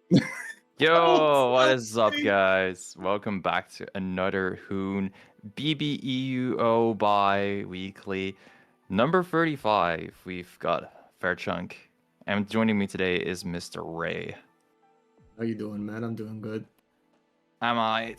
Yo, what Oh, is up, guys? Welcome back to another Hoon BBEUO bi-weekly number 35. We've got Fair Chunk, and joining me today is Mr. Ray. how you doing, man? I'm doing good. Am I?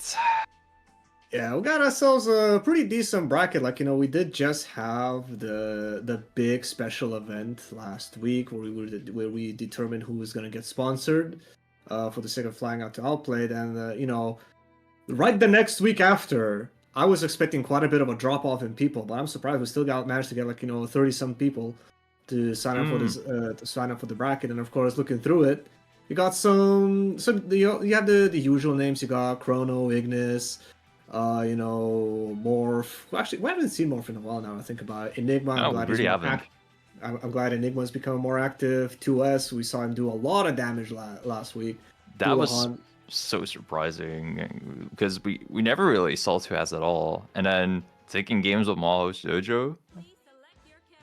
Yeah, we got ourselves a pretty decent bracket. We did just have the big special event last week where we determined who was gonna get sponsored, for the sake of flying out to Outplayed, and right the next week after, I was expecting quite a bit of a drop off in people, but I'm surprised we still got managed to get 30 some people to sign up for Hmm. this to sign up for the bracket. And of course, looking through it, you got you have the usual names. You got Chrono, Ignis, Morph. Well, actually, we haven't seen Morph in a while now. I think about it. Enigma. I'm No, we glad he's really more haven't. active. I'm glad Enigma's becoming more active. 2S, we saw him do a lot of damage last week. That was Duahan, so surprising because we never really saw 2S at all, and then taking games with Maho Shoujo,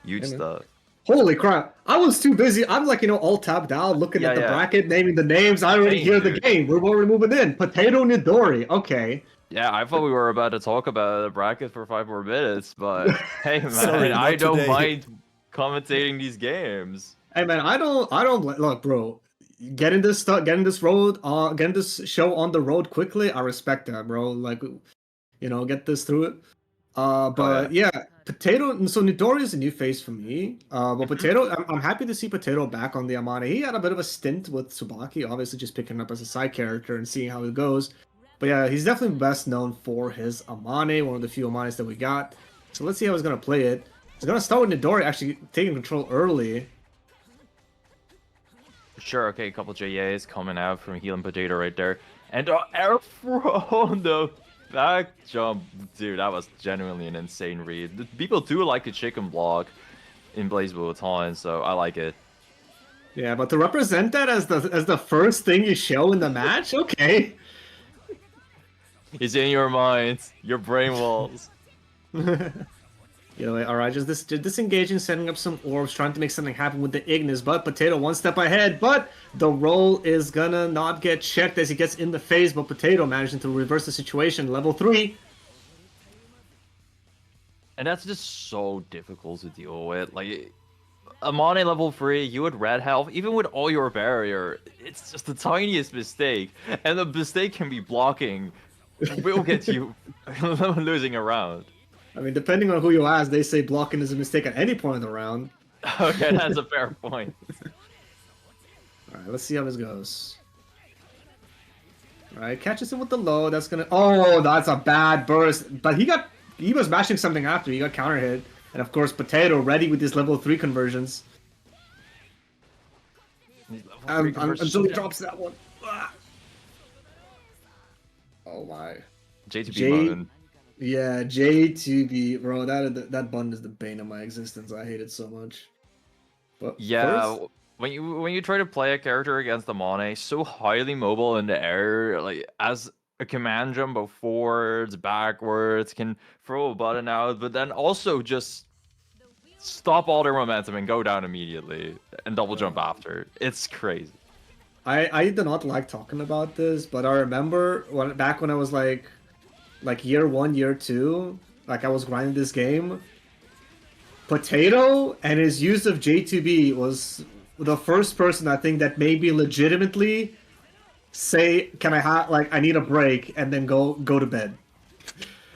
huge hey man. stuff. Holy crap! I was too busy. I'm all tapped out, looking Yeah, at the yeah, bracket, naming the names. I already same, hear the dude. game. We're already moving in. Potato Nidori. Okay. Yeah, I thought we were about to talk about the bracket for 5 more minutes, but hey, man, Sorry, I not don't today. mind commentating these games. Hey man, look, bro. Getting this show on the road quickly. I respect that, bro. Get this through it. Oh yeah. But yeah, Potato. So Nidori is a new face for me. But Mhm. Potato, I'm happy to see Potato back on the Amane. He had a bit of a stint with Tsubaki, obviously just picking up as a side character and seeing how it goes. But yeah, he's definitely best known for his Amane, one of the few Amanes that we got. So let's see how he's gonna play it. He's gonna start with Nidori actually taking control early. Sure, okay, a couple JAs coming out from Healing Potato right there. And air throw on the back jump. Dude, that was genuinely an insane read. People do like the chicken block in Bbeuobi, so I like it. Yeah, but to represent that as the first thing you show in the match, okay. It's in your mind, your brain walls. Alright, just disengaging, setting up some orbs, trying to make something happen with the Ignis, but Potato one step ahead, but the roll is gonna not get checked as he gets in the phase, but Potato managing to reverse the situation. Level 3. And that's just so difficult to deal with. Like, Amane level 3, you would red health, even with all your barrier, it's just the tiniest mistake. And the mistake can be blocking. Will get you losing a round. I mean, depending on who you ask, they say blocking is a mistake at any point in the round. Okay, that's a fair point. Alright, let's see how this goes. Alright, catches him with the low, that's gonna... Oh, that's a bad burst. But he was mashing something after, he got counter hit. And of course, Potato ready with his level 3 conversions. Until he drops that one. Ah. Oh my. J2B button. Yeah, J2B, bro. That button is the bane of my existence. I hate it so much. But Yeah, first, when you try to play a character against Amane, so highly mobile in the air, like as a command jump forwards, backwards, can throw a button out, but then also just stop all their momentum and go down immediately and double jump after. It's crazy. I do not like talking about this, but I remember back when I was like year 1, year 2, like I was grinding this game. Potato and his use of J2B was the first person I think that made me legitimately say, "Can I have I need a break," and then go to bed.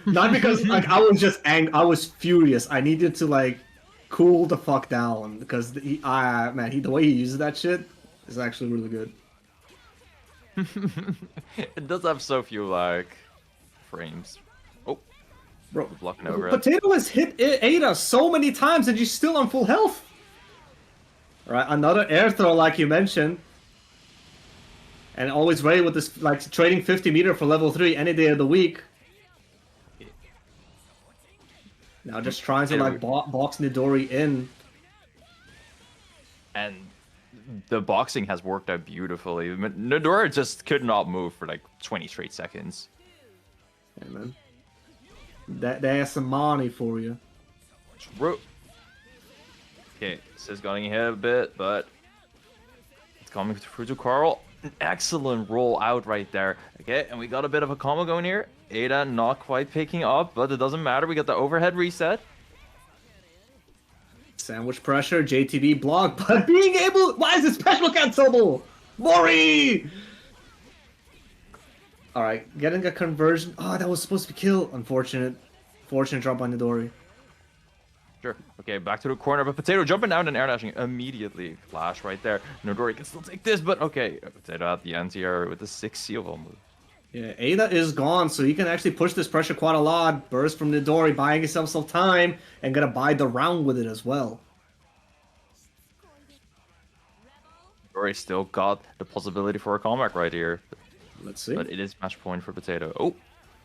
Not because I was just I was furious. I needed to cool the fuck down because the way he uses that shit is actually really good. It does have so few frames. Oh, Bro, blocking over it. Potato has hit Ada so many times and she's still on full health. All right, another air throw like you mentioned. And always ready with this, trading 50 meter for level 3 any day of the week. Now just trying to box Nidori in. And the boxing has worked out beautifully. Nodora just could not move for 20 straight seconds. Yeah, man. There's some money for you. True. Okay, this is going ahead a bit, but it's coming through to Carl. An excellent roll out right there. Okay, and we got a bit of a combo going here. Ada not quite picking up, but it doesn't matter. We got the overhead reset. Sandwich pressure, JTB block, but being able... Why is it special cancelable? Mori! Alright, getting a conversion. Oh, that was supposed to be kill. Unfortunate. Fortunate drop on Nidori. Sure. Okay, back to the corner, but Potato jumping down and air dashing immediately. Flash right there. Nidori can still take this, but okay. Potato at the end here with the 6 seal move. Yeah, Ada is gone, so he can actually push this pressure quite a lot. Burst from Nidori, buying himself some time, and gonna buy the round with it as well. Nidori still got the possibility for a comeback right here. Let's see. But it is match point for Potato. Oh,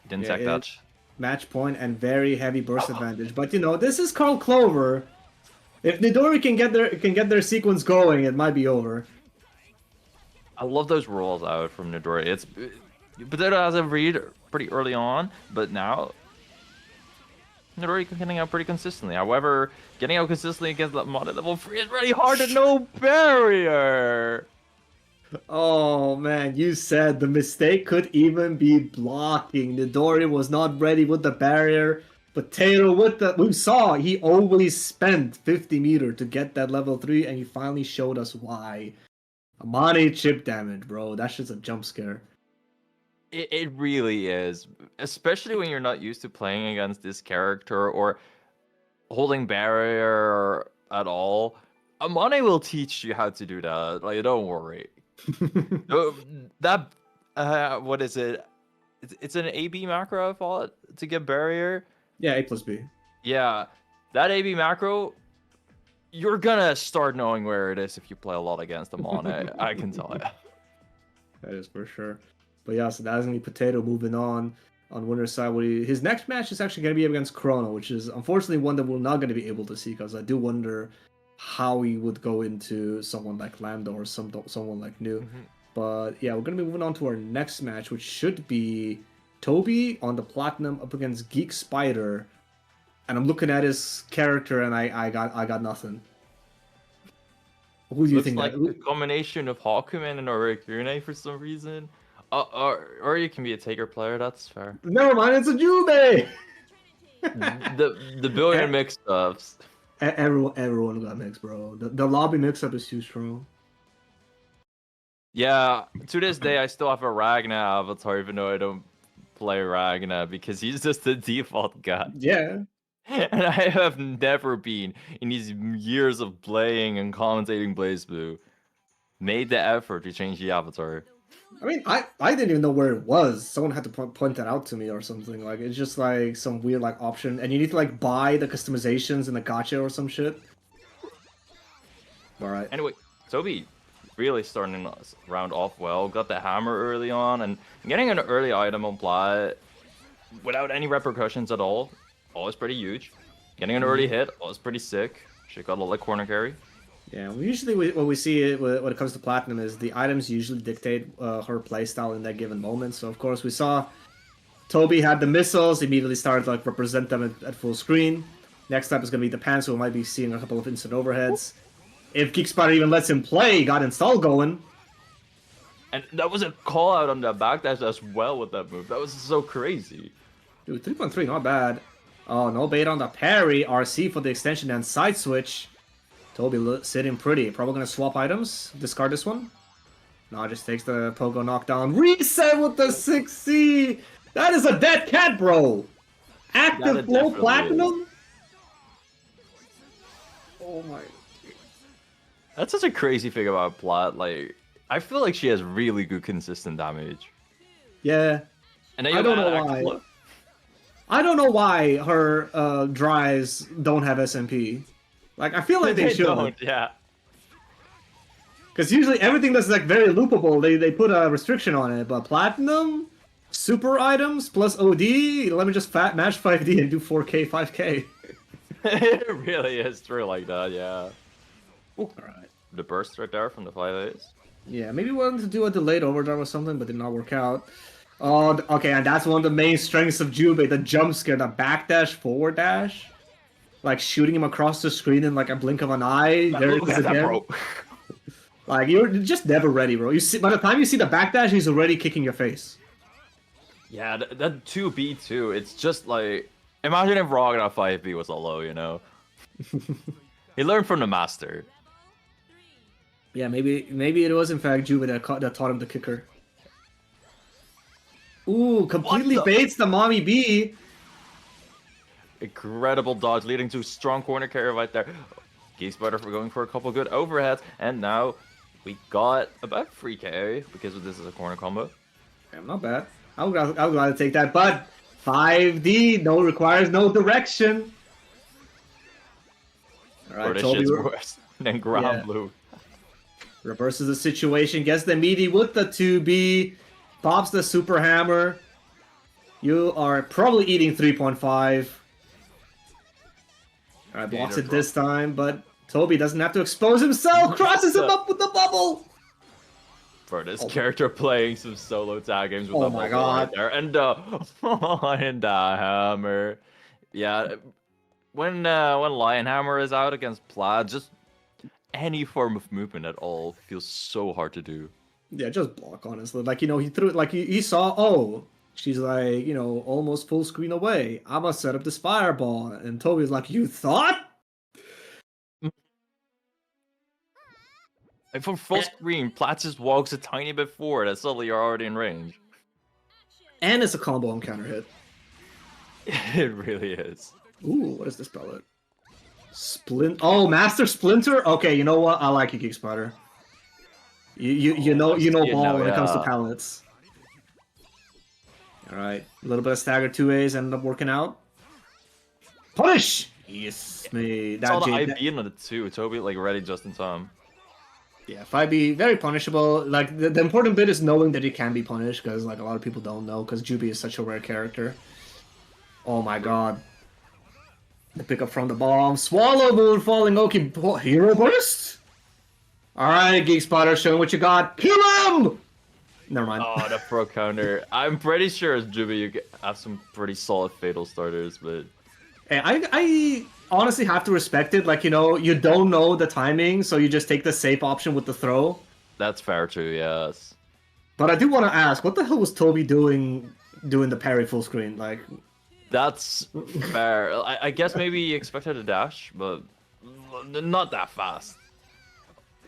didn't Yeah, tech that. Match point and very heavy burst advantage. But you know, this is Carl Clover. If Nidori can get their sequence going, it might be over. I love those rolls out from Nidori. It's Potato has a read pretty early on, but now Nidori getting out pretty consistently. However, getting out consistently against that mod at level 3 is really hard and no barrier. Oh man, you said the mistake could even be blocking. Nidori was not ready with the barrier. Potato with the... We saw he always spent 50 meter to get that level 3, and he finally showed us why. Amane chip damage, bro. That's just a jump scare. It really is, especially when you're not used to playing against this character or holding barrier at all. Amane will teach you how to do that. Like, don't worry. That what is it? It's an AB macro, I thought, to get barrier. Yeah, A plus B. Yeah, that AB macro, you're gonna start knowing where it is if you play a lot against Amane. I can tell you. That is for sure. But yeah, so that's gonna be Potato moving on winner's side. His next match is actually gonna be against Chrono, which is unfortunately one that we're not gonna be able to see, because I do wonder how he would go into someone like Lando or someone like New. But yeah, we're gonna be moving on to our next match, which should be Toby on the Platinum up against Geek Spider. And I'm looking at his character and I got nothing. Who do you Looks think like that? a combination of Hakumen and Orikune for some reason. Or you can be a Taker player, that's fair. Never mind, it's a Jubei! the billion mix-ups. Everyone got mixed, bro. The lobby mix-up is too strong. Yeah, to this day, I still have a Ragna avatar, even though I don't play Ragna, because he's just the default guy. Yeah. And I have never been, in these years of playing and commentating BlazBlue, made the effort to change the avatar. I mean, I didn't even know where it was. Someone had to point that out to me or something. Like, it's just like some weird like option, and you need to like buy the customizations in the gacha or some shit. All right. Anyway, Toby really starting us round off well. Got the hammer early on, and getting an early item on Plat without any repercussions at all. Always pretty huge. Getting an early hit, always pretty sick. She got a little corner carry. Yeah, usually what we see when it comes to Platinum is the items usually dictate her playstyle in that given moment. So of course we saw Toby had the missiles, immediately started to like represent them at full screen. Next up is going to be the pants, so we might be seeing a couple of instant overheads. If Geek Spider even lets him play, he got install going. And that was a call out on the backdash as well with that move. That was so crazy. Dude, 3.3, not bad. Oh, no bait on the parry. RC for the extension and side switch. Toby sitting pretty. Probably going to swap items. Discard this one. No, just takes the Pogo knockdown. Reset with the 6C! That is a dead cat, bro! Active flow Platinum? Oh my... That's such a crazy thing about Plat. Like, I feel like she has really good consistent damage. Yeah. And then I don't know why. I don't know why her drives don't have SMP. Like, I feel like they should. Don't, yeah. Because usually everything that's like very loopable, they put a restriction on it. But Platinum, super items plus OD, let me just match 5D and do 4K, 5K. It really is true like that, yeah. All right. The burst right there from the 5As. Yeah, maybe we wanted to do a delayed overdrive or something, but did not work out. Oh, okay, and that's one of the main strengths of Bbeuobi, the jump scare, the backdash, forward dash. Like shooting him across the screen in like a blink of an eye. There it is again. Like you're just never ready, bro. You see, by the time you see the backdash, he's already kicking your face. Yeah, that 2B2, it's just like, imagine if Rock at 5B was a low, you know? He learned from the master. Yeah, maybe it was in fact Juve that taught him the kicker. Ooh, What completely the? baits the mommy B. Incredible dodge leading to strong corner carry right there. Geese Butter for going for a couple good overheads, and now we got about 3k because this is a corner combo. Yeah, not bad. I would rather take that, but 5D requires no direction. All right, Bro, this Toby. shit's worse than ground Yeah. blue. Reverses the situation, gets the meaty with the 2B, pops the super hammer. You are probably eating 3.5. Alright, blocks it this time, but Toby doesn't have to expose himself, crosses him up with the bubble! For this character playing some solo tag games with Oh the my bubble right God. there, and and the hammer. Yeah, when Lion Hammer is out against Plaid, just any form of movement at all feels so hard to do. Yeah, just block, honestly. Like, he threw it, like, he saw, oh, she's like, almost full screen away. I'm gonna set up this fireball. And Toby's like, you thought? And from full screen, Plaid just walks a tiny bit forward, and suddenly you're already in range. And it's a combo on counter hit. It really is. Ooh, what is this pellet? Oh, Master Splinter? Okay, you know what? I like you, Geek Spider. You know ball when it comes to pallets. Alright, a little bit of stagger 2As ended up working out. Punish! Yes, me. That saw the IB in it too. Toby like ready just in time. Yeah, 5B, very punishable. Like, the important bit is knowing that he can be punished, because like a lot of people don't know, because Bbeuobi is such a rare character. Oh my god. The pickup from the bomb. Swallow Moon falling Oki. Hero Burst? Alright, Geek Spotter, show him what you got. Kill him! Never mind. Oh, the pro counter. I'm pretty sure as Bbeuobi you have some pretty solid fatal starters, but... Hey, I honestly have to respect it. Like, you don't know the timing, so you just take the safe option with the throw. That's fair too, yes. But I do want to ask, what the hell was Toby doing the parry full screen? Like... That's fair. I guess maybe he expected a dash, but not that fast.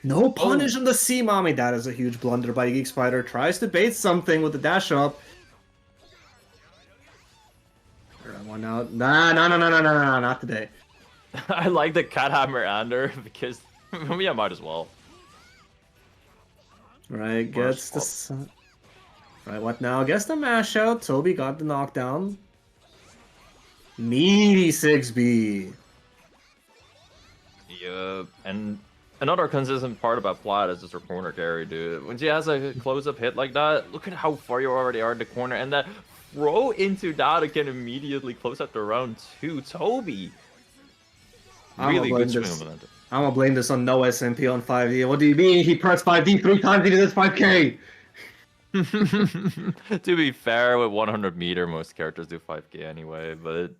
No punish on the C mommy. That is a huge blunder by Geek Spider. Tries to bait something with the dash up. One out. Nah, not today. I like the cat hammer under because yeah, might as well. Right, gets the... Right, what now? Gets the mash out. Toby got the knockdown. Meaty 6B. Yeah, and another consistent part about Plaid is just her corner carry, dude. When she has a close-up hit like that, look at how far you already are in the corner, and that throw into that again immediately close after round 2. Toby! Really good swing momentum. I'm gonna blame this on no SMP on 5D. What do you mean? He pressed 5D 3 times, he did this 5k! To be fair, with 100 meter, most characters do 5k anyway, but...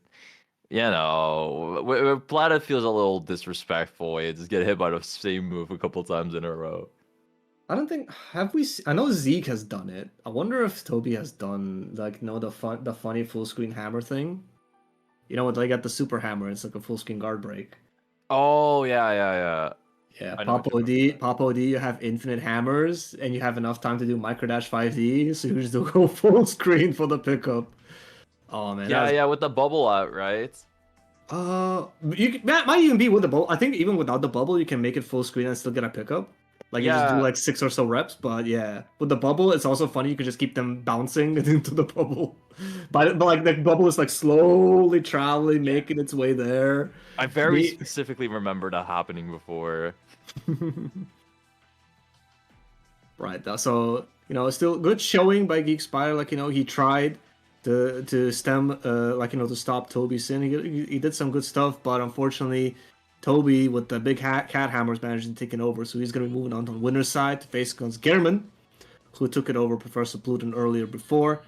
You know, Planet feels a little disrespectful. You just get hit by the same move a couple times in a row. I don't think I know Zeke has done it. I wonder if Toby has done like the funny full screen hammer thing. You know what? They got the super hammer. It's like a full screen guard break. Oh yeah. Yeah, Pop OD, you have infinite hammers, and you have enough time to do microdash 5D, so you just go full screen for the pickup. Oh man. Yeah, with the bubble out, right? That might even be with the bubble. I think even without the bubble, you can make it full screen and still get a pickup. Like you just do like 6 or so reps, but yeah, with the bubble, it's also funny. You can just keep them bouncing into the bubble, but like the bubble is like slowly traveling, making its way there. I very specifically remember that happening before. Right. So still good showing by Geek Spire. Like he tried to stem, to stop Toby's sin. He did some good stuff, but unfortunately, Toby with the big cat hammers managed to take it over. So he's going to be moving on to the winner's side to face against Gehrman, who took it over Professor Pluton earlier before.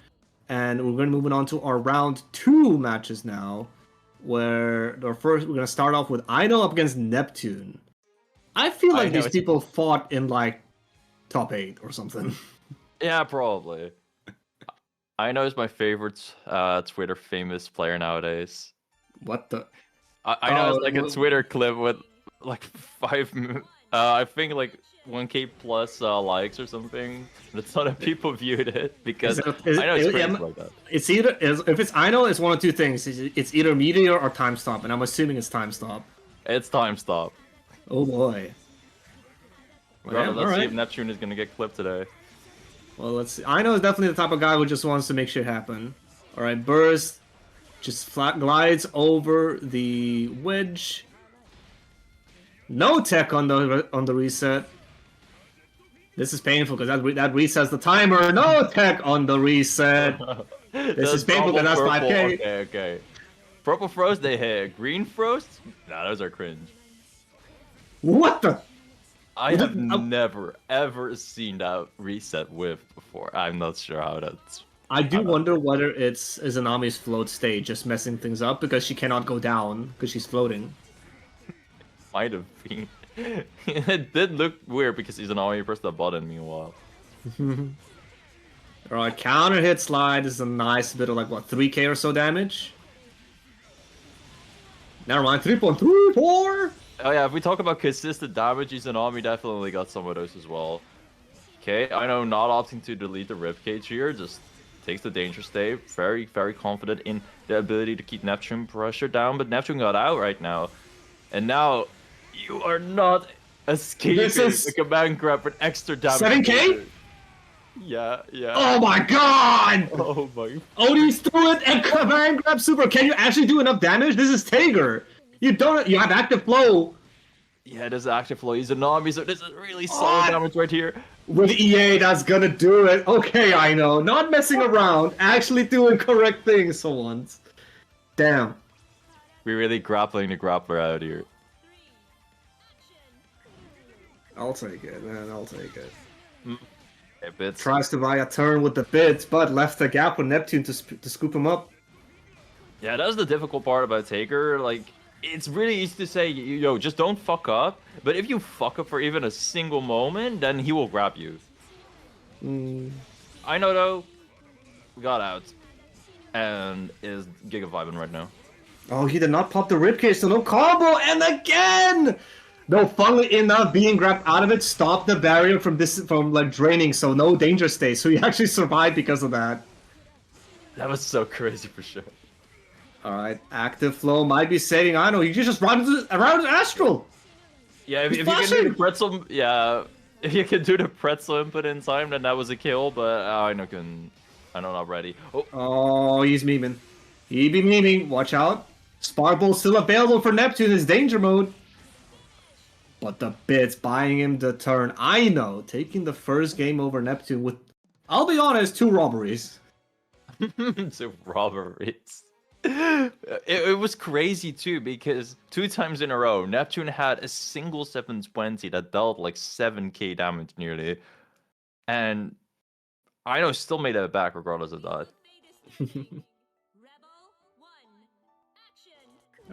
And we're going to move on to our round 2 matches now, where we're going to start off with Idol up against Neptune. I feel I like know these it's a people fought in like top 8 or something. yeah, probably. I know it's my favorite Twitter famous player nowadays. What the? I know it's like a Oh, Twitter clip with like I think like 1K plus likes or something. But a ton of people viewed it is because it, is I know it's it, crazy like that. it's either if it's I know it's one of two things. It's either meteor or time stop, and I'm assuming it's time stop. It's time stop. Oh boy. Regardless, Damn. All let's see if right. Neptune is gonna get clipped today. Well, let's see. I know is definitely the type of guy who just wants to make shit happen. All right, burst just flat glides over the wedge. No tech on the reset. This is painful because that resets the timer. No tech on the reset. This Does is painful normal because that's purple? 5K. Okay, okay. Purple frost they hit. Green frost? Nah, those are cringe. What the? I have never ever seen that reset whiff before. I'm not sure how that's. I do how that wonder whether it's Izanami's float state just messing things up because she cannot go down because she's floating. might have been. It did look weird because he's an army pressed the button meanwhile. Alright, counter hit slide is a nice bit of like what 3k or so damage. Never mind, 3.34. Oh yeah, if we talk about consistent damage, he's an army definitely got some of those as well. Okay, I know not opting to delete the ribcage here, just takes the danger state. Very, very confident in the ability to keep Neptune pressure down, but Neptune got out right now. And now, you are not escaping the command grab with extra damage. 7k? Yeah, yeah. Oh my god! Oh my. Odin's threw it and command grab super. Can you actually do enough damage? This is Tager. You have active flow. Yeah, there's active flow. He's an army, so this is really solid damage right here. With EA, that's gonna do it. Okay, I know. Not messing around. Actually doing correct things for once. Damn. We're really grappling the grappler out here. I'll take it, man. I'll take it. Hey, bits. Tries to buy a turn with the bits, but left a gap with Neptune to scoop him up. Yeah, that's the difficult part about Taker. Like, it's really easy to say, yo, just don't fuck up. But if you fuck up for even a single moment, then he will grab you. I know, though. We got out. And is Giga vibing right now. Oh, he did not pop the ribcage, so no combo, and again! No, funnily enough, being grabbed out of it stopped the barrier from like draining, so no danger state. So he actually survived because of that. That was so crazy for sure. Alright, active flow might be saving. I know, you just run around Astral! Yeah, if you can do the pretzel, yeah, if you can do the pretzel input in time, then that was a kill. But I know not ready. Oh, he's memeing. He be memeing. Watch out. Sparkball's still available for Neptune. It's danger mode. But the bits buying him the turn. I know, taking the first game over Neptune with, I'll be honest, 2 robberies. 2 robberies. It was crazy too because 2 times in a row Neptune had a single 720 that dealt like 7k damage nearly, and I know still made it back regardless of that.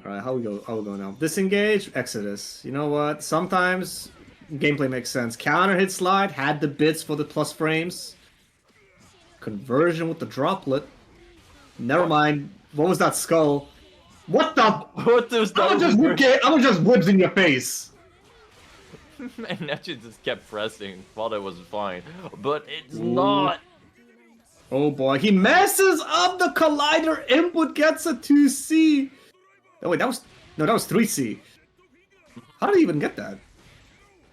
Alright, how we go now? Disengage, Exodus. You know what? Sometimes gameplay makes sense. Counter hit slide, had the bits for the plus frames. Conversion with the droplet. Never mind. What was that skull? What the? What was that? I was just whips in your face. And Neptune just kept pressing, thought it was fine, but it's not. Oh boy, he messes up the collider input, gets a 2C. Oh wait, that was 3C. How did he even get that?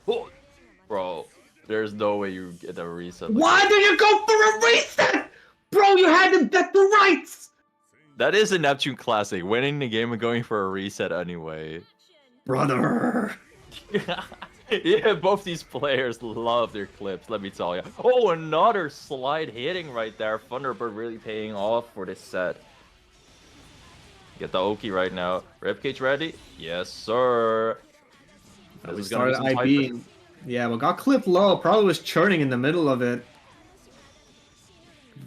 Oh, bro, there's no way you get a reset. Why do you go for a reset? Bro, you had to bet the rights! That is a Neptune classic, winning the game and going for a reset anyway. Brother! Yeah, both these players love their clips, let me tell you. Oh, another slide hitting right there. Thunderbird really paying off for this set. Get the Oki right now. Ribcage ready? Yes, sir. We started IB. Yeah, well, got clipped low. Probably was churning in the middle of it.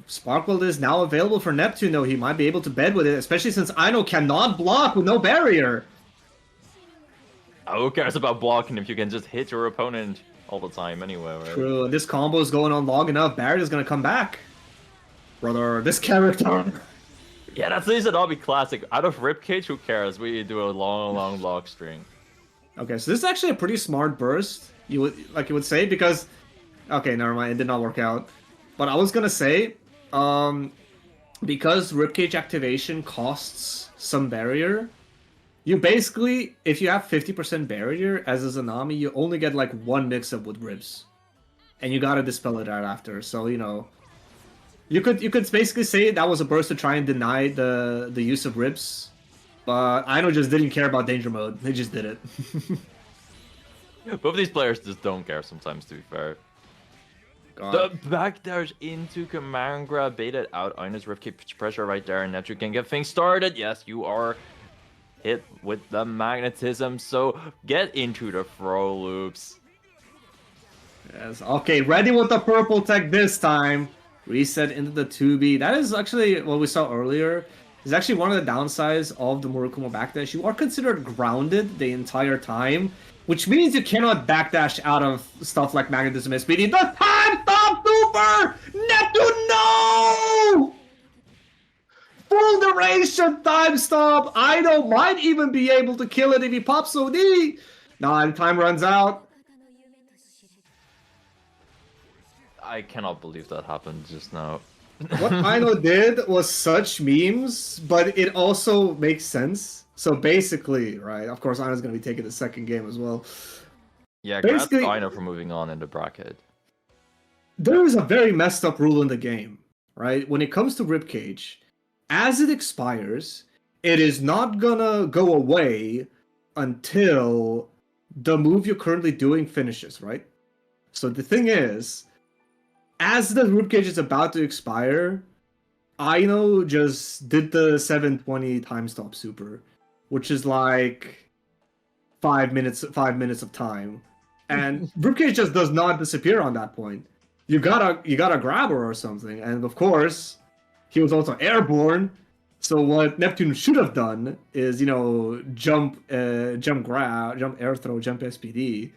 Sparkle is now available for Neptune, though. He might be able to bed with it, especially since Aino cannot block with no barrier. Who cares about blocking if you can just hit your opponent all the time anyway, right? True, and this combo is going on long enough. Barrett is gonna come back. Brother, this character. Yeah, that's at all be classic. Out of Ribcage, who cares? We do a long block string. Okay, so this is actually a pretty smart burst. You would say, because okay, never mind, it did not work out. But I was gonna say, because Ribcage activation costs some barrier, you basically, if you have 50% barrier as a Zanami, you only get like one mix-up with Ribs. And you gotta dispel it out after. So, you know, you could basically say that was a burst to try and deny the use of Ribs. But Aino just didn't care about danger mode. They just did it. Both of these players just don't care sometimes, to be fair. God. The back dash into command grab, baited out Aino's Ribcage pressure right there, and that you can get things started. Yes, you are hit with the magnetism, so get into the throw loops. Yes. Okay, ready with the purple tech this time. Reset into the 2B. That is actually what we saw earlier. It's actually one of the downsides of the Murakumo backdash. You are considered grounded the entire time, which means you cannot backdash out of stuff like magnetism and speedy. The time stop super! Neptune, no! Full duration time stop. Aino might even be able to kill it if he pops OD. Nah, time runs out. I cannot believe that happened just now. What Aino did was such memes, but it also makes sense. So basically, right, of course Aino's going to be taking the second game as well. Yeah, Basically, congrats Aino for moving on in the bracket. There is a very messed up rule in the game, right? When it comes to Ribcage, as it expires, it is not gonna go away until the move you're currently doing finishes, right? So the thing is, as the Ribcage is about to expire, Aino just did the 720 time stop super, which is like 5 minutes of time. And Ribcage just does not disappear on that point. You gotta grab her or something. And of course, he was also airborne. So what Neptune should have done is, you know, jump grab, jump air throw, jump SPD.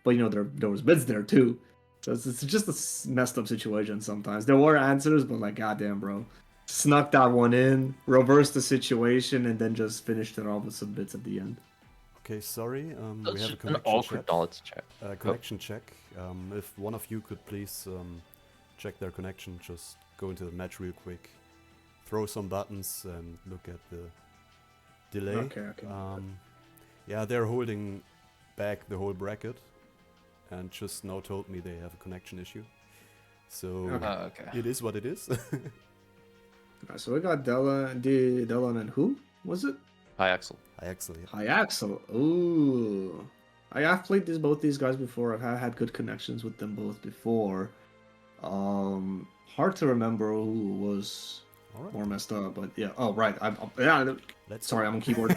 But you know, there was bids there too. So it's just a messed up situation sometimes. There were answers, but like, goddamn, bro. Snuck that one in, reversed the situation, and then just finished it off with some bits at the end. Okay, sorry. We have a An connection awkward check. knowledge check. Connection check. If one of you could please check their connection, just go into the match real quick, throw some buttons, and look at the delay. Okay. Yeah, they're holding back the whole bracket, and just now told me they have a connection issue. So Okay. it is what it is. Alright, so we got Dylan and who was it? Hi, Axel. I actually. Axel. Ooh. I've played both these guys before. I've had good connections with them both before. Hard to remember who was Alright. more messed up, but yeah. Oh right. Sorry, I'm on keyboard.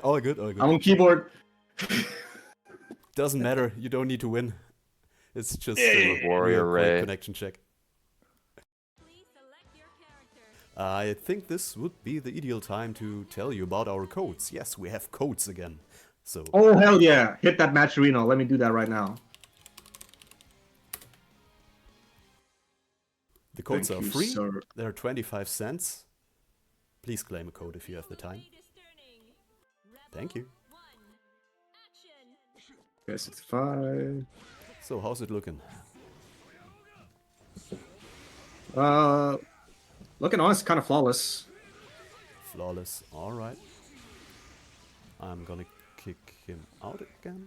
All good, all good. I'm on keyboard. Doesn't matter. You don't need to win. It's just Warrior real quick Ray. connection check. I think this would be the ideal time to tell you about our codes. Yes, we have codes again. So Oh hell yeah! Hit that match Reno. Let me do that right now. the codes Thank are you, free. sir. They're 25 cents. Please claim a code if you have the time. Thank you. Okay, 65. So how's it looking? Looking honest, kind of flawless. Flawless. Alright. I'm gonna kick him out again.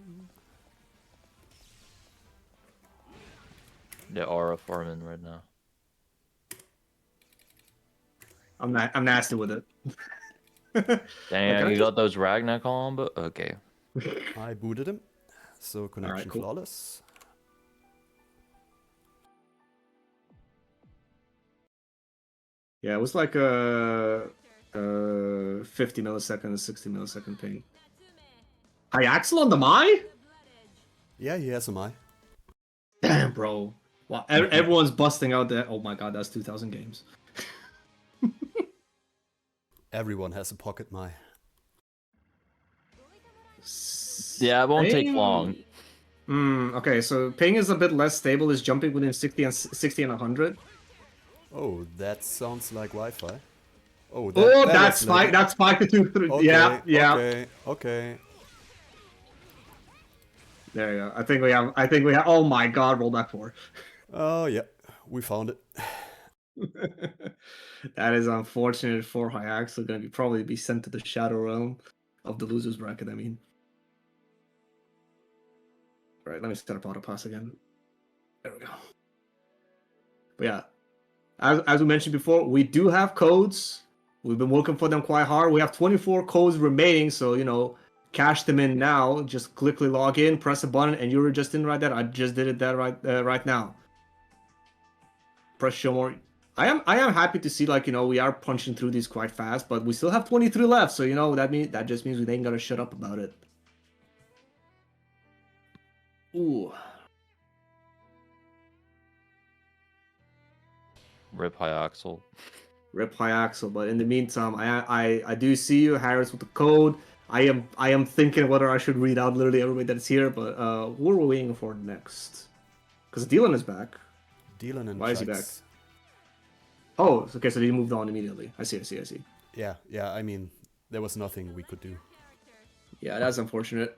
The aura forming right now. I'm nasty with it. Dang, Okay. you got those Ragnar combo? Okay. I booted him. So connection cool. flawless. Yeah, it was like a 50 millisecond, 60 millisecond ping. Hi, Axel on the Mai? Yeah, he has a my. Damn, bro. Wow, everyone's busting out that. Oh my god, that's 2,000 games. Everyone has a pocket my. Yeah, it won't take long. Okay, so ping is a bit less stable. Is jumping within 60 and 100. Oh, that sounds like Wi-Fi. Oh, Oh, that that's was spike. laggy. That's spike to 2-3. Okay, Yeah. okay, okay. There you go. I think we have. Oh my God! Roll back 4. Oh yeah, we found it. That is unfortunate for Hyaxel. Going to probably be sent to the Shadow Realm of the losers bracket. I mean. All right, let me set up auto pass again. There we go. But yeah, as we mentioned before, we do have codes. We've been working for them quite hard. We have 24 codes remaining, so cash them in now. Just quickly log in, press a button, and you were just in right there. I just did it right now. Press show more. I am happy to see we are punching through these quite fast, but we still have 23 left. So that just means we ain't gotta shut up about it. Ooh. Rip Hyaxel. Rip Hyaxel. But in the meantime, I do see you, Harris, with the code. I am thinking whether I should read out literally everybody that's here, but what are we waiting for next? Because Dylan is back. Dylan and Why is he back? Chikes. Oh, okay, so he moved on immediately. I see. Yeah, I mean, there was nothing we could do. Yeah, that's unfortunate.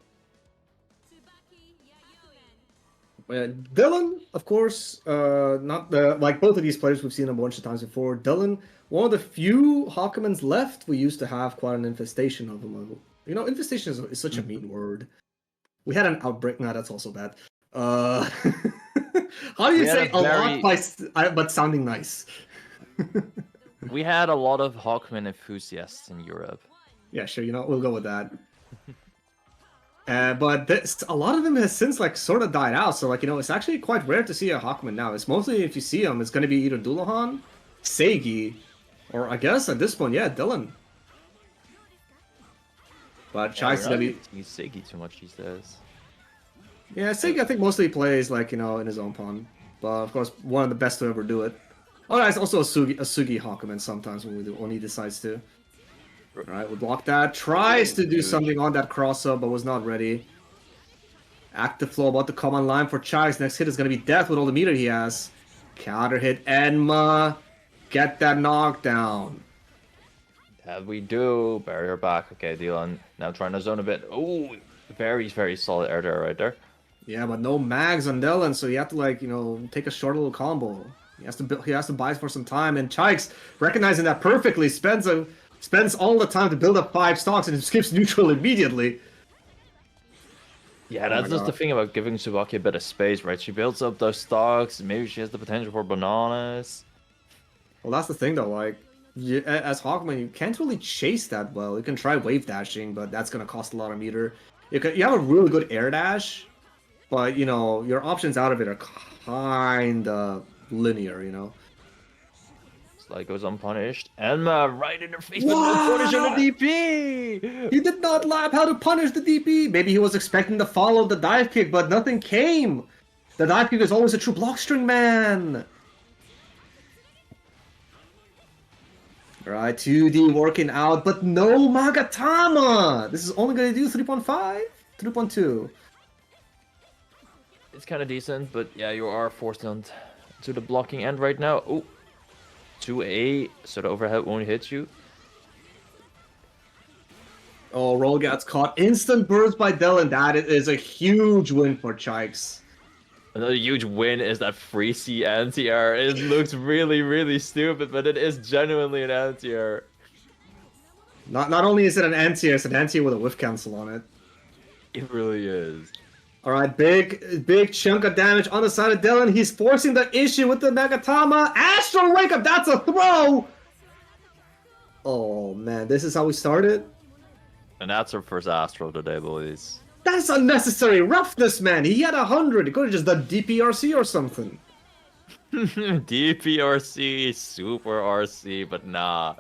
Dylan, of course, not the like both of these players we've seen a bunch of times before. Dylan, one of the few Hawkmans left. We used to have quite an infestation of them. Infestation is such a mean word. We had an outbreak. No, that's also bad. How do you say a lot but sounding nice? We had a lot of Hawkman enthusiasts in Europe. Yeah, sure. We'll go with that. But a lot of them has since sort of died out. So it's actually quite rare to see a Hawkman now. It's mostly, if you see him, it's going to be either Dullahan, Seigi, or I guess at this point, yeah, Dylan. But Chai's gonna be. Use Seigi too much these days. Yeah, Seigi I think mostly plays in his own pawn. But of course, one of the best to ever do it. Oh, it's also a Sugi Hawkman sometimes when he decides to. Alright, we block that. Tries to do something on that cross-up, but was not ready. Active flow about to come online for Chai's. Next hit is going to be death with all the meter he has. Counter hit Enma. Get that knockdown. That we do. Barrier back. Okay, Dylan. Now trying to zone a bit. Oh, very, very solid air there right there. Yeah, but no mags on Dylan, so you have to take a short little combo. He has to buy for some time, and Chikes, recognizing that perfectly, spends all the time to build up 5 stocks and skips neutral immediately. Yeah, that's just the thing about giving Tsubaki a bit of space, right? She builds up those stocks, maybe she has the potential for bananas. Well, that's the thing though, as Hawkman, you can't really chase that well. You can try wave dashing, but that's gonna cost a lot of meter. You have a really good air dash, but your options out of it are kinda linear, Sly goes unpunished. Enma right in her face with no punish on the DP! He did not lab how to punish the DP! Maybe he was expecting to follow the dive kick, but nothing came! The dive kick is always a true block string man! Alright, 2D working out, but no Magatama! This is only gonna do 3.5? 3.2. It's kind of decent, but yeah, you are forced onto the blocking end right now. Oh, 2A, so the overhead won't hit you. Oh, roll gets caught. Instant burst by Dylan. That is a huge win for Chikes. Another huge win is that 3C anti-air. It looks really, really stupid, but it is genuinely an anti-air. Not only is it an anti-air, it's an anti-air with a whiff cancel on it. It really is. Alright, big chunk of damage on the side of Dylan. He's forcing the issue with the Megatama. Astral Wake Up, that's a throw! Oh man, this is how we started? And that's our first Astral today, boys. That's unnecessary roughness, man. He had 100. He could have just done DPRC or something. DPRC, Super RC, but nah.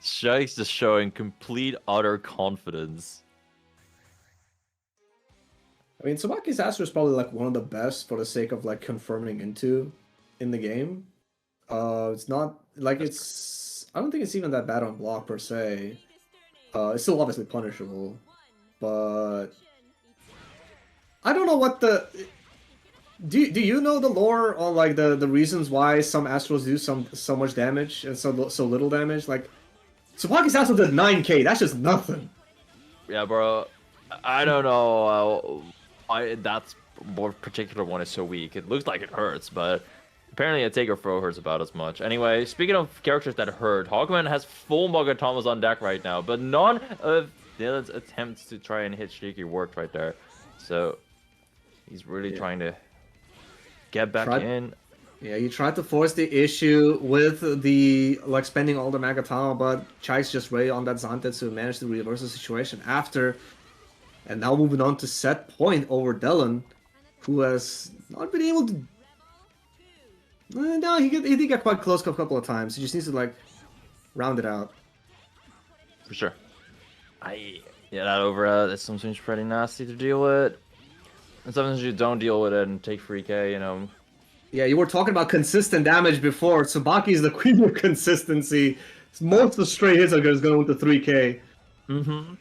Shake's just showing complete utter confidence. I mean, Tsubaki's Astro is probably one of the best for the sake of confirming into in the game. It's not it's. I don't think it's even that bad on block per se. It's still obviously punishable, but I don't know what the. Do you know the lore on like the reasons why some Astros do so much damage and so little damage? Like, Tsubaki's Astro did 9K. That's just nothing. Yeah, bro. I don't know why that particular one is so weak. It looks like it hurts, but apparently a take or throw hurts about as much. Anyway, speaking of characters that hurt, Hawkman has full Mogatomas on deck right now, but none of Dylan's attempts to try and hit Shiki worked right there. So he's really trying to get back in. Yeah, you tried to force the issue with the like spending all the Magatama, but Chai's just ready on that Zantetsu and managed to reverse the situation after. And now moving on to set point over Dylan, who has not been able to. No, he did get quite close a couple of times. He just needs to like round it out. For sure. Yeah, that overhead is sometimes pretty nasty to deal with. And sometimes you don't deal with it and take 3K, you know. Yeah, you were talking about consistent damage before. Tsubaki is the queen of consistency. Most of the stray hits are going with the 3K. Mm-hmm.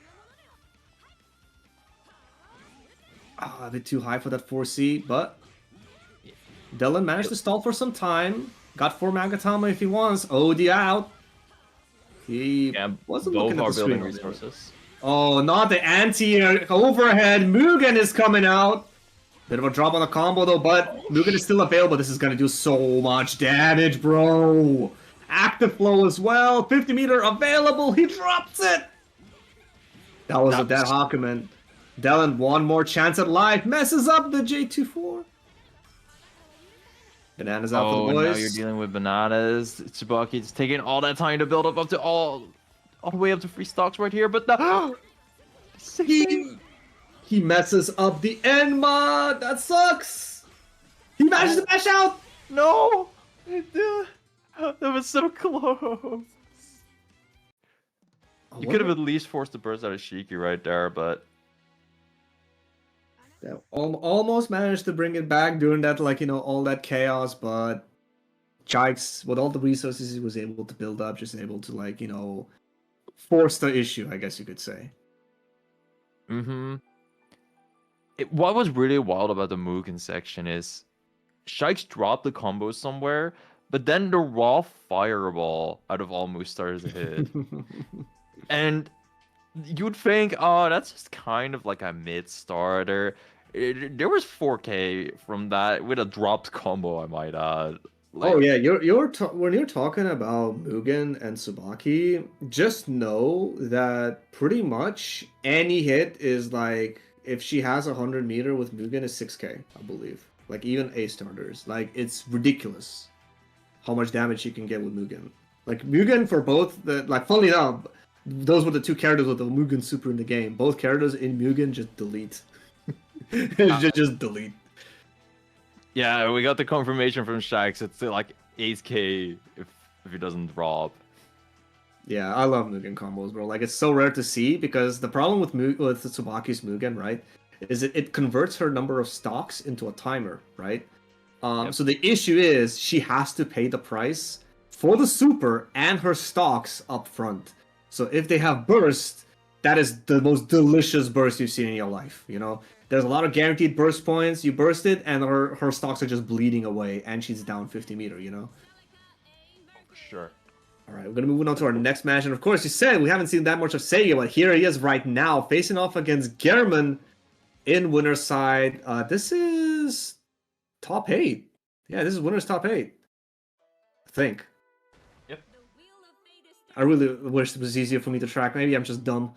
A bit too high for that 4C, but Dylan managed to stall for some time. Got 4 Magatama if he wants. OD out. He wasn't looking at the screen. Resources. Oh, not the anti-overhead. Mugen is coming out. Bit of a drop on the combo though, but Mugen is still available. This is gonna do so much damage, bro. Active flow as well. 50 meter available. He drops it. That was a dead Hakumen. Dylan, one more chance at life. Messes up the J24. Bananas out for the boys. Now you're dealing with bananas. Tsubaki's taking all that time to build up to all the way up to 3 stocks right here, but the he messes up the Enma. That sucks. He manages to mash out. No, that was so close. You could have at least forced the burst out of Shiki right there, but yeah, almost managed to bring it back during that, like, you know, all that chaos, but Jikes, with all the resources he was able to build up, just able to, like, you know, force the issue, I guess you could say. Mm-hmm. What was really wild about the Mugen section is Shikes dropped the combo somewhere, but then the raw fireball out of all moves started to hit. And you would think, oh, that's just kind of like a mid-starter. There was 4K from that with a dropped combo, I might add. Like, oh yeah, when you're talking about Mugen and Tsubaki, just know that pretty much any hit is like, if she has 100 meter with Mugen, is 6K, I believe. Like even A starters, like it's ridiculous how much damage she can get with Mugen. Like Mugen for both the like, funnily enough, those were the 2 characters with the Mugen super in the game. Both characters in Mugen just delete. just delete. Yeah, we got the confirmation from Shax. It's like 8K if he doesn't drop. Yeah, I love Mugen combos, bro. Like, it's so rare to see, because the problem with Tsubaki's Mugen, right, is it converts her number of stocks into a timer, right? So the issue is she has to pay the price for the super and her stocks up front. So if they have burst, that is the most delicious burst you've seen in your life, you know? There's a lot of guaranteed burst points. You burst it, and her stocks are just bleeding away, and she's down 50 meter, you know? For sure. All right, we're going to move on to our next match. And of course, you said we haven't seen that much of Seiya, but here he is right now, facing off against German in winner's side. This is top 8. Yeah, this is winner's top 8. I think. Yep. I really wish it was easier for me to track. Maybe I'm just dumb.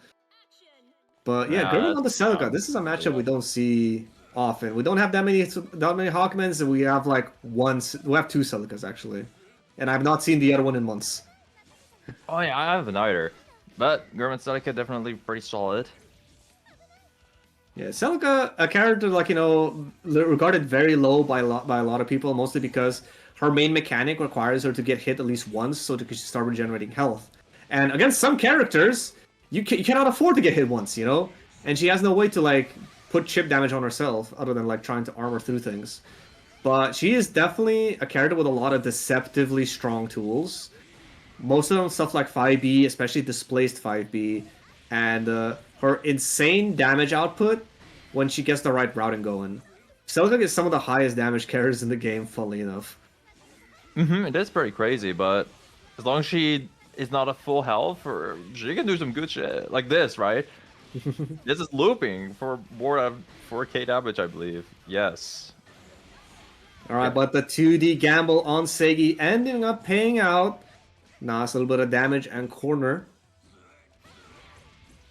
But yeah, German on the Celica. This is a matchup we don't see often. We don't have that many Hawkmans, and we have like we have 2 Celicas actually. And I've not seen the other one in months. Oh yeah, I haven't either. But German Celica definitely pretty solid. Yeah, Celica, a character like, you know, regarded very low by a lot of people, mostly because her main mechanic requires her to get hit at least once so that she start regenerating health. And against some characters, you cannot afford to get hit once, you know? And she has no way to, like, put chip damage on herself other than, like, trying to armor through things. But she is definitely a character with a lot of deceptively strong tools. Most of them stuff like 5B, especially displaced 5B. And her insane damage output when she gets the right routing going. Celica is some of the highest damage carriers in the game, funnily enough. It is pretty crazy, but as long as she is not at full health, or she can do some good shit like this, right? This is looping for more than 4k damage, I believe. Yes. Alright, but the 2D gamble on Seigi ending up paying out. Nice little bit of damage and corner.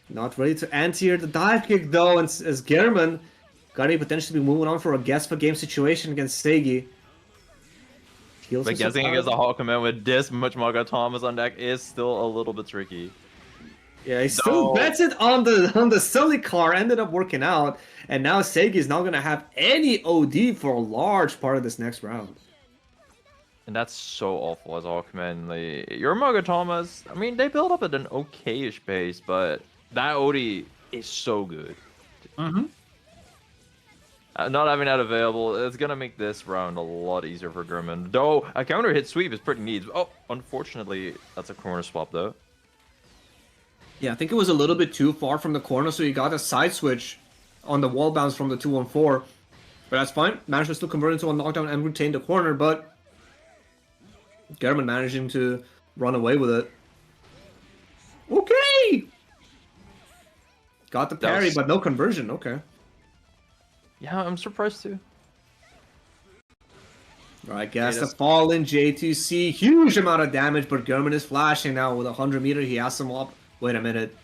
Not ready to anti-air the dive kick though, and as Gehrman gotta potentially be moving on for a guess for game situation against Seigi. But guessing against a Hawkman with this much Maga Thomas on deck is still a little bit tricky. Yeah, he still bets it on the Sully car, ended up working out, and now Seigi is not gonna have any OD for a large part of this next round. And that's so awful as Hawkman. Like, your Maga Thomas, I mean, they build up at an okay-ish pace, but that OD is so good. Not having that available, it's gonna make this round a lot easier for German. Though a counter hit sweep is pretty neat. Oh, unfortunately, that's a corner swap though. Yeah, I think it was a little bit too far from the corner, so he got a side switch on the wall bounce from the 2-1-4. But that's fine. Managed to still convert into a knockdown and retain the corner, but German managing to run away with it. Okay! Got the parry, but no conversion. Okay. Yeah, I'm surprised too. Alright, guess the fall in J2C. Huge amount of damage, but German is flashing now with 100 meter. He has some up. Wait a minute.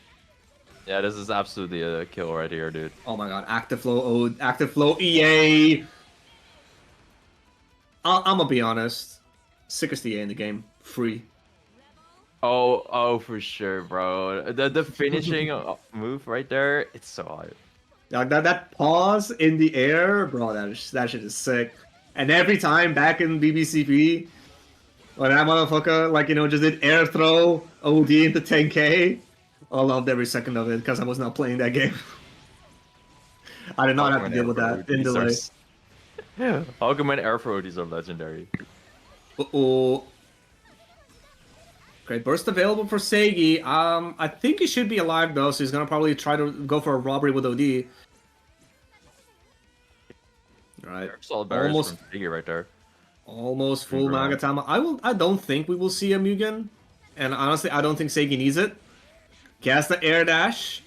Yeah, this is absolutely a kill right here, dude. Oh my god, Active Flow EA! I'm gonna be honest. Sickest EA in the game. Free. Oh, for sure, bro. The finishing move right there, it's so hard. That pause in the air, bro, that shit is sick. And every time back in BBCP, when that motherfucker, like, you know, just did air throw OD into 10k, I loved every second of it because I was not playing that game. I did not have to deal with that in delay. Hawkman air throw ODs are legendary. Uh-oh. Great burst available for Seigi. I think he should be alive though, so he's gonna probably try to go for a robbery with OD. Alright. Almost from Seigi right there. Almost full Magatama. I don't think we will see a Mugen. And honestly, I don't think Seigi needs it. Cast the air dash.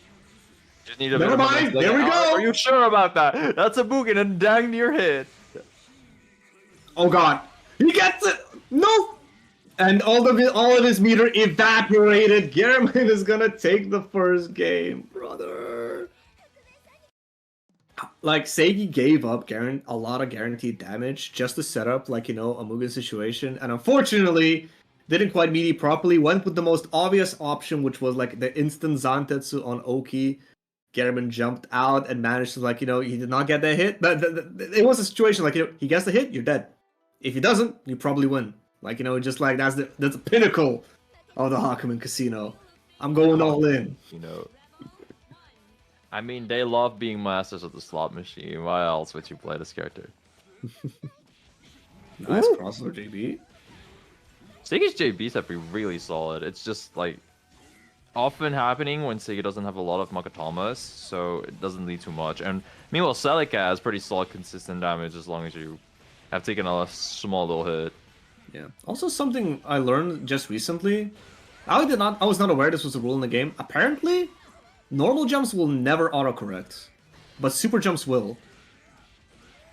Just need a Never mind, there we go! Are you sure about that? That's a Mugen and dang near hit. Oh god. He gets it! No! And all of his meter evaporated. Gehrman is gonna take the first game, brother. Like, Seigi gave up a lot of guaranteed damage just to set up, like, you know, a Mugen situation. And unfortunately, didn't quite meet it properly. Went with the most obvious option, which was, like, the instant Zantetsu on Oki. Gehrman jumped out and managed to, like, you know, he did not get that hit. It was a situation, like, you know, he gets the hit, you're dead. If he doesn't, you probably win. Like, you know, just like that's the pinnacle of the Hakumen Casino. I'm going all in. You know, I mean, they love being masters of the slot machine. Why else would you play this character? Nice crossover, JB. Seigi's JBs have been really solid. It's just like often happening when Seigi doesn't have a lot of Makatamas, so it doesn't lead too much. And meanwhile, Celica has pretty solid, consistent damage as long as you have taken a small little hit. Yeah. Also, something I learned just recently. I was not aware this was a rule in the game. Apparently, normal jumps will never autocorrect, but super jumps will.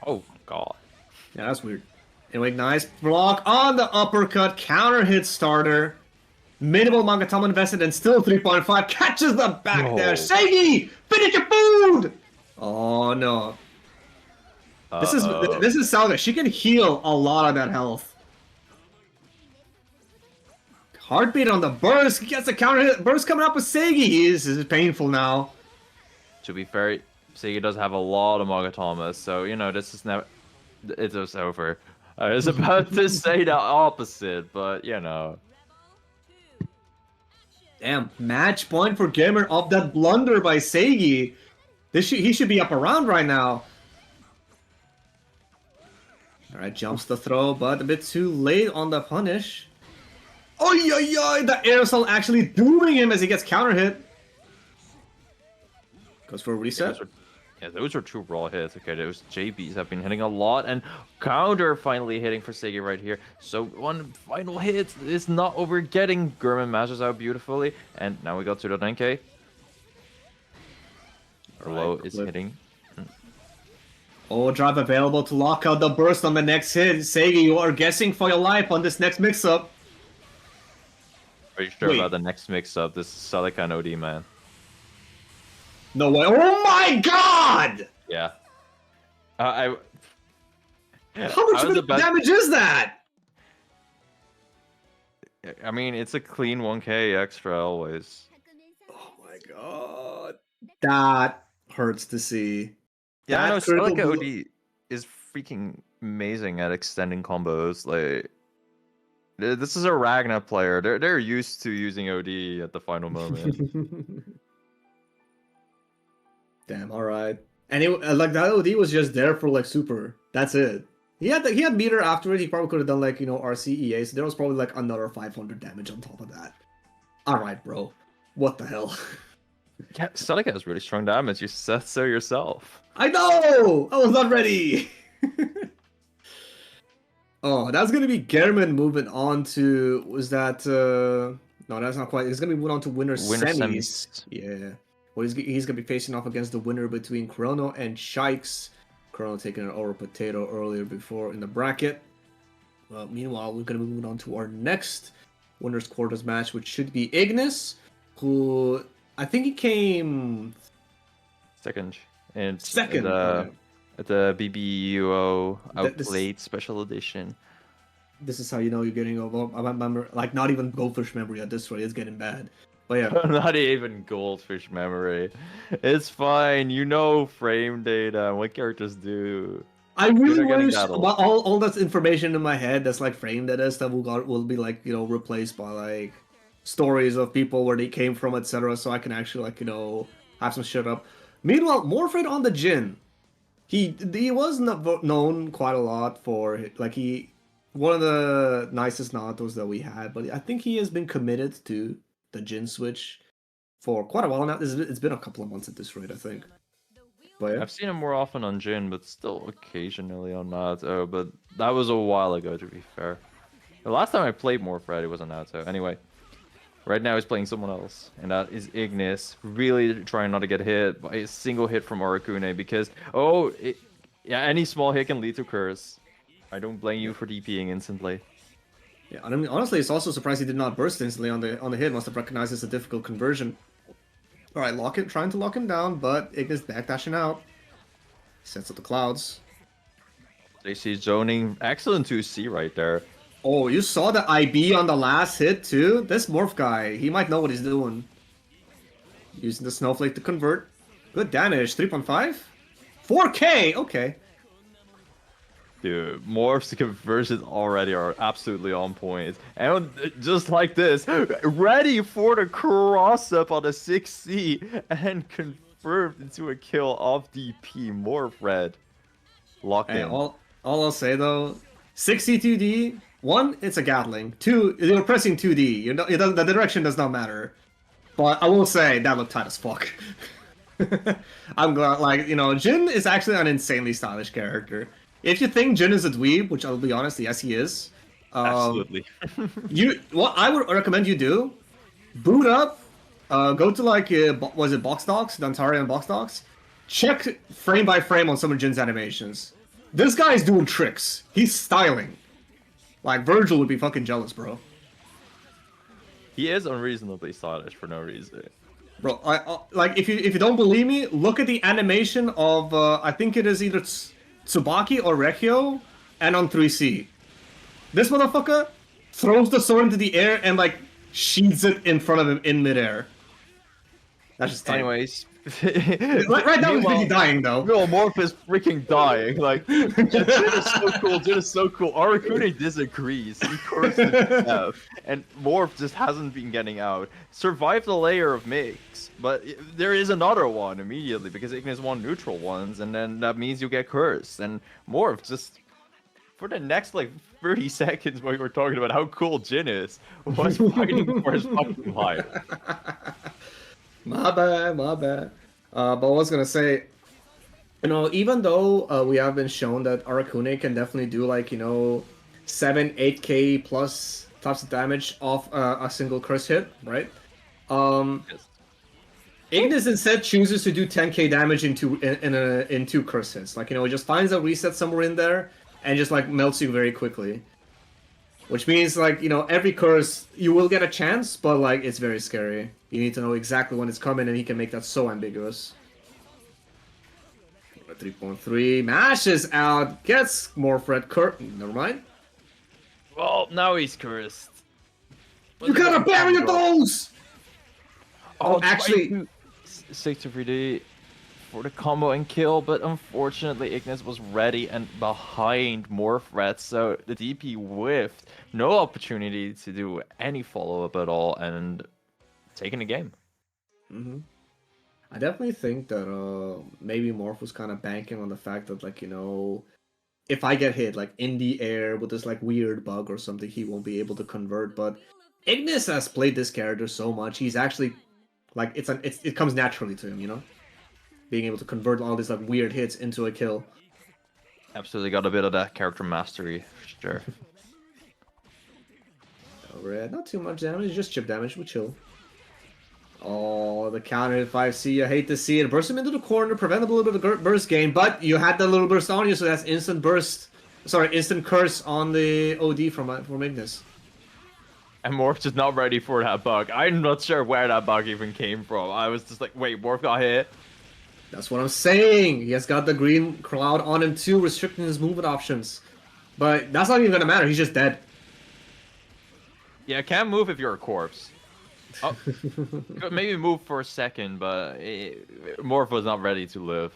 Oh god. Yeah, that's weird. Anyway, nice block on the uppercut, counter hit starter. Minimal Magatama invested and still 3.5. Catches the back there. Seigi, finish your food. Oh no. This is Salga. She can heal a lot of that health. Heartbeat on the burst. He gets a counter hit. Burst coming up with Seigi. This is painful now. To be fair, Seigi does have a lot of Magatamas, so you know this is never. It's just over. I was about to say the opposite, but you know. Damn, match point for Gamer off that blunder by Seigi. He should be up around right now. Alright, jumps the throw, but a bit too late on the punish. Oh yeah, the aerosol actually dooming him as he gets counter hit. Goes for a reset. Yeah, those are two raw hits. Okay, those JBs have been hitting a lot, and counter finally hitting for Segi right here. So one final hit is not over getting. Gurman mashes out beautifully, and now we got to the 9K. Low is clip. hitting. Oh, drive available to lock out the burst on the next hit. Segi, you are guessing for your life on this next mix-up. Pretty sure Wait. about the next mix-up. This is Celican OD, man. No way. Oh my god! Yeah. How much damage is that? I mean, it's a clean 1K extra always. Oh my god. That hurts to see. Yeah, I know. That critical Celica blow- OD is freaking amazing at extending combos. Like, this is a Ragna player. They're used to using OD at the final moment. Damn, alright. And it, like that OD was just there for like super. That's it. He had meter after it. He probably could have done like, you know, RCEA. So there was probably like another 500 damage on top of that. Alright, bro. What the hell? Yeah, Celica has really strong damage. You said so yourself. I know! I was not ready! Oh, that's gonna be German moving on to... Was that... No, that's not quite. It's gonna be moving on to winner semis. Yeah. Well, he's gonna be facing off against the winner between Chrono and Shikes. Chrono taking an over potato earlier before in the bracket. Meanwhile, we're gonna be moving on to our next winners quarters match, which should be Ignis, who I think he came Second. And second. At the Bbeuobi Outplayed Special Edition. This is how you know you're getting over. I remember, like, not even goldfish memory at this rate. It's getting bad. But yeah. Not even goldfish memory. It's fine. You know frame data and what characters do. I really wish all that information in my head that's like frame data stuff will be like, you know, replaced by like stories of people where they came from, etc. So I can actually like, you know, have some shit up. Meanwhile, Morfred on the Jin. He was known quite a lot for like one of the nicest Narutos that we had, but I think he has been committed to the Jin switch for quite a while now. It's been a couple of months at this rate, I think. But yeah. I've seen him more often on Jin, but still occasionally on Naruto. But that was a while ago, to be fair. The last time I played Morfred, it was on Naruto. Anyway, right now he's playing someone else, and that is Ignis. Really trying not to get hit by a single hit from Arakune because, yeah, any small hit can lead to curse. I don't blame you for DPing instantly. Yeah, I mean, honestly, it's also surprised he did not burst instantly on the hit. Must have recognized it's a difficult conversion. All right, trying to lock him down, but Ignis backdashing out. Sets up the clouds. They see zoning. Excellent 2C right there. Oh, you saw the IB on the last hit too? This Morph guy, he might know what he's doing. Using the Snowflake to convert. Good damage, 3.5? 4K! Okay. Dude, Morph's conversions already are absolutely on point. And just like this, ready for the cross-up on the 6C and confirmed into a kill off DP. Morph locked in. All I'll say though, 6C2D, 1, it's a Gatling. 2, you're pressing 2D. The direction does not matter. But I will say, that looked tight as fuck. I'm glad, like, you know, Jin is actually an insanely stylish character. If you think Jin is a dweeb, which I'll be honest, yes he is. Absolutely. What I would recommend you do, boot up, go to like, was it Box Docs? Dantarian Box Docs? Check frame by frame on some of Jin's animations. This guy's doing tricks. He's styling. Like, Virgil would be fucking jealous, bro. He is unreasonably stylish for no reason. Bro, like, if you don't believe me, look at the animation of, I think it is either Tsubaki or Rekio, and on 3C. This motherfucker throws the sword into the air and, like, sheathes it in front of him in midair. That's just tight. Anyways. right now he's really dying, though. No, Morph is freaking dying. Like, Jin is so cool. Jin is so cool. Arakune disagrees. He curses death. And Morph just hasn't been getting out. Survived the layer of mix, but there is another one immediately because Ignis won neutral ones, and then that means you get cursed. And Morph just, for the next like 30 seconds when we were talking about how cool Jin is, was fighting for his fucking life. My bad. But I was gonna say, Even though we have been shown that Arakune can definitely do like 7, 8k plus types of damage off a single curse hit, right? Yes. Ignis instead chooses to do 10k damage in two curse hits. Like it just finds a reset somewhere in there and just like melts you very quickly. Which means like every curse you will get a chance, but like it's very scary. You need to know exactly when it's coming, and he can make that so ambiguous. 3.3 mashes out, gets more Fred Curtain. Never mind. Well, now he's cursed. You gotta bury those! Oh, actually, 63D for the combo and kill, but unfortunately Ignis was ready and behind more threats, so the DP whiffed. No opportunity to do any follow-up at all, and taking the game. I definitely think that maybe Morph was kind of banking on the fact that like if I get hit like in the air with this like weird bug or something, he won't be able to convert. But Ignis has played this character so much, he's actually like it comes naturally to him, being able to convert all these like weird hits into a kill. Absolutely got a bit of that character mastery, for sure. Red, not too much damage, just chip damage, we chill. Oh, the counter 5C, I hate to see it. Burst him into the corner, prevent a little bit of the burst gain, but you had that little burst on you, so that's instant burst. Sorry, instant curse on the OD from Ignis. And Morph just not ready for that bug. I'm not sure where that bug even came from. I was just like, wait, Morph got hit? That's what I'm saying. He has got the green cloud on him too, restricting his movement options. But that's not even gonna matter, he's just dead. Yeah, can't move if you're a corpse. Oh, maybe move for a second, but Morph was not ready to live.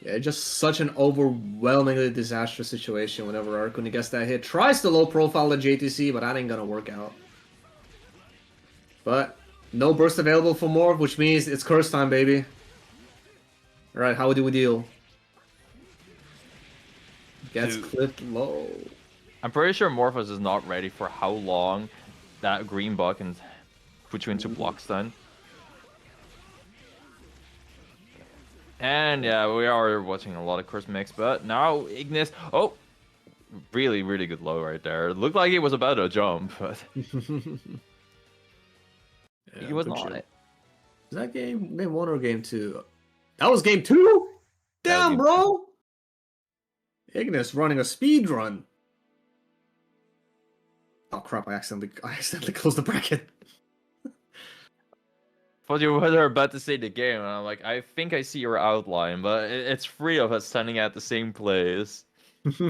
Yeah, just such an overwhelmingly disastrous situation whenever Arcuni gets that hit. Tries to low profile the JTC, but that ain't gonna work out. But no burst available for Morph, which means it's curse time, baby. Alright, how do we deal? Gets clipped low. I'm pretty sure Morphos is not ready for how long that green bug can put you into block stun. And yeah, we are watching a lot of curse mix, but now Ignis. Oh, really, really good low right there. It looked like it was about to jump, but Yeah, he was not. Is that game 1 or game 2? That was game 2? Damn, bro! Ignis running a speed run. Oh crap! I accidentally closed the bracket. Thought you were about to say the game, and I'm like, I think I see your outline, but it's three of us standing at the same place. But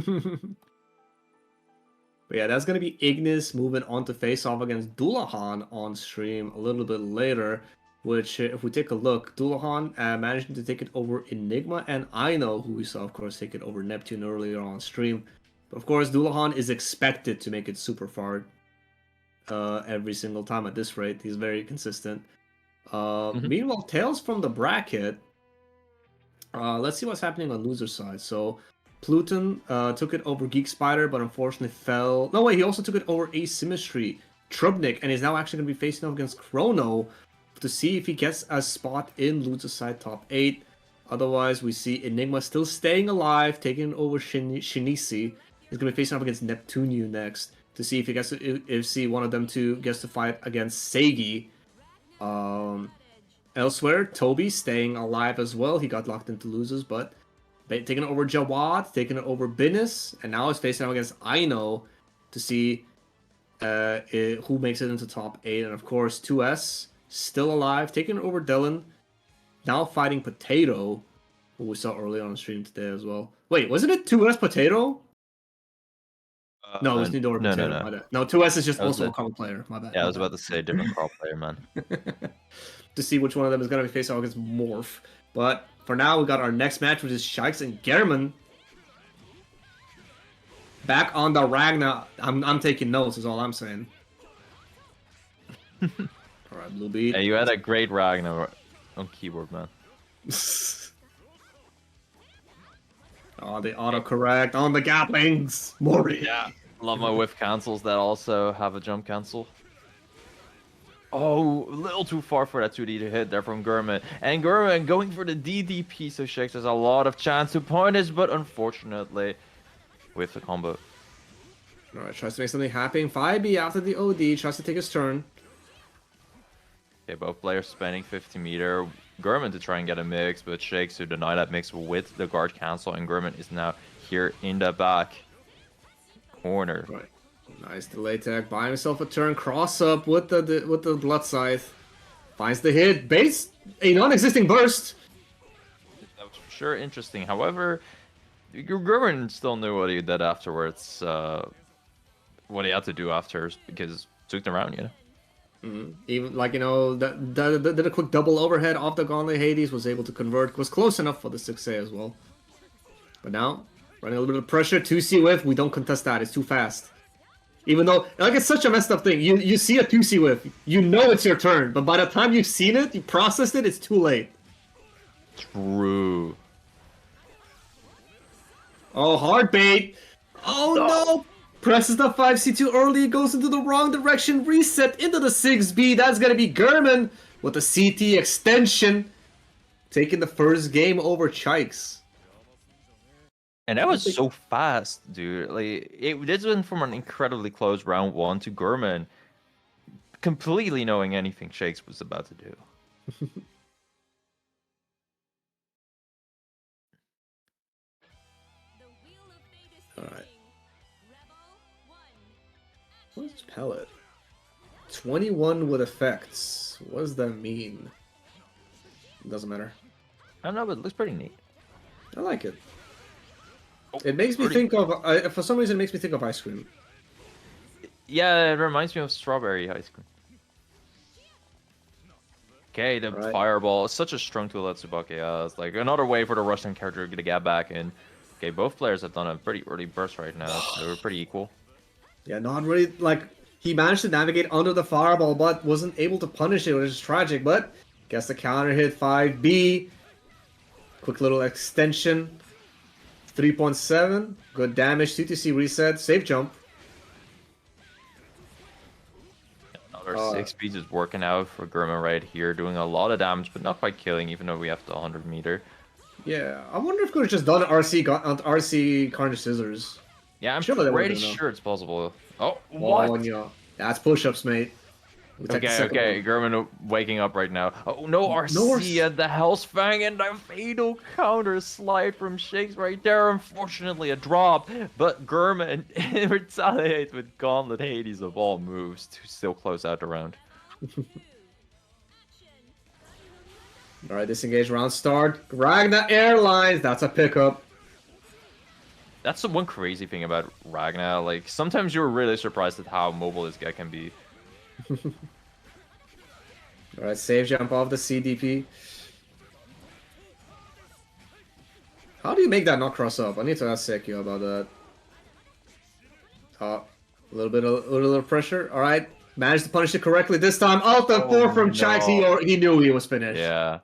yeah, that's gonna be Ignis moving on to face off against Dullahan on stream a little bit later. Which, if we take a look, Dullahan managing to take it over Enigma and Aino, who we saw, of course, take it over Neptune earlier on stream. But of course, Dullahan is expected to make it super far every single time at this rate. He's very consistent. Meanwhile, Tails from the bracket. Let's see what's happening on loser side. So, Pluton took it over Geek Spider, but unfortunately fell. No, wait, he also took it over Asymmetry, Trubnik, and is now actually going to be facing off against Chrono to see if he gets a spot in loser side top 8. Otherwise, we see Enigma still staying alive, taking over Shinisi. He's going to be facing off against Neptuneu next to see if he gets one of them two gets to fight against Seigi. Elsewhere, Toby staying alive as well. He got locked into losers, but taking it over Jawad, taking it over Binis, and now he's facing off against Aino to see who makes it into top 8. And of course, 2S still alive, taking it over Dylan. Now fighting Potato, who we saw earlier on the stream today as well. Wait, wasn't it 2S Potato? No, it was Nidor Potato. No. My bad. No, 2S is just also a common player. My bad. Yeah, I was about to say different crop player, man. To see which one of them is going to be facing off against Morph. But for now, we got our next match, which is Shikes and German. Back on the Ragnar. I'm taking notes, is all I'm saying. Alright, Blue Beat. Yeah, you had a great Ragnar on keyboard, man. Oh, the autocorrect on the Gatlings. Mori. Yeah. Love my whiff cancels that also have a jump cancel. Oh, a little too far for that 2D to hit there from Gurman. And Gurman going for the DDP, so Shakes has a lot of chance to punish, but unfortunately, with the combo. Alright, tries to make something happen. 5B after the OD, tries to take his turn. Okay, both players spending 50-meter. Gurman to try and get a mix, but Shakes to deny that mix with the guard cancel, and Gurman is now here in the back corner. Right. Nice delay tech, buying himself a turn, cross up with the blood scythe. Finds the hit, base a non-existing burst. That was for sure interesting. However, Gurman still knew what he did afterwards, what he had to do after, because took the round, you know. Even like did a quick double overhead off the gauntlet. Hades was able to convert, was close enough for the 6A as well. But now running a little bit of pressure, 2C whiff. We don't contest that. It's too fast. Even though like it's such a messed up thing. You see a 2C whiff, you know it's your turn, but by the time you've seen it, you processed it, it's too late. True. Oh, hard bait. Oh no! Presses the 5C too early, goes into the wrong direction, reset into the 6B. That's gonna be Gurman with the CT extension, taking the first game over Chikes. And that was so fast, dude. Like this went from an incredibly close round 1 to Gurman completely knowing anything Shakes was about to do. Alright. What's pellet? 21 with effects. What does that mean? Doesn't matter. I don't know, but it looks pretty neat. I like it. It makes me think of, for some reason, it makes me think of ice cream. Yeah, it reminds me of strawberry ice cream. Okay, the fireball is such a strong tool that Tsubaki has. Like another way for the Russian character to get back in. Okay, both players have done a pretty early burst right now, so they're pretty equal. Yeah, not really, like, he managed to navigate under the fireball, but wasn't able to punish it, which is tragic, but gets the counter hit, 5B. Quick little extension. 3.7. Good damage, CTC reset, safe jump. Another 6B is working out for Gurman right here, doing a lot of damage, but not quite killing, even though we have the 100-meter. Yeah, I wonder if we could have just done RC Carnage Scissors. Yeah, I'm pretty sure it's possible. Oh, what? Oh, yeah. That's push-ups, mate. Okay, Gurman waking up right now. Oh, no RC at the Hell's Fang, and a fatal counter slide from Shakes right there. Unfortunately, a drop, but Gurman retaliates with Gauntlet Hades of all moves to still close out the round. Alright, disengage round start. Ragnar Airlines, that's a pickup. That's the one crazy thing about Ragnar. Like, sometimes you're really surprised at how mobile this guy can be. Alright, save jump off the CDP. How do you make that not cross up? I need to ask Sekio about that. A little pressure. Alright, managed to punish it correctly this time. Alta 4 from Chikes. He knew he was finished. Yeah.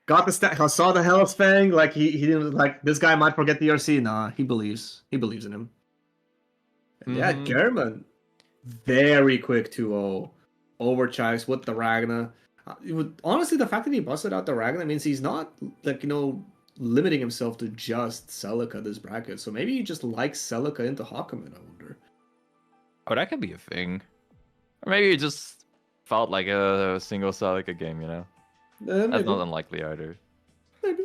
Got the stack. I saw the Hell's Fang. Like he didn't like this guy might forget the RC. Nah, he believes. He believes in him. Yeah, German. Very quick 2-0 over Chikes with the Ragnar. Honestly, the fact that he busted out the Ragnar means he's not like limiting himself to just Celica this bracket. So maybe he just likes Celica into Hakumen, I wonder. Oh, that could be a thing. Or maybe it just felt like a single Celica game, you know? That's not unlikely either. Maybe.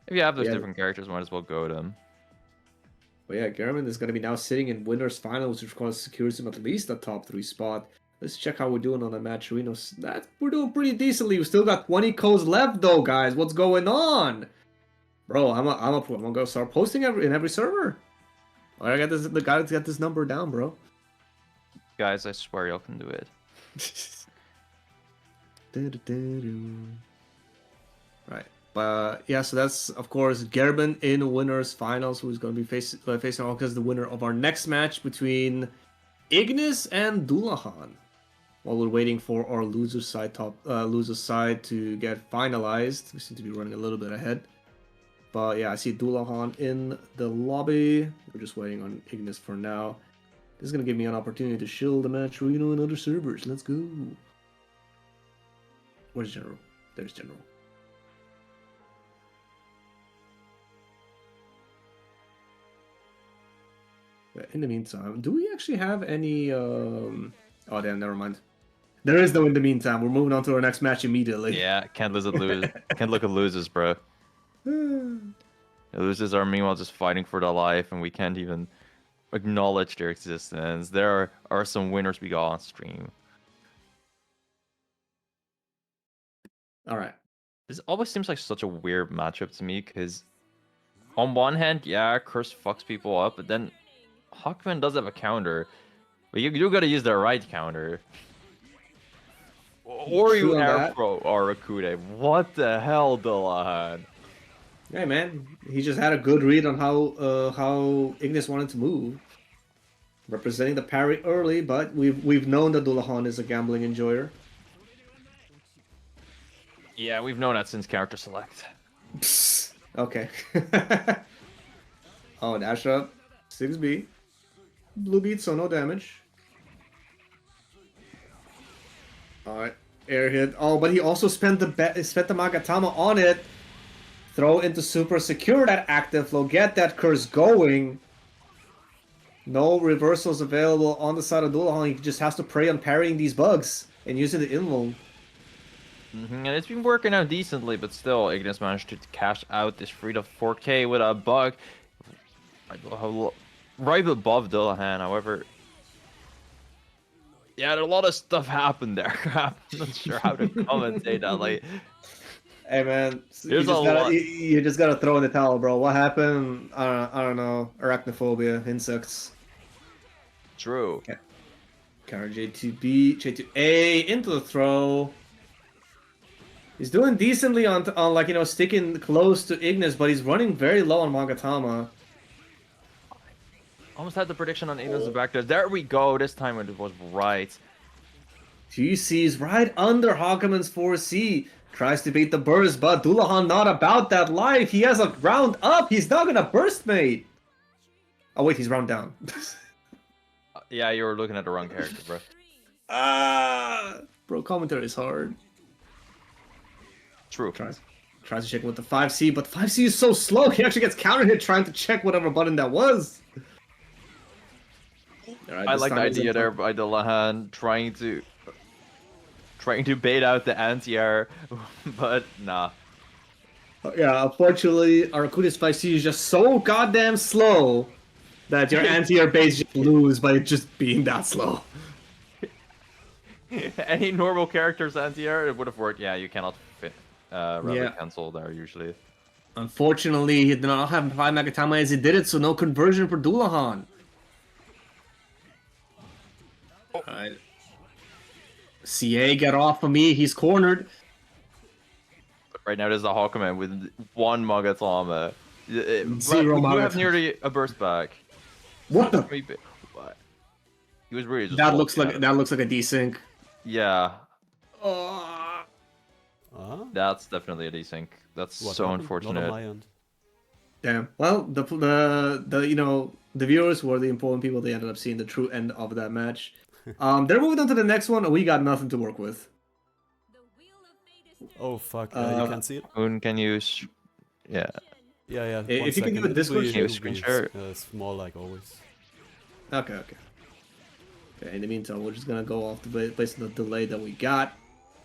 If you have those different characters, might as well go to them. But yeah, German is going to be now sitting in winners finals, which of course secures him at least a top 3 spot. Let's check how we're doing on the match. We're doing pretty decently. We still got 20 codes left though, guys. What's going on? Bro, I'm gonna go start posting in every server. I got this. The guys got this number down, bro. Guys, I swear y'all can do it. Right. Yeah, so that's, of course, Gerben in winners finals, who's going to be facing Alka, the winner of our next match between Ignis and Dullahan. While we're waiting for our loser side to get finalized, we seem to be running a little bit ahead. But yeah, I see Dullahan in the lobby. We're just waiting on Ignis for now. This is gonna give me an opportunity to shield the match Reno and other servers. Let's go. Where's General? There's General. In the meantime, do we actually have any Oh damn, never mind. There is no in the meantime. We're moving on to our next match immediately. Yeah, can't look at losers, bro. The losers are meanwhile just fighting for their life, and we can't even acknowledge their existence. There are some winners we got on stream. Alright. This always seems like such a weird matchup to me, because on one hand, yeah, Curse fucks people up, but then Hawkman does have a counter, but you gotta use the right counter. Or you air throw or Akude. What the hell, Dillahan? Hey man, he just had a good read on how Ignis wanted to move. Representing the parry early, but we've known that Dullahan is a gambling enjoyer. Yeah, we've known that since character select. Psst. Okay. Oh, dash up. 6B. Blue beat, so no damage. Alright. Air hit. Oh, but he also spent the Magatama on it. Throw into super, secure that active flow, get that curse going. No reversals available on the side of Dullahan. He just has to prey on parrying these bugs and using the invoke. And it's been working out decently, but still, Ignis managed to cash out this 3 to 4k with a bug right above Dillahan. However, yeah, a lot of stuff happened there. I'm not sure how to commentate that. Like, hey man, lot. You just gotta throw in the towel, bro. What happened? I don't know. Arachnophobia, insects. True. Okay. Counter J2B, J2A into the throw. He's doing decently on like, you know, sticking close to Ignis, but he's running very low on Magatama. Almost had the prediction on Ignis back there. There we go. This time it was right. 2C's right under Hawkman's 4C. Tries to beat the burst, but Dullahan not about that life. He has a round up. He's not gonna burst, mate. Oh wait, he's round down. Yeah, you were looking at the wrong character, bro. Bro, commentary is hard. True. Tries to check with the 5C, but 5C is so slow. He actually gets counter hit trying to check whatever button that was. Right, I like the idea there by Dillahan trying to bait out the anti-air, but nah. Yeah, unfortunately, Arakuda's 5C is just so goddamn slow that your anti-air base just lose by just being that slow. Any normal character's anti-air, it would have worked. Yeah, you cannot fit cancel there usually. Unfortunately, he did not have 5 Magatama as he did it, so no conversion for Dullahan. Alright. CA, get off of me, he's cornered. But right now there's a Hawkman with 1 Magatama. Zero You have Magatama. nearly a burst back. What the? What? He was really just That looks like a desync. Yeah. Huh? That's definitely a desync. That's What so happened? unfortunate. Not on my end. Damn. Well, the you know, the viewers were the important people. They ended up seeing the true end of that match. They're moving on to the next one. We got nothing to work with. Oh fuck, you can't see it? Moon, can you... Yeah. Yeah. If you can give a Discord It'll share. be, Screen share. small like always. Okay. In the meantime, we're just gonna go off the based on the delay that we got.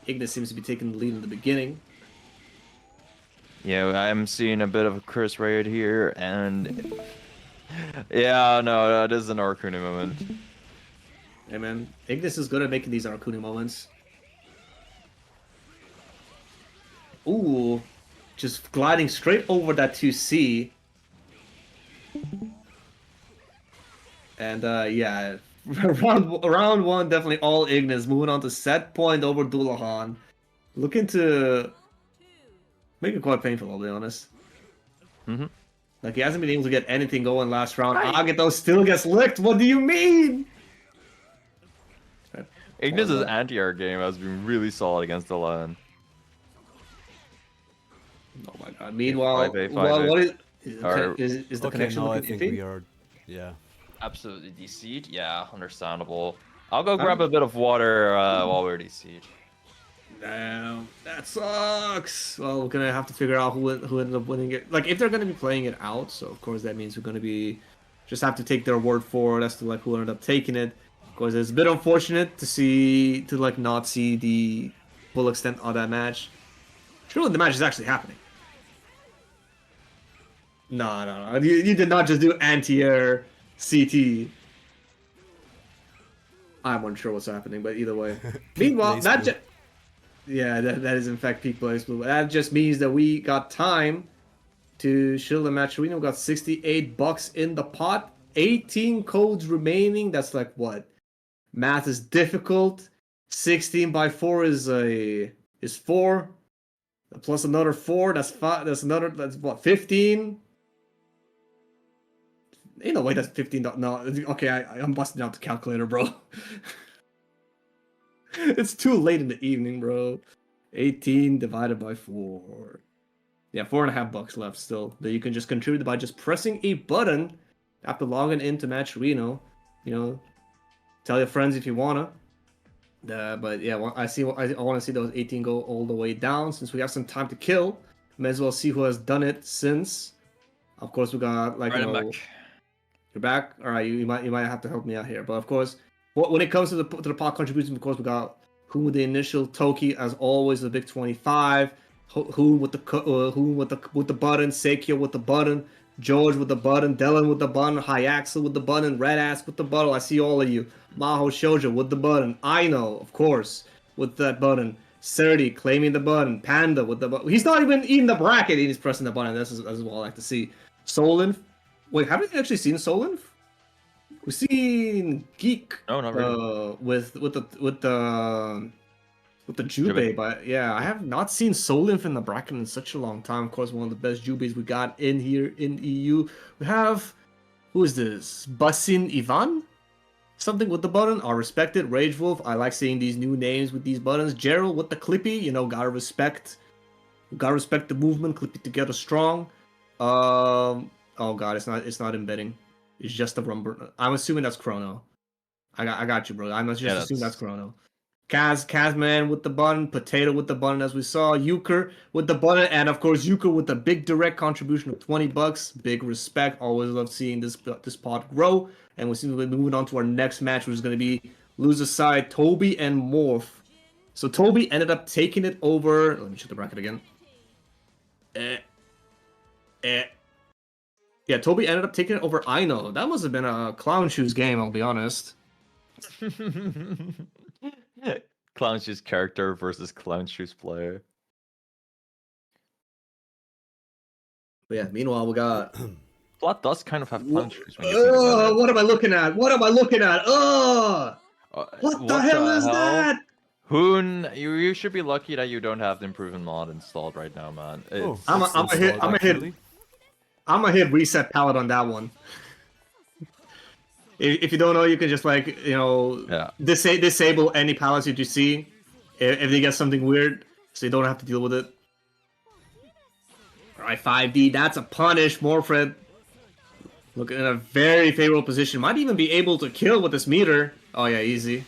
Ignis seems to be taking the lead in the beginning. Yeah, I'm seeing a bit of a curse right here, and... Yeah, no, that is an Arcuna moment. Hey man, Ignis is good at making these Arcuna moments. Ooh, just gliding straight over that 2C. And yeah, round one, definitely all Ignis. Moving on to set point over Dullahan. Looking to make it quite painful, I'll be honest. Mm-hmm. Like, he hasn't been able to get anything going last round. Agato still gets licked. What do you mean? Ignis' anti-air game has been really solid against the line. Oh my god. Meanwhile, 5A, 5A. what is the Okay, connection now I looking think iffy? we are... Yeah. Absolutely DC'd. Yeah, understandable. I'll go Huh? grab a bit of water while we're DC'd. Damn, that sucks. Well, we're gonna have to figure out who ended up winning it. Like, if they're gonna be playing it out, so of course that means we're gonna be just have to take their word for it as to like who ended up taking it. Of course, it's a bit unfortunate to like not see the full extent of that match. Surely the match is actually happening. No. You did not just do anti-air CT. I'm unsure what's happening, but either way. Meanwhile, Blaze that Blue. yeah, that is in fact peak Blaze Blue. That just means that we got time to shield the match arena. We got $68 in the pot. 18 codes remaining. That's like what? Math is difficult. 16 by 4 is 4. Plus another 4. That's 5. That's what? 15. Ain't no way that's 15. No, okay, I'm busting out the calculator, bro. It's too late in the evening, bro. 18 divided by 4. Yeah, $4.50 left still that you can just contribute by just pressing a button after logging into Match Reno. You know, tell your friends if you wanna. But yeah, I want to see those 18 go all the way down since we have some time to kill. May as well see who has done it since. Of course, we got like Right, I'm back. You're back. All right, you might have to help me out here. But of course, when it comes to the pot contributions, of course, we got who with the initial Toki as always the big 25. Who with the button, Sekio with the button, George with the button, Dylan with the button, Hyaxel with the button, Red Ass with the button. I see all of you. Maho Shoujo with the button. I know, of course, with that button. Serdi claiming the button. Panda with the button. He's not even in the bracket. He's pressing the button. This is what I like to see. Solin. Wait, haven't you actually seen Solin? We've seen Geek. No, not really. With the Jubei, but yeah, I have not seen Solinf in the bracket in such a long time. Of course, one of the best Jubeis we got in here in EU. We have, who is this? Basin Ivan? Something with the button. I respect it. Rage Wolf. I like seeing these new names with these buttons. Gerald with the Clippy. You know, gotta respect the movement. Clip it together strong. Oh god, it's not embedding. It's just a rumble. I'm assuming that's Chrono. I got you, bro. I must just assume that's Chrono. Kazman with the button, Potato with the button, as we saw, Euchre with the button, and of course Euchre with the big direct contribution of $20. Big respect. Always love seeing this pod grow. And we seem to be moving on to our next match, which is going to be loser side Toby and Morph. So Toby ended up taking it over. Let me check the bracket again. Yeah, Toby ended up taking it over Aino. That must have been a Clown Shoes game, I'll be honest. Clown Shoes character versus Clown Shoes player. But yeah, meanwhile, we got... Plot does kind of have Clown Shoes when you think about it. What am I looking at? What the hell is that? Hoon, you should be lucky that you don't have the improvement mod installed right now, man. I'm gonna hit reset palette on that one. If you don't know, you can just like, you know, disable any palettes that you see if they get something weird, so you don't have to deal with it. Alright, 5D, that's a punish. Morfred looking in a very favorable position. Might even be able to kill with this meter. Oh yeah, easy.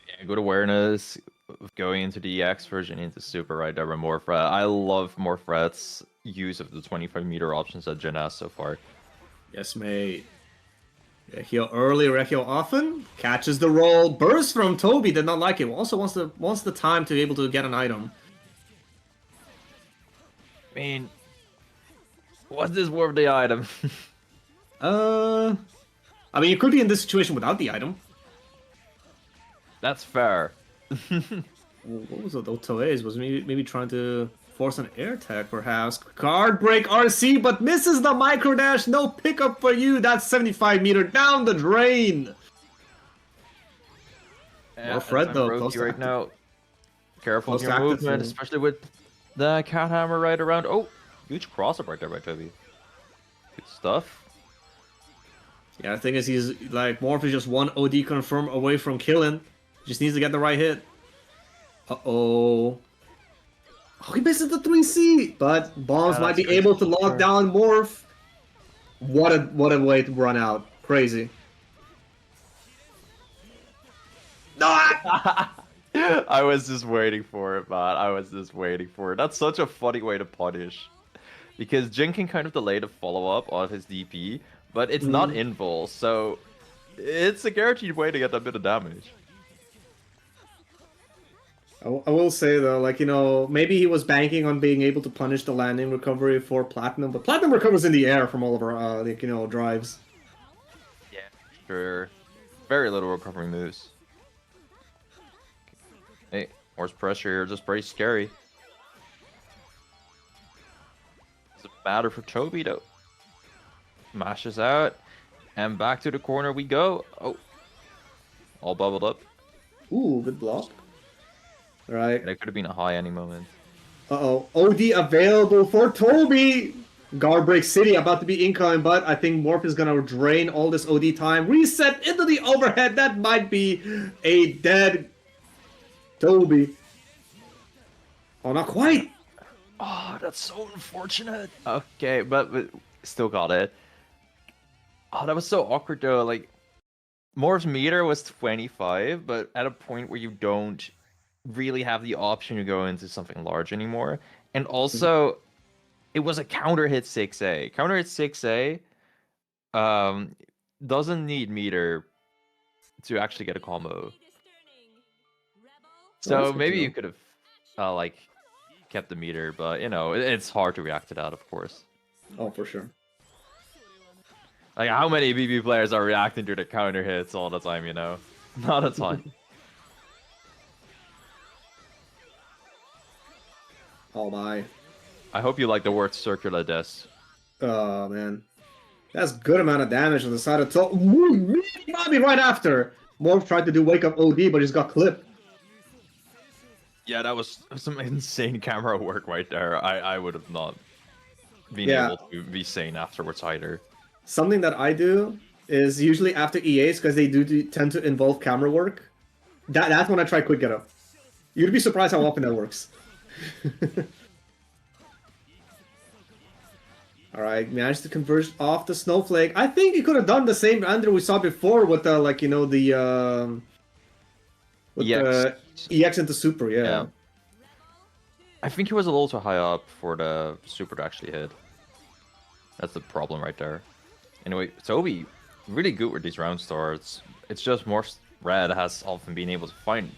Yeah, good awareness of going into the EX version into Super right there with Morfred. I love Morfred's use of the 25-meter options that Jin has so far. Yes, mate. Heal early, heal often. Catches the roll. Burst from Toby. Did not like it. Also wants the time to be able to get an item. I mean, what's this worth the item? I mean, you could be in this situation without the item. That's fair. What was it? Otoes was maybe trying to force an air tag, perhaps. Card break RC, but misses the micro dash. No pickup for you. That's 75-meter down the drain. Well, Fred though, close right now. Careful with your active, movement, especially with the cat hammer right around. Oh, huge cross-up right there by Toby. Good stuff. Yeah, the thing is, he's like Morph is just one OD confirm away from killing. Just needs to get the right hit. Uh-oh. Oh, he misses the 3C! But Bombs might be able to lock down Morph. What a way to run out. Crazy. No! I was just waiting for it, man. I was just waiting for it. That's such a funny way to punish. Because Jin can kind of delay the follow-up on his DP, but it's not Mm. invul, so it's a guaranteed way to get a bit of damage. I will say though, like, maybe he was banking on being able to punish the landing recovery for Platinum, but Platinum recovers in the air from all of our, drives. Yeah, sure. Very little recovering moves. Hey, horse pressure here, just pretty scary. Doesn't matter for Toby though. Mashes out, and back to the corner we go. Oh, all bubbled up. Ooh, good block. All right. That could have been a high any moment. Uh-oh. OD available for Toby! Guardbreak City about to be incoming, but I think Morph is gonna drain all this OD time. Reset into the overhead. That might be a dead Toby. Oh, not quite. Oh, that's so unfortunate. Okay, but still got it. Oh, that was so awkward though. Like, Morph's meter was 25, but at a point where you don't really have the option to go into something large anymore. And also, it was a counter hit 6A. Counter hit 6A um, doesn't need meter to actually get a combo. Oh, that's So good to maybe you know. could have like kept the meter, but it's hard to react to that, of course. Oh, for sure. Like, how many BB players are reacting to the counter hits all the time, Not a ton. Oh my. I hope you like the word circular disc. Oh man. That's good amount of damage on the side of top. Bobby right after. Morph tried to do wake up OD, but he's got clipped. Yeah, that was some insane camera work right there. I would have not been Yeah. able to be sane afterwards either. Something that I do is usually after EAs, because they do tend to involve camera work. That's when I try quick get up. You'd be surprised how often that works. Alright, managed to converge off the Snowflake. I think he could have done the same Andrew we saw before with the, like, with the EX into Super, yeah. I think he was a little too high up for the Super to actually hit. That's the problem right there. Anyway, Toby, really good with these round starts. It's just more Red has often been able to find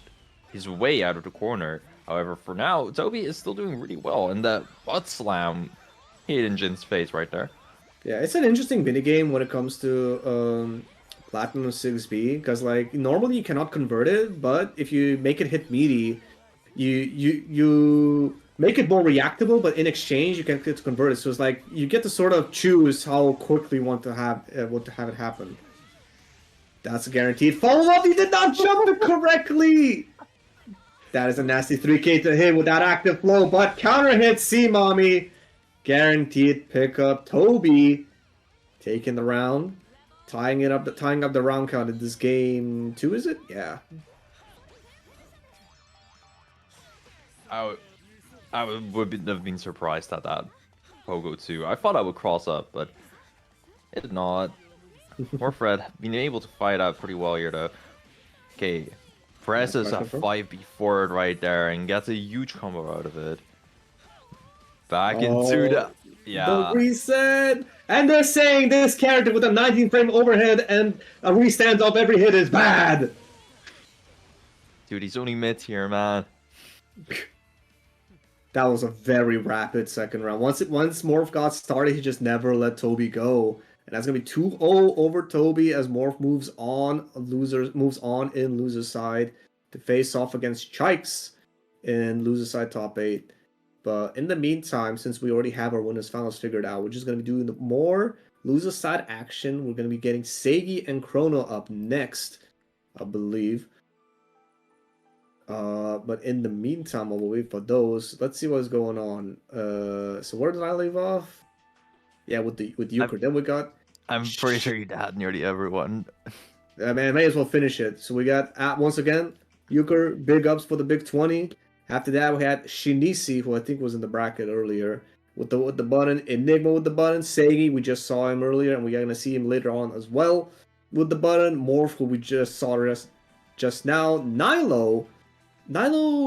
his way out of the corner. However, for now, Toby is still doing really well. And that butt slam hit in Jin's face right there. Yeah, it's an interesting minigame when it comes to Platinum 6B, because like normally you cannot convert it, but if you make it hit meaty, you make it more reactable, but in exchange you can get to convert it. So it's like you get to sort of choose how quickly you want to have it happen. That's a guaranteed follow-up. He did not jump it correctly. That is a nasty 3K to hit with that active flow, but counter hit C-Mommy. Guaranteed pickup. Toby taking the round, tying up the round count in this game 2, is it? Yeah. I would have been surprised at that Pogo 2. I thought I would cross up, but it did not. Poor Fred being able to fight out pretty well here though. Okay, presses a 5B forward right there and gets a huge combo out of it. Back into the... Yeah. The reset! And they're saying this character with a 19 frame overhead and a restand off every hit is bad! Dude, he's only mid-tier, man. That was a very rapid second round. Once Morph got started, he just never let Toby go. And that's gonna be 2-0 over Toby as Morph moves on in loser's side to face off against Chikes in loser's side top 8. But in the meantime, since we already have our winners finals figured out, we're just gonna be doing more loser's side action. We're gonna be getting Seigi and Chrono up next, I believe. But in the meantime, while we wait for those, let's see what's going on. So where did I leave off? Yeah, with Euchre. Then we got... I'm pretty sure you had nearly everyone. Man, may as well finish it. So we got, once again, Euchre, big ups for the big 20. After that, we had Shinichi, who I think was in the bracket earlier, with the button, Enigma with the button, Segi, we just saw him earlier, and we're gonna see him later on as well with the button. Morph, who we just saw just now. Nilo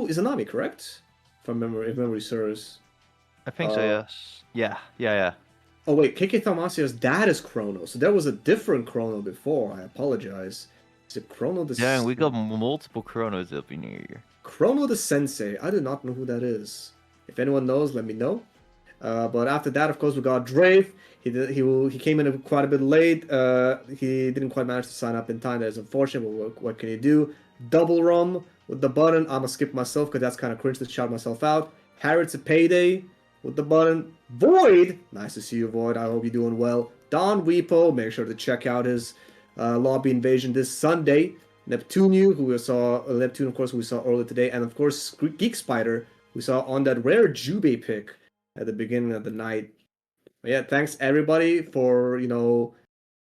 is a Nami, correct? If memory serves. I think so, yes. Yeah. Oh wait, KK Thalmasia's dad is Chrono, so there was a different Chrono before. I apologize. Is it Chrono the? Yeah, we got multiple Chronos up in here. Chrono the Sensei. I do not know who that is. If anyone knows, let me know. But after that, of course, we got Drave. He came in quite a bit late. He didn't quite manage to sign up in time. That is unfortunate, but what can you do? Double Rum with the button. I'm gonna skip myself because that's kind of cringe to shout myself out. Harriet's a Payday with the button. Void. Nice to see you, Void. I hope you're doing well. Don Weepo. Make sure to check out his lobby invasion this Sunday. Neptune, who we saw, Neptune, of course, who we saw earlier today, and of course, Geek Spider, we saw on that rare Bbeuobi pick at the beginning of the night. But yeah, thanks everybody for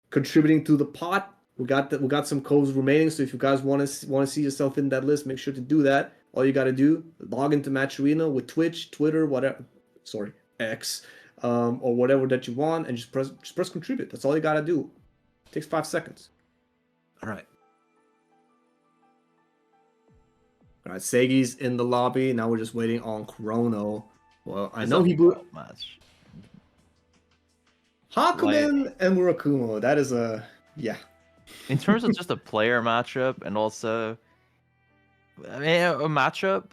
contributing to the pot. We got some codes remaining, so if you guys want to see yourself in that list, make sure to do that. All you got to do, log into Match Arena with Twitch, Twitter, whatever. Sorry, X, or whatever that you want, and just press contribute. That's all you got to do. It takes 5 seconds. All right. All right, Segi's in the lobby. Now we're just waiting on Chrono. Well, I know he blew match. Hakumen and Murakumo. That is yeah. In terms of just a player matchup, and also, I mean, a matchup.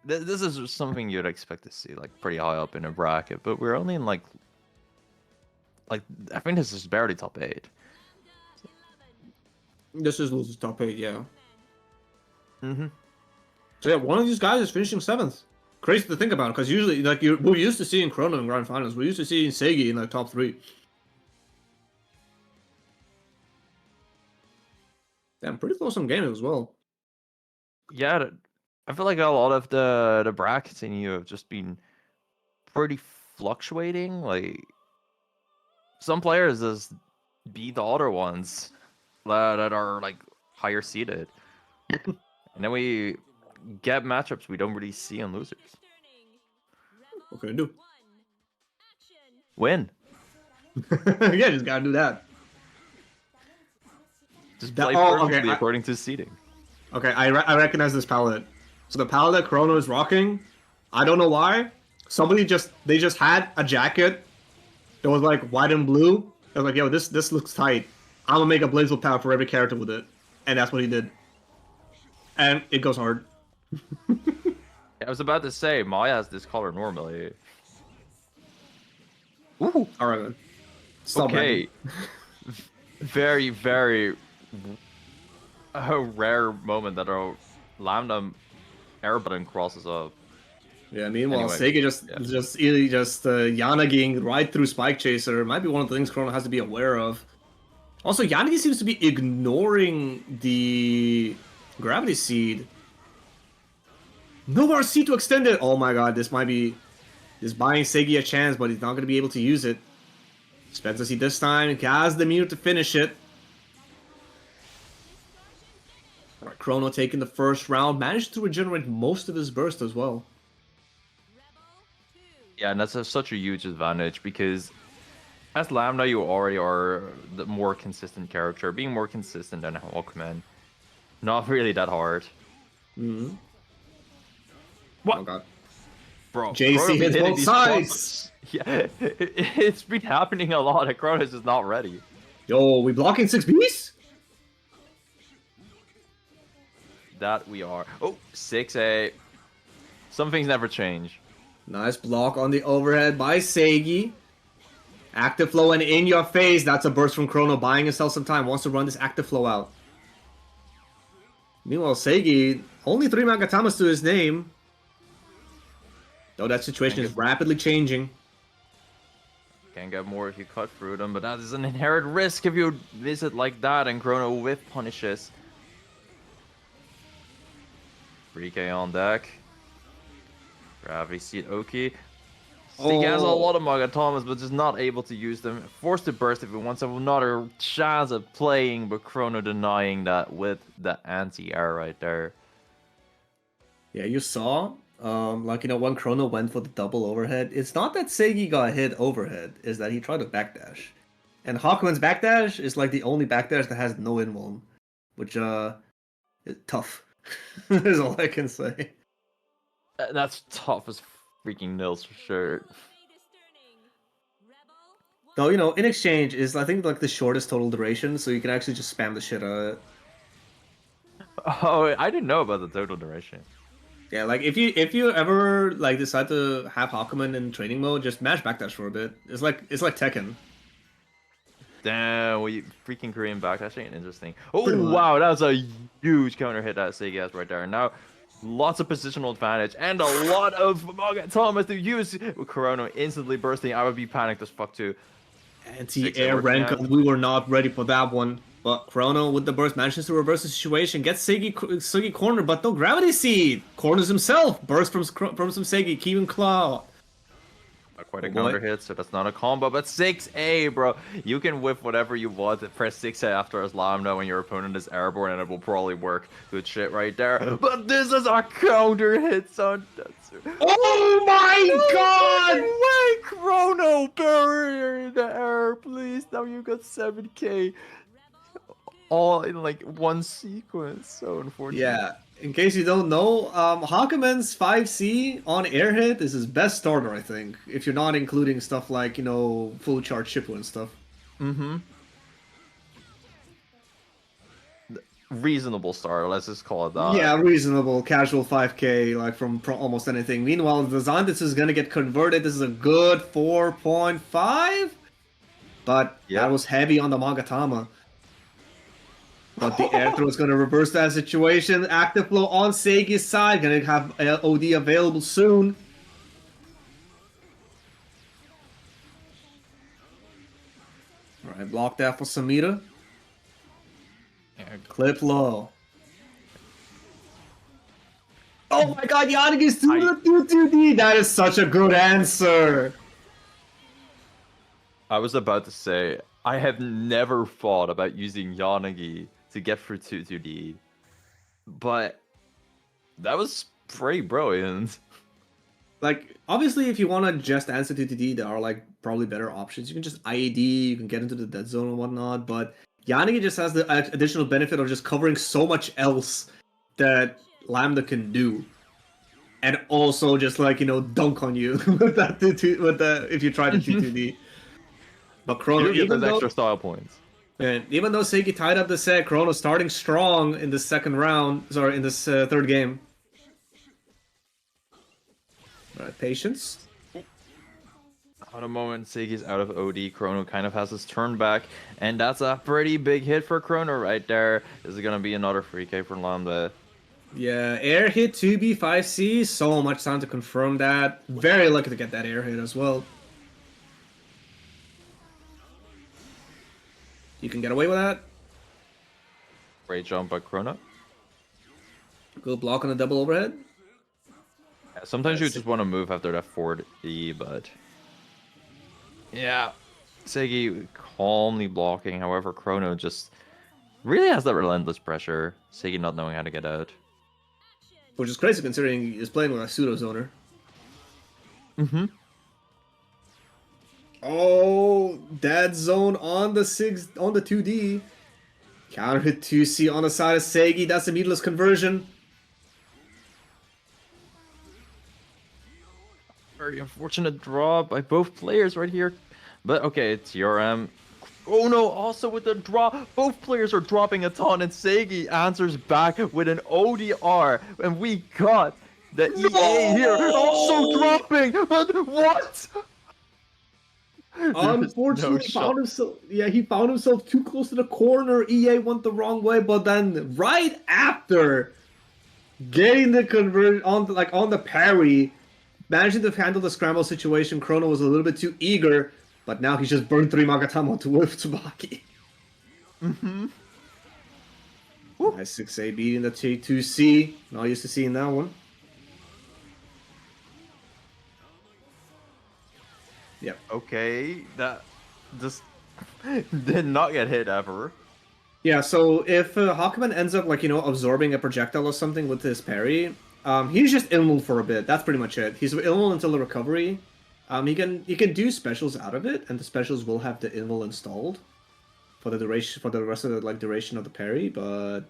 This is something you'd expect to see, like pretty high up in a bracket, but we're only in like I think this is barely top 8. This is losers top 8, yeah. Mm-hmm. So yeah, one of these guys is finishing 7th. Crazy to think about, because usually, like, we're used to seeing Chrono in grand finals. We're used to seeing Segi in like top 3. Damn, pretty close on games as well. Yeah, I feel like a lot of the brackets in you have just been pretty fluctuating. Like, some players just beat the other ones that are like higher seeded, and then we get matchups we don't really see on losers. What can I do? Win. Yeah, just gotta do that. Just play perfectly okay, according to seeding. Okay, I recognize this palette. So the palette that Chrono is rocking, I don't know why. They just had a jacket that was like white and blue. I was like, yo, this looks tight. I'm gonna make a BlazBlue palette for every character with it. And that's what he did. And it goes hard. I was about to say, Maya has this color normally. Ooh. Alright, man. Stop okay. Very, very a rare moment that our Lambda air button crosses up. Yeah, meanwhile, Anyway, Sega just Yanaging right through Spike Chaser might be one of the things Chrono has to be aware of. Also, Yanagi seems to be ignoring the Gravity Seed. No RC to extend it! Oh my god, this might be just buying Segi a chance, but he's not going to be able to use it. Spencer Seed this time, he has the meter to finish it. Alright, Chrono taking the first round, managed to regenerate most of his burst as well. Yeah, and that's such a huge advantage because as Lambda, you already are the more consistent character. Being more consistent than Hawkman, not really that hard. Mm-hmm. What? Oh god. Bro, JC hits both sides! Yeah, it's been happening a lot, and Kronos is not ready. Yo, we blocking 6Bs? That we are. Oh, 6A. Some things never change. Nice block on the overhead by Segi. Active flow and in your face. That's a burst from Chrono, buying himself some time. Wants to run this active flow out. Meanwhile, Segi, only 3 Magatamas to his name. Though that situation is rapidly changing. Can get more if you cut through them, but that is an inherent risk if you visit like that, and Chrono with punishes. 3K on deck. Gravity Seed Oki. Stig has a lot of Magatamas, but just not able to use them. Forced to burst if he wants to have another chance of playing, but Chrono denying that with the anti-air right there. Yeah, you saw Like, when Chrono went for the double overhead, it's not that Seigi got hit overhead, is that he tried to backdash. And Hawkman's backdash is like the only backdash that has no invuln, which is tough. Is all I can say. That's tough as freaking nails for sure. Though, in exchange is I think like the shortest total duration, so you can actually just spam the shit out of it. Oh, I didn't know about the total duration. Yeah, like if you ever like decide to have Hawkman in training mode, just mash backdash for a bit. It's like Tekken. Damn, well, freaking Korean backdash ain't interesting. Oh Pretty much. wow, that was a huge counter hit that Sega has right there. Now, lots of positional advantage and a lot of Magatama to use. With Corona instantly bursting, I would be panicked as fuck too. Anti-air rank, we were not ready for that one. But Chrono with the burst manages to reverse the situation, gets Sugi cornered, but no gravity seed. Corners himself, burst from some Segi, keep him claw. Not quite a counter hit, so that's not a combo, but 6A, bro. You can whip whatever you want, press 6A after a Lambda when your opponent is airborne, and it will probably work. Good shit right there. But this is a counter hit, son. Oh my god! Wait, Chrono barrier in the air, please. Now you got 7K. All in like one sequence, so unfortunate. Yeah, in case you don't know, Hawkman's 5C on air hit is his best starter, I think. If you're not including stuff like, full charge Shippo and stuff. Mm-hmm. Reasonable starter, let's just call it that. Yeah, reasonable, casual 5K, like from almost anything. Meanwhile, the Xanthus is gonna get converted. This is a good 4.5, but that was heavy on the Magatama. But the air throw is going to reverse that situation. Active flow on Seigi's side. Going to have OD available soon. Alright, block that for Samira. Clip low. Oh my god, Yanagi's doing the 2-2D! That is such a good answer! I was about to say, I have never thought about using Yanagi to get through 2-2D, but that was pretty brilliant. Like, obviously, if you want to just answer 2-2D, there are, like, probably better options. You can just IAD, you can get into the dead zone and whatnot, but Yanagi just has the additional benefit of just covering so much else that Lambda can do. And also just, like, dunk on you with that if you try the 2-2D. But Chrono, even those extra style points. And even though Seiki tied up the set, Chrono starting strong in the second round. Sorry, in this third game. Alright, patience. At a moment, Seigi's out of OD. Chrono kind of has his turn back, and that's a pretty big hit for Chrono right there. This is gonna be another 3K for Lambda. Yeah, air hit 2B 5C. So much time to confirm that. Very lucky to get that air hit as well. You can get away with that. Great jump by Chrono. Good block on the double overhead. Yeah, sometimes you just want to move after that forward E, but yeah, Seigi calmly blocking. However, Chrono just really has that relentless pressure. Seigi not knowing how to get out. Which is crazy considering he's playing with a pseudo zoner. Mm-hmm. Oh, dead zone on the 2D. Counter hit 2C on the side of Seigi. That's a meatless conversion. Very unfortunate draw by both players right here. But okay, it's TRM. Oh no, also with the draw. Both players are dropping a ton, and Seigi answers back with an ODR. And we got the EA here also dropping. But what? Unfortunately, he found himself too close to the corner. EA went the wrong way, but then right after getting the conversion on the parry, managing to handle the scramble situation, Chrono was a little bit too eager, but now he's just burned 3 Magatama to whip Tsubaki. Mm-hmm. Nice 6A beating the T2C. Not used to seeing that one. Yep. Okay, that just did not get hit ever. Yeah, so if Hawkman ends up, absorbing a projectile or something with his parry, He's just immune for a bit. That's pretty much it. He's immune until the recovery. He can do specials out of it, and the specials will have the invul installed for the duration for the rest of the duration of the parry. But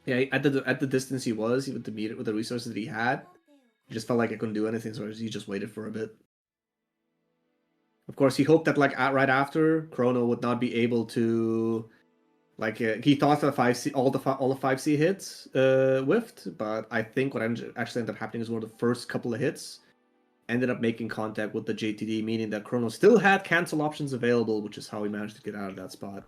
yeah, at the distance he was with the resources that he had, he just felt like I couldn't do anything, so he just waited for a bit. Of course, he hoped that right after Chrono would not be able to. He thought that all the 5C hits whiffed, but I think what actually ended up happening is one of the first couple of hits ended up making contact with the JTD, meaning that Chrono still had cancel options available, which is how he managed to get out of that spot.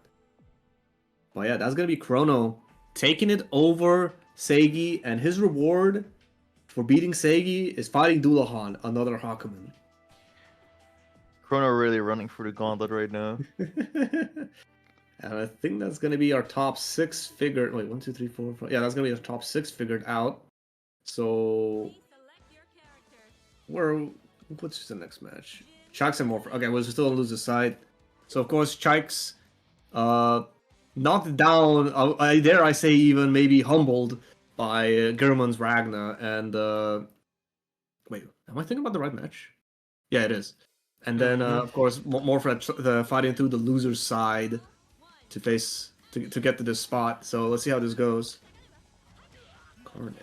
But yeah, that's gonna be Chrono taking it over Seigi, and his reward for beating Seigi is fighting Dullahan, another Hakumen. Chrono really running through the gauntlet right now. And I think that's going to be our top 6 figured. Wait, 1, 2, 3, 4, 5. Yeah, that's going to be our top 6 figured out. So, what's the next match? Chikes and Morpher. Okay, we're still on loser's side. So, of course, Chikes knocked down, dare I say, even maybe humbled by German's Ragna. And, wait, am I thinking about the right match? Yeah, it is. And then, of course, Morpher fighting through the loser's side to get to this spot. So let's see how this goes. Carnage.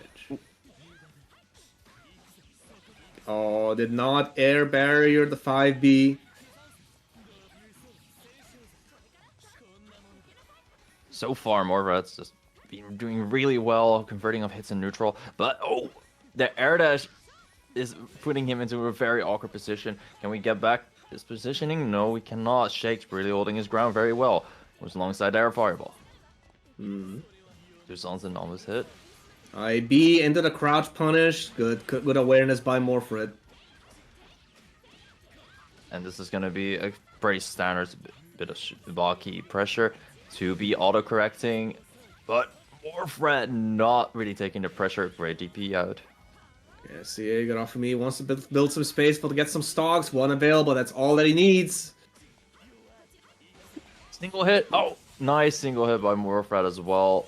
Oh, did not air barrier the 5B. So far, Morvat's just been doing really well, converting off hits in neutral. But the air dash is putting him into a very awkward position. Can we get back his positioning? No, we cannot. Shake's really holding his ground very well. Was alongside air fireball. Duson's an almost hit. IB into the crouch punish. Good awareness by Morfred. And this is going to be a pretty standard bit of Bbeuobi pressure to be auto-correcting. But Morfred not really taking the pressure. Great DP out. Yeah, CA got off of me. Wants to build some space to get some stocks. One available. That's all that he needs. Single hit. Oh, nice single hit by Morfred as well.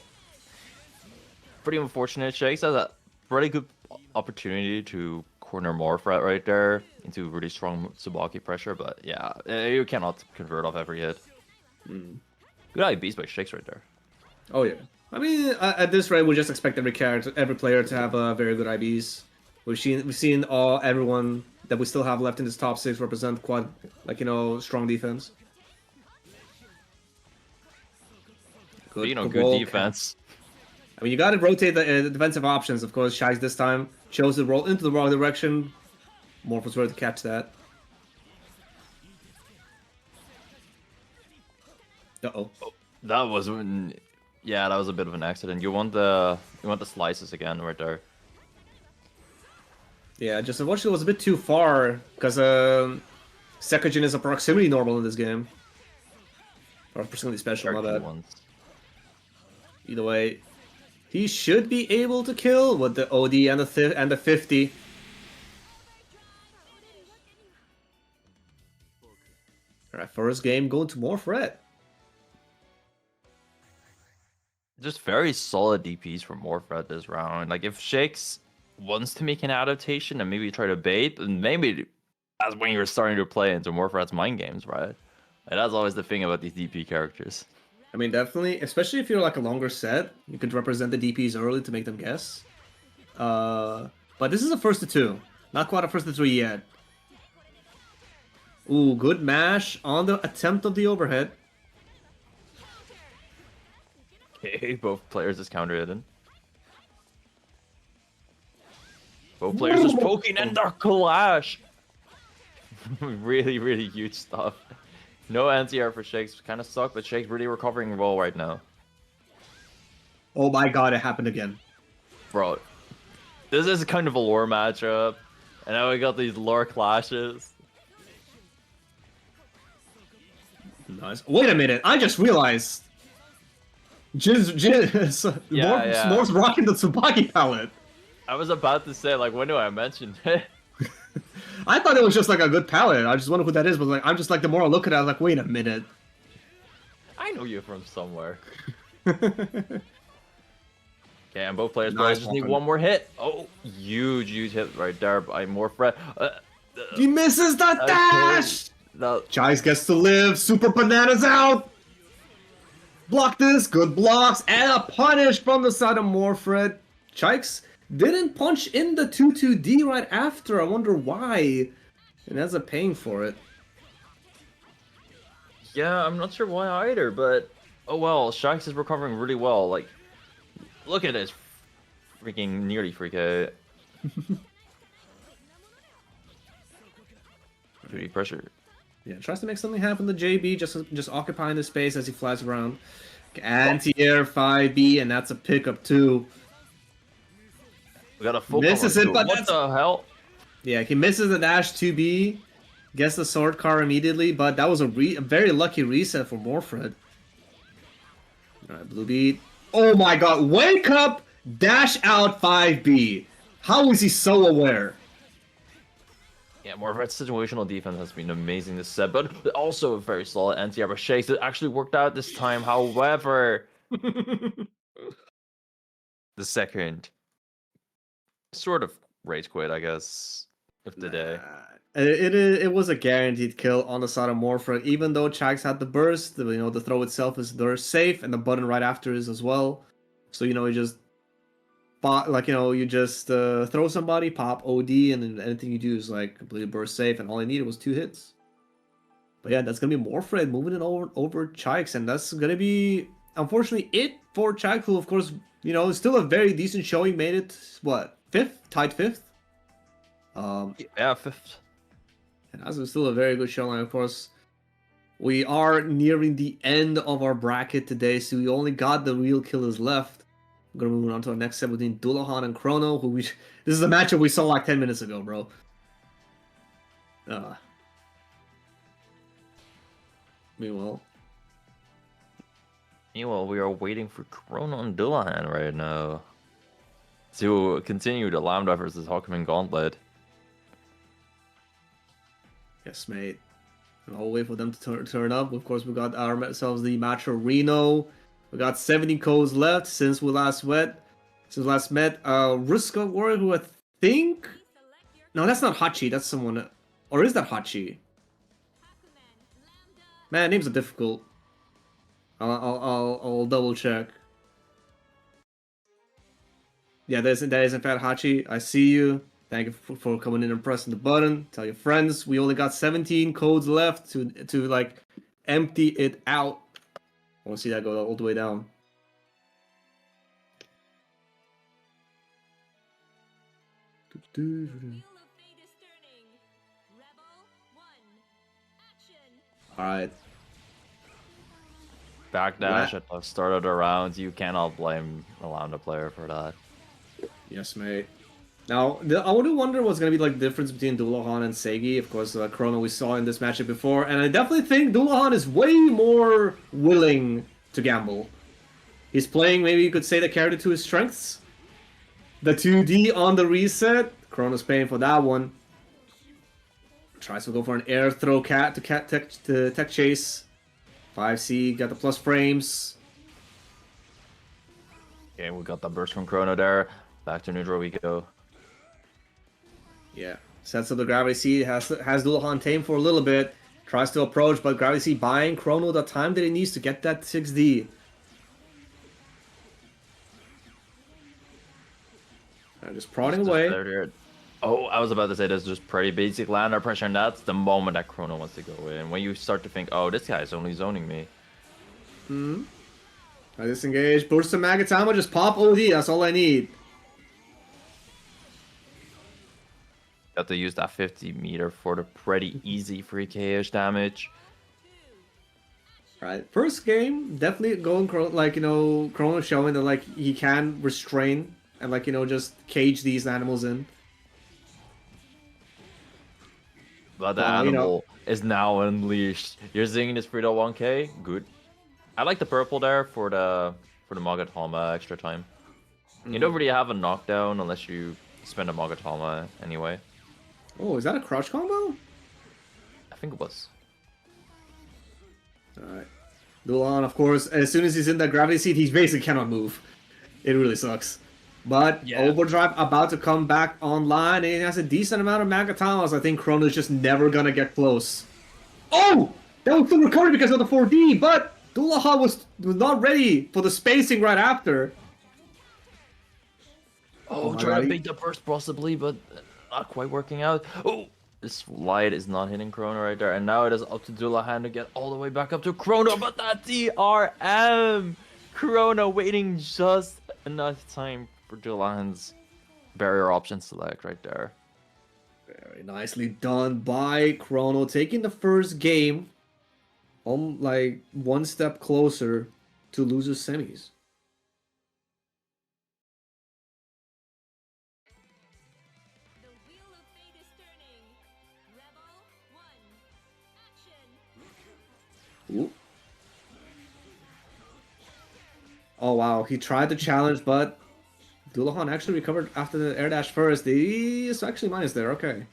Pretty unfortunate. Shakes has a pretty good opportunity to corner Morfred right there into really strong Bbeuobi pressure, but yeah, you cannot convert off every hit. Good IBs by Shakes right there. Oh yeah. I mean, at this rate, we just expect every player to have very good IBs. We've seen everyone that we still have left in this top 6 represent quite strong defense. Good, good defense. I mean, you gotta rotate the defensive options. Of course, Shais this time chose to roll into the wrong direction. Morph was ready to catch that. Uh-oh. That was yeah, that was a bit of an accident. You want the slices again right there. Yeah, just unfortunately it was a bit too far because Sekijin is a proximity normal in this game. Or proximity special, my bad. Either way, he should be able to kill with the OD and the 50. Alright, first game going to Morfred. Just very solid DPs from Morfred this round. Like if Shakes wants to make an adaptation and maybe try to bait, and maybe that's when you're starting to play into Morfred's mind games, right? And that's always the thing about these DP characters. I mean, definitely, especially if you're like a longer set, you could represent the DPs early to make them guess. But this is a first to 2, not quite a first to 3 yet. Ooh, good mash on the attempt of the overhead. Okay, both players just counter hidden. Both players just poking and their clash. Really, really huge stuff. No anti-air for Shakes. Kind of sucked, but Shakes really recovering well right now. Oh my god, it happened again. Bro, this is kind of a lore matchup. And now we got these lore clashes. Nice. Wait a minute, I just realized. Morph's rocking the Tsubaki palette. I was about to say, like, when do I mention it? I thought it was just like a good palette. I just wonder who that is, but like I'm just like the more I look at it, I'm like, wait a minute. I know you from somewhere. Okay, and both players Nice just need walk-on. one more hit. Oh, huge hit right there by Morfred. He misses the dash! No. Chais gets to live. Super Bananas out! Block this. Good blocks. And a punish from the side of Morfred. Chikes didn't punch in the 2-2D right after. I wonder why. And ends up paying for it. Yeah, I'm not sure why either, but oh well, Shax is recovering really well. Like, look at this freaking nearly freak out. Pretty pressure. Yeah, tries to make something happen to JB, just occupying the space as he flies around. Anti-air 5B, and that's a pickup too. We got a full Misses cover it, but what that's... the hell? Yeah, he misses the dash 2B, gets the sword car immediately, but that was a very lucky reset for Morfred. Alright, blue beat. Oh my god, wake up! Dash out 5B. How is he so aware? Yeah, Morfred's situational defense has been amazing this set, but also a very solid anti-air. But Shakes, it actually worked out this time. However, the second sort of rage quit, I guess, of the day. It was a guaranteed kill on the side of Morfred, even though Chags had the burst. The throw itself is safe, and the button right after is as well. So you just you just throw somebody, pop OD, and then anything you do is like completely burst safe. And all I needed was 2 hits. But yeah, that's gonna be Morfred moving it over Chags, and that's gonna be unfortunately it for Chag, who of course is still a very decent showing. Made it what, 5th, tied 5th. Yeah, 5th. And that's still a very good showing. Of course, we are nearing the end of our bracket today, so we only got the real killers left. We're gonna move on to our next set between Dullahan and Chrono, this is a matchup we saw like 10 minutes ago, bro. Meanwhile, we are waiting for Chrono and Dullahan right now to continue the Lambda versus Hawkman Gauntlet. yes, mate. And I'll wait for them to turn up. Of course, we got ourselves the match of Reno. We got 70 codes left since we last met. Ruska Warrior, who I think... No, that's not Hachi. That's someone... Or is that Hachi? Man, names are difficult. I'll double check. Yeah, that is in fact Hachi. I see you. Thank you for coming in and pressing the button. Tell your friends. We only got 17 codes left to like empty it out. I want to see that go all the way down. Alright. Backdash at the start of the rounds. You cannot blame the Lambda player for that. Yes, mate. Now, I would wonder what's going to be like the difference between Dullahan and Seigi. Of course, Chrono we saw in this matchup before, and I definitely think Dullahan is way more willing to gamble. He's playing, maybe you could say, the character to his strengths. The 2D on the reset. Chrono's paying for that one. Tries to go for an air throw to tech chase. 5C, got the plus frames. Okay, we got the burst from Chrono there. Back to neutral we go. Yeah, sets up the Gravity Seed, has Dullahan tamed for a little bit, tries to approach, but Gravity Seed buying Chrono the time that he needs to get that 6D. Just prodding away. Oh, I was about to say this is just pretty basic lander pressure, and that's the moment that Chrono wants to go in. When you start to think, oh, this guy's only zoning me. I disengage, burst some Magatama, just pop OD, that's all I need. Got to use that 50 meter for the pretty easy free KH damage. Right, first game, definitely going Chrono showing that like he can restrain and just cage these animals in. But the animal is now unleashed. You're seeing this 3.1k? Good. I like the purple there for the Magatama extra time. You don't really have a knockdown unless you spend a Magatama anyway. Oh, is that a crouch combo? I think it was. Alright. Dullahan, of course, as soon as he's in that Gravity Seed, he basically cannot move. It really sucks. But Yeah. Overdrive about to come back online, and it has a decent amount of Magatamas. I think Chrono's just never gonna get close. Oh! That was still recovery because of the 4D, but Dullahan was not ready for the spacing right after. Oh, my trying God, to he- bait the burst possibly, but not quite working out. Oh, this light is not hitting Chrono right there, and now it is up to Dullahan to get all the way back up to Chrono, but that DRM! Chrono waiting just enough time for Dullahan's barrier option select right there. Very nicely done by Chrono, taking the first game, like one step closer to loser semis. The wheel of fate is turning. Rebel 1. Action. Ooh. Oh wow, he tried to challenge, but Dullahan actually recovered after the air dash first. He's actually minus there, okay.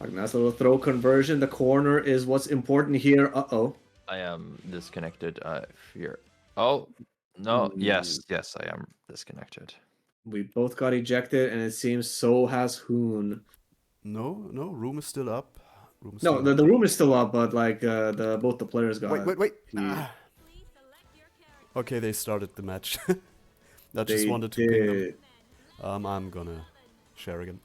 Like nice little throw conversion. The corner is what's important here. Uh-oh. I am disconnected. I fear. Oh, no. Hmm. Yes, I am disconnected. We both got ejected, and it seems so has Hoon. No, room is still up. No, the room is still up, but like both the players got. Wait. Yeah. Please select your character. Okay, they started the match. I They just wanted to ping them. did. I'm gonna share again.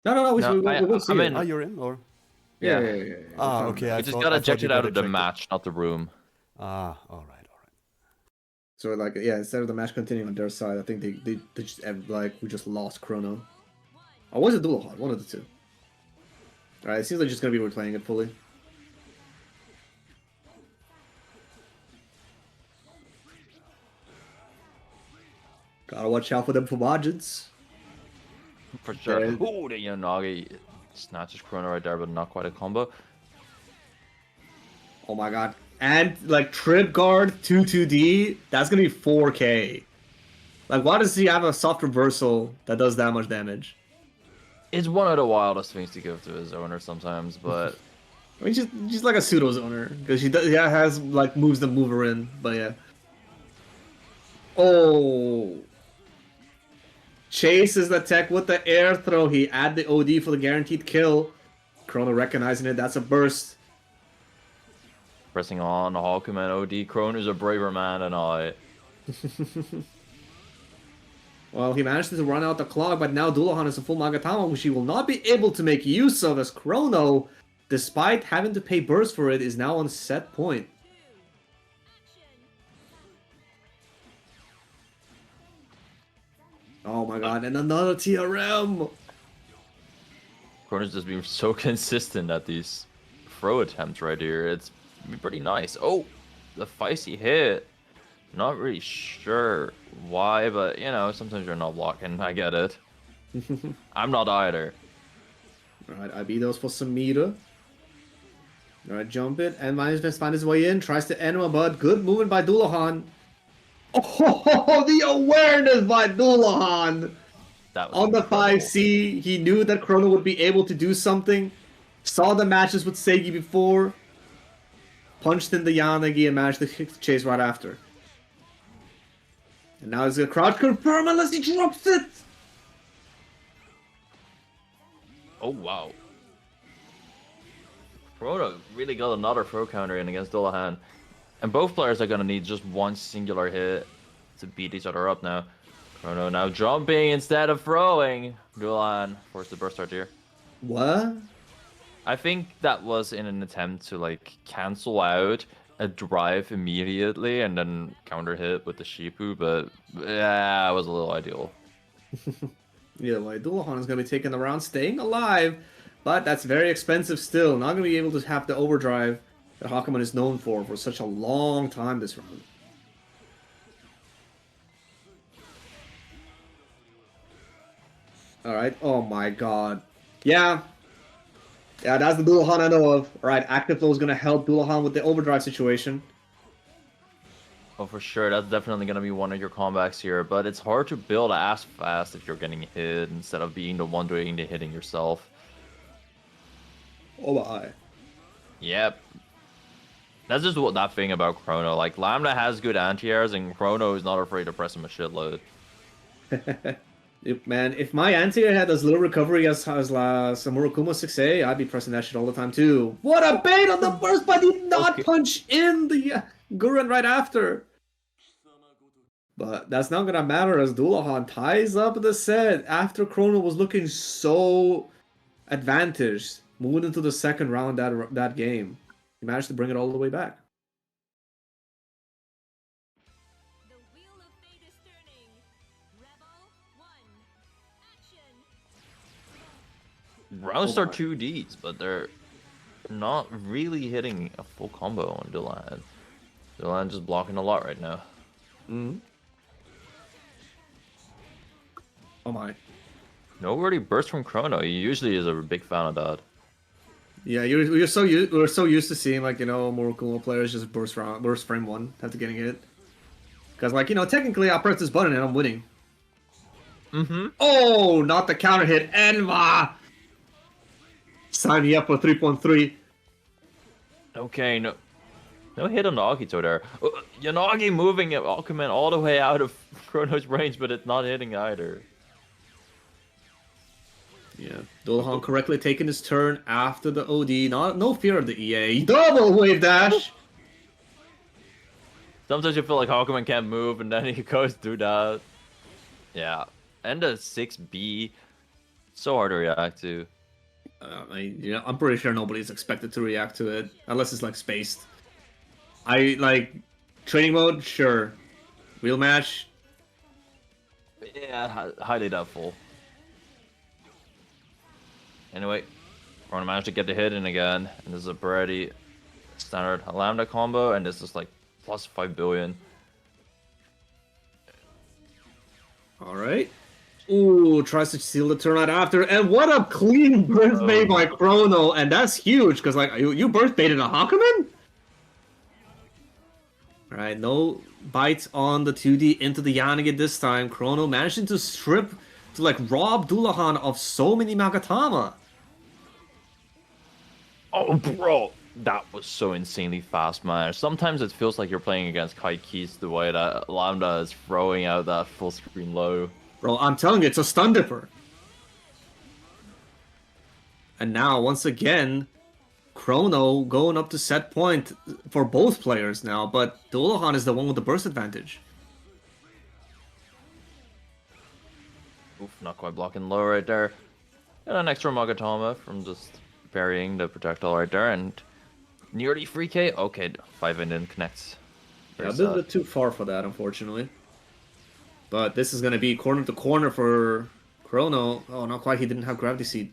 No. We No, will see I'm it. in. Ah, you're in, or? Yeah. Ah, Fine. okay. I I just thought- got I thought you ejected out of the ejected. match, not the room. Ah, all right. So like yeah, instead of the match continuing on their side, I think they just like we just lost Chrono. Or was it Dullahan? One of the two. Alright, it seems like just gonna be replaying it fully. Gotta watch out for them for margins. For sure. Yeah. Oh, the Yanagi snatches Chrono right there, but not quite a combo. Oh my god. And like trip guard 2-2D, that's gonna be 4K. Like why does he have a soft reversal that does that much damage? It's one of the wildest things to give to his owner sometimes, but I mean just like a pseudo zoner. Because he has like moves that move her in, but yeah. Oh, chases the tech with the air throw. He add the OD for the guaranteed kill. Chrono recognizing it, that's a burst. pressing on Hawkman OD. Chrono's a braver man than I. Well, he managed to run out the clock, but now Dullahan is a full Magatama, which he will not be able to make use of, as Chrono, despite having to pay burst for it, is now on set point. Oh my god, and another TRM! Chrono's just being so consistent at these throw attempts right here. It's pretty nice. Oh, the feisty hit. Not really sure why, but you know, sometimes you're not blocking. I get it. I'm not either. Alright, IB those for some meter. Alright, jump it, and managed find his way in, tries to end him, but good movement by Dullahan. Oh, the awareness by Dullahan! That was On the incredible. 5C, he knew that Chrono would be able to do something. Saw the matches with Seigi before. Punched in the Yanagi and managed to chase right after. And now he's gonna crouch confirm unless he drops it! Oh wow. Chrono really got another throw counter in against Dullahan. And both players are gonna need just one singular hit to beat each other up now. Chrono now jumping instead of throwing. Dullahan forced the burst start here. What? I think that was in an attempt to like cancel out a drive immediately and then counter hit with the Shipu, but yeah, it was a little ideal. Yeah, like Dullahan is gonna be taking the round, staying alive, but that's very expensive still. Not gonna be able to have the overdrive that Hakuman is known for such a long time this round. Alright, oh my god. Yeah, that's the Dullahan I know of. Alright, Active Flow is gonna help Dullahan with the overdrive situation. Oh, for sure, that's definitely gonna be one of your comebacks here, but it's hard to build as fast if you're getting hit instead of being the one doing the hitting yourself. Oh my. Yep. That's just what that thing about Chrono. Like Lambda has good anti-airs, and Chrono is not afraid to press him a shitload. Man, if my anti-air had as little recovery as Samurokuma 6A, I'd be pressing that shit all the time too. What a bait on the burst, but he did not Okay. punch in the Gurren right after. But that's not gonna matter as Dullahan ties up the set after Chrono was looking so advantaged moving into the second round that game. He managed to bring it all the way back. The wheel of fate is turning. Rebel 1. Action. Round start my. 2Ds, but they're not really hitting a full combo on Dulan. Dulan just blocking a lot right now. Mm-hmm. Oh my. No early burst from Chrono. He usually is a big fan of that. Yeah, we're so used to seeing like Morokuma players just burst frame one after getting hit. Because like technically I press this button and I'm winning. Mm-hmm. Oh, not the counter hit, Enma. Sign me up for 3.3. Okay, no hit on Agito there. Yanagi moving Akumen all the way out of Chrono's range, but it's not hitting either. Yeah, Dullahan correctly taking his turn after the OD. No fear of the EA. Double wave dash. Sometimes you feel like Hakumen can't move, and then he goes through that. Yeah, and the 6B, so hard to react to. I'm pretty sure nobody's expected to react to it unless it's like spaced. I like training mode, sure. Real match, Yeah, highly doubtful. Anyway, Chrono managed to get the hit in again, and this is a pretty standard Lambda combo, and this is like plus 5 billion. all right. Ooh, tries to steal the turn right after, and what a clean burst bait by Chrono, and that's huge because like you burst baited a Hakumen. All right, no bites on the 2D into the Yanagi this time. Chrono managing to rob Dullahan of so many Magatama. Oh, bro, that was so insanely fast, man. Sometimes it feels like you're playing against Kai Keys the way that Lambda is throwing out that full screen low. Bro, I'm telling you, it's a stun dipper. And now, once again, Chrono going up to set point for both players now, but Dullahan is the one with the burst advantage. Oof, not quite blocking low right there. And an extra Magatama from just burying the projectile right there, and nearly 3k. Okay, 5 Indian connects. Yeah, a bit too far for that, unfortunately. But this is going to be corner to corner for Chrono. Oh, not quite. He didn't have Gravity Seed.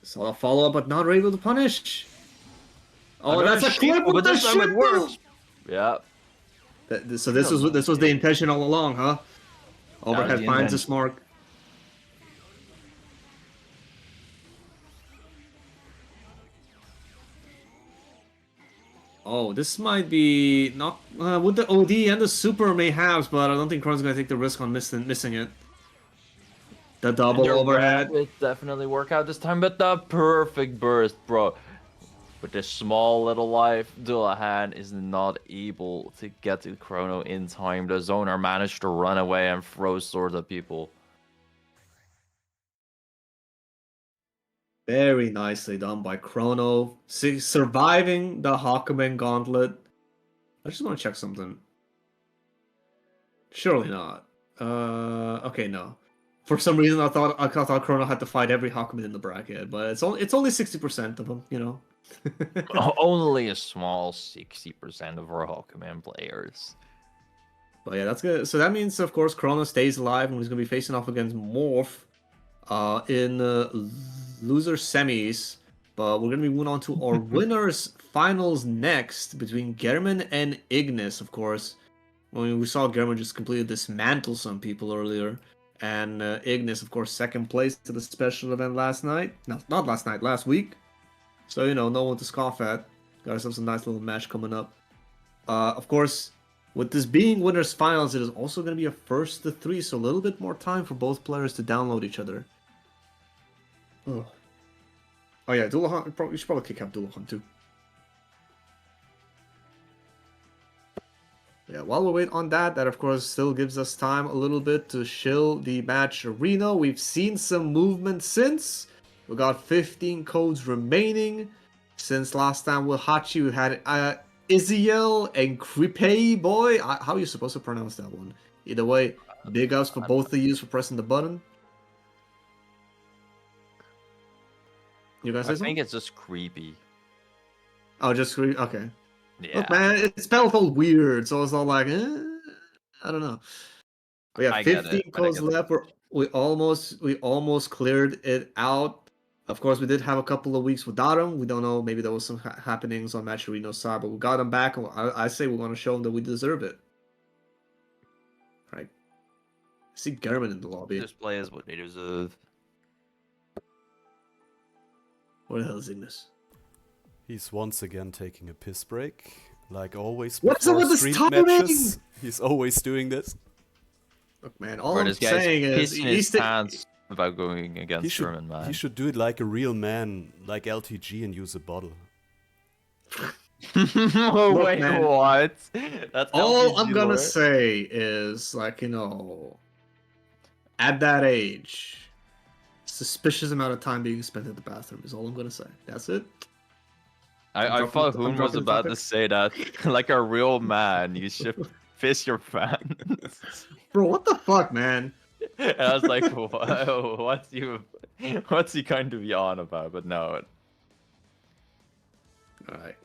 So a follow-up, but not able to punish. Oh, that's a clip with but the this time it shield! works. Yeah. So this was the intention all along, huh? Overhead the finds intent. this mark. Oh, this might be not with the OD and the super may have, but I don't think Chrono's gonna take the risk on missing it. The double overhead. It definitely work out this time, but the perfect burst, bro. With this small little life, Dullahan is not able to get to Chrono in time. The zoner managed to run away and throw swords at people. Very nicely done by Chrono, surviving the Hakumen gauntlet. I just want to check something. Surely not. Okay, no. For some reason, I thought Chrono had to fight every Hakumen in the bracket, but it's only 60% of them, you know. Only a small 60% of our Hakumen players. But yeah, that's good. So that means, of course, Chrono stays alive and he's going to be facing off against Morph in loser semis. But we're going to be moving on to our winners finals next between German and Ignis, of course. When we saw German just completely dismantle some people earlier. And Ignis, of course, second place to the special event last night. No, not last night, last week. So, you know, no one to scoff at. Got ourselves a nice little match coming up. Of course, with this being winners finals, it is also going to be a first to 3, so a little bit more time for both players to download each other. Ugh. Oh yeah, Dullahan. You should probably kick out Dullahan too. Yeah, while we wait on that, that of course still gives us time a little bit to shill the match arena. We've seen some movement since. We got 15 codes remaining. Since last time with Hachi, we had Iziel and Kripe boy. How are you supposed to pronounce that one? Either way, big ups for both of you for pressing the button. You guys say I something? think it's just creepy. Oh, just okay. Yeah, Look, man, it's spelled all weird, so it's all like, I don't know. But yeah, I get it, 15 but I codes get the left. We almost cleared it out. Of course, we did have a couple of weeks without him. We don't know. Maybe there was some happenings on Match Arena side, but we got him back, and I say we're gonna show him that we deserve it. Right? I see German in the lobby. display is what they deserve. What the hell is Ignis? He's once again taking a piss break. Like always What's up before with this street timing? matches. He's always doing this. Look, man, all Bro, I'm this guy's saying is pissing his pants about going He against should, German, man. he should do it like a real man, like LTG, and use a bottle. Oh Look, wait, man. what? That's all LPG I'm gonna lore. say is, like, at that age, suspicious amount of time being spent in the bathroom is all I'm gonna say. That's it. I I'm thought dropping- I'm Hoon was dropping about to topic. say that, like a real man, you should piss your pants. Bro, what the fuck, man? And I was like, what's he kind to be on about? But no, Alright.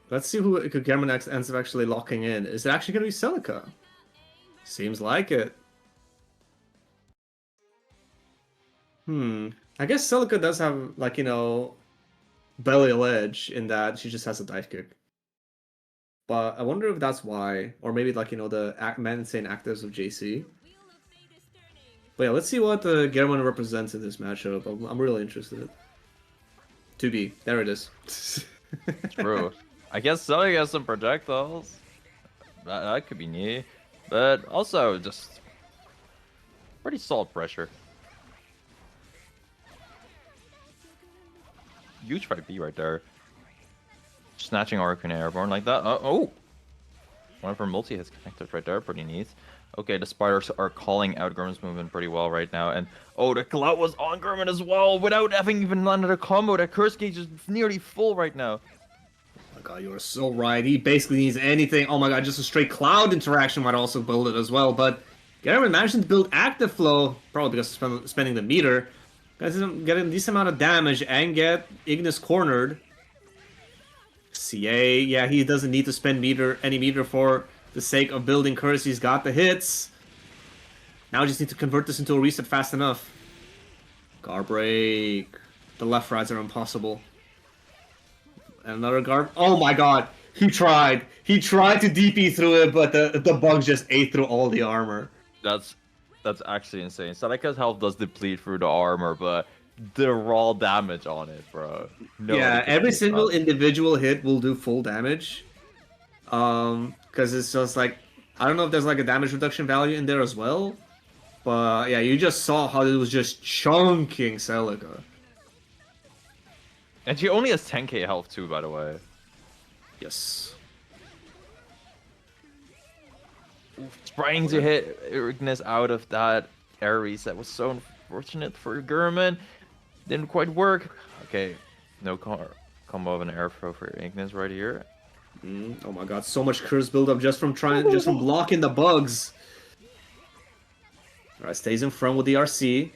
Let's see who German ends up actually locking in. Is it actually gonna be Celica? Seems like it. I guess Celica does have, like, belly edge in that she just has a dive kick. But I wonder if that's why. Or maybe, like, the insane actives of JC. But yeah, let's see what German represents in this matchup. I'm really interested. 2B. There it is. true. I guess Sully has some projectiles. That could be neat. But also, just pretty solid pressure. Huge fight B right there. Snatching Arcane Airborne like that. Oh! One of her multi has connected right there. Pretty neat. Okay, the spiders are calling out Gurman's movement pretty well right now. And oh, the clout was on Gurman as well without having even landed a combo. That curse gauge is nearly full right now. Oh my god, you are so right. He basically needs anything. Oh my god, just a straight cloud interaction might also build it as well. But German managed to build active flow, probably because of spending the meter. Guys, getting a decent amount of damage and get Ignis cornered. CA, yeah, he doesn't need to spend any meter for the sake of building curse. He's got the hits. Now just need to convert this into a reset fast enough. Guard break. The left rides are impossible. And another guard. Oh my god. He tried. He tried to DP through it, but the bug just ate through all the armor. That's actually insane. Salika's health does deplete through the armor, but the raw damage on it, bro. No, Yeah, every single individual hit will do full damage. Because it's just like, I don't know if there's like a damage reduction value in there as well. But yeah, you just saw how it was just chunking Celica. And she only has 10k health too, by the way. Yes. Trying to hit Ignis out of that air reset was so unfortunate for Gurman. Didn't quite work. Okay, no combo of an air throw for Ignis right here. Oh my god, so much curse buildup just from blocking the bugs. Alright, stays in front with the RC.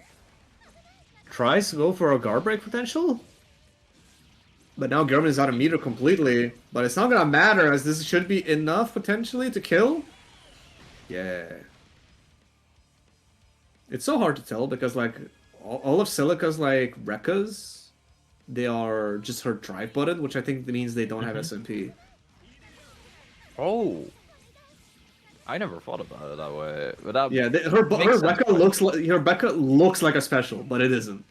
Tries to go for a guard break potential. But now German is out of meter completely. But it's not gonna matter, as this should be enough potentially to kill. Yeah. It's so hard to tell because, like, all of Celica's, like, Rekkas, they are just her drive button, which I think means they don't have SMP. Oh, I never thought about it that way. But that Yeah, her makes sense. Rekka looks like a special, but it isn't.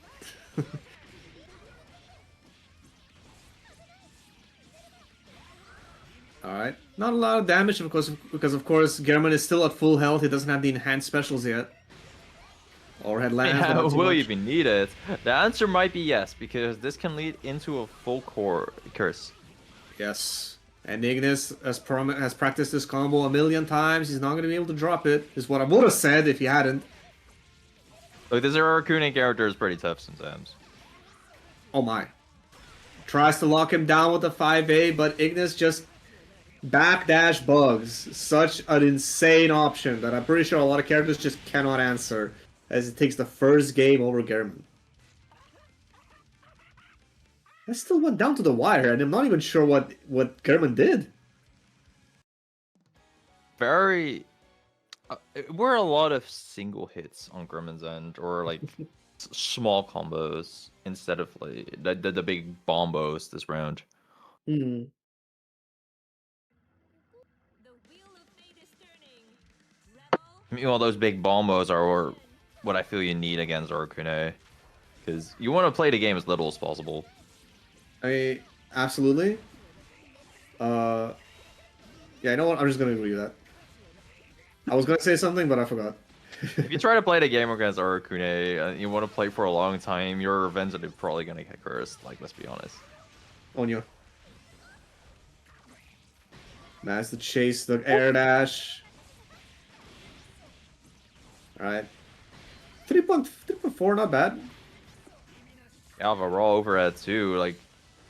Alright. Not a lot of damage because of course German is still at full health. He doesn't have the enhanced specials yet. Overhead lands, but Yeah, not too will you much. even need it? The answer might be yes, because this can lead into a full core curse. Yes. And Ignis has practiced this combo a million times. He's not going to be able to drop it, is what I would have said if he hadn't. Like, this Arakune character is pretty tough sometimes. Oh my. Tries to lock him down with a 5A, but Ignis just backdash bugs. Such an insane option that I'm pretty sure a lot of characters just cannot answer, as it takes the first game over German. That still went down to the wire, and I'm not even sure what German did. Very... were a lot of single hits on Grumman's end, or like small combos instead of like the big bombos this round. Hmm. The wheel of fate is turning. Rebel. Meanwhile, those big bombos are what I feel you need against Arakune, because you want to play the game as little as possible. Absolutely. Yeah, you know what? I'm just gonna agree with that. I was gonna say something, but I forgot. If you try to play the game against Arakune and you want to play for a long time, you're eventually probably gonna get cursed. Like, let's be honest. Onyo. Nice to chase the air dash. Alright. 3.4, not bad. You have a raw overhead too. Like,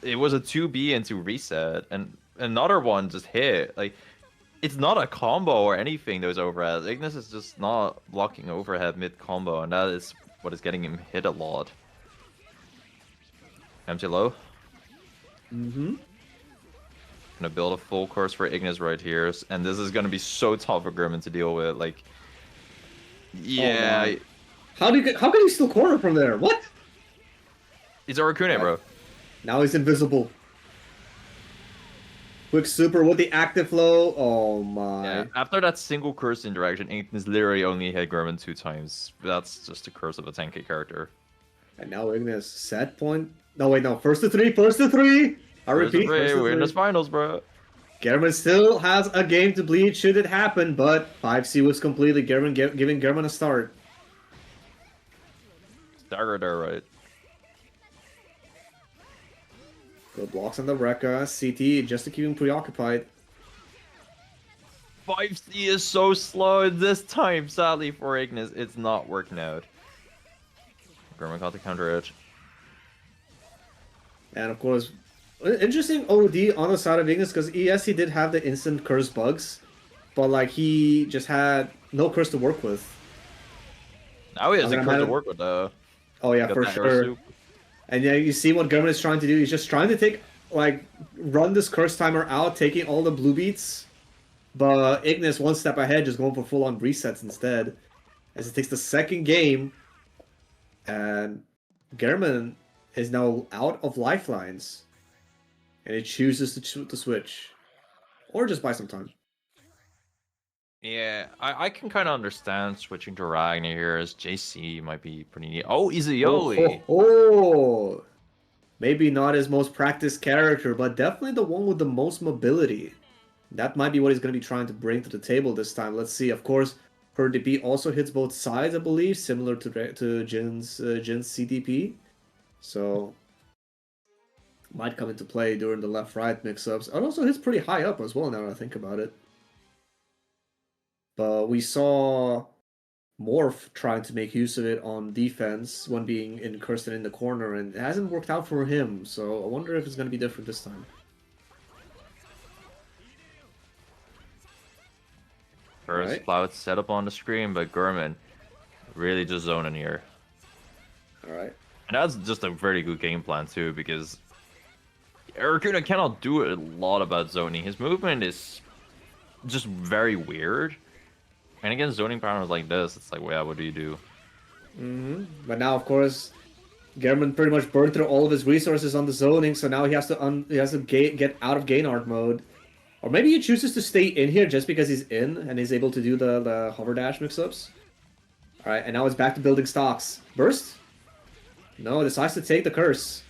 it was a 2B into reset, and another one just hit. Like, it's not a combo or anything, those overheads. Ignis is just not blocking overhead mid-combo, and that is what is getting him hit a lot. Empty low. Mm-hmm. Gonna build a full course for Ignis right here, and this is gonna be so tough for Grimmin to deal with. Like, yeah, How can you still corner from there? What? it's Arakune, bro. Now he's invisible. Quick super with the active flow. Oh my. Yeah, after that single curse interaction, Ignis literally only hit Grimmin 2 times. That's just the curse of a 10k character. And now Ignis set point. No wait, no. First to three. First to three. I repeat. First to We're in the three. finals, bro. German still has a game to bleed should it happen, but 5C was completely giving German a start. Dagger there, right? Good blocks on the Rekka. CT just to keep him preoccupied. 5C is so slow this time, sadly for Ignis. It's not working out. Grimmin got the counter edge. And of course, interesting OD on the side of Ignis because yes, he did have the instant curse bugs, but like he just had no curse to work with. Now he has I a mean, curse to work with, though. Oh yeah, Got for that hair sure. soup. And yeah, you see what German is trying to do. He's just trying to take, like, run this curse timer out, taking all the blue beats. But Ignis one step ahead, just going for full-on resets instead. As it takes the second game, and German is now out of lifelines. And he chooses to switch. Or just buy some time. Yeah, I can kind of understand switching to Ragnar here, as JC might be pretty neat. Oh, Izayoli! Oh. Maybe not his most practiced character, but definitely the one with the most mobility. That might be what he's going to be trying to bring to the table this time. Let's see. Of course, her DP also hits both sides, I believe, similar to Jin's CDP. So, might come into play during the left-right mix-ups. It also hits pretty high up as well, now that I think about it. But we saw Morph trying to make use of it on defense when being in Kirsten in the corner, and it hasn't worked out for him, so I wonder if it's going to be different this time. First Alright. Cloud set up on the screen, but Gurman really just zoning here. Alright. And that's just a very good game plan too, because Arakune cannot do a lot about zoning. His movement is just very weird. And against zoning patterns like this, it's like, well, yeah, what do you do? But now, of course, German pretty much burned through all of his resources on the zoning, so now he has to get out of gain art mode. Or maybe he chooses to stay in here just because he's in and he's able to do the hover dash mix-ups. Alright, and now it's back to building stocks. Burst? No, decides to take the curse.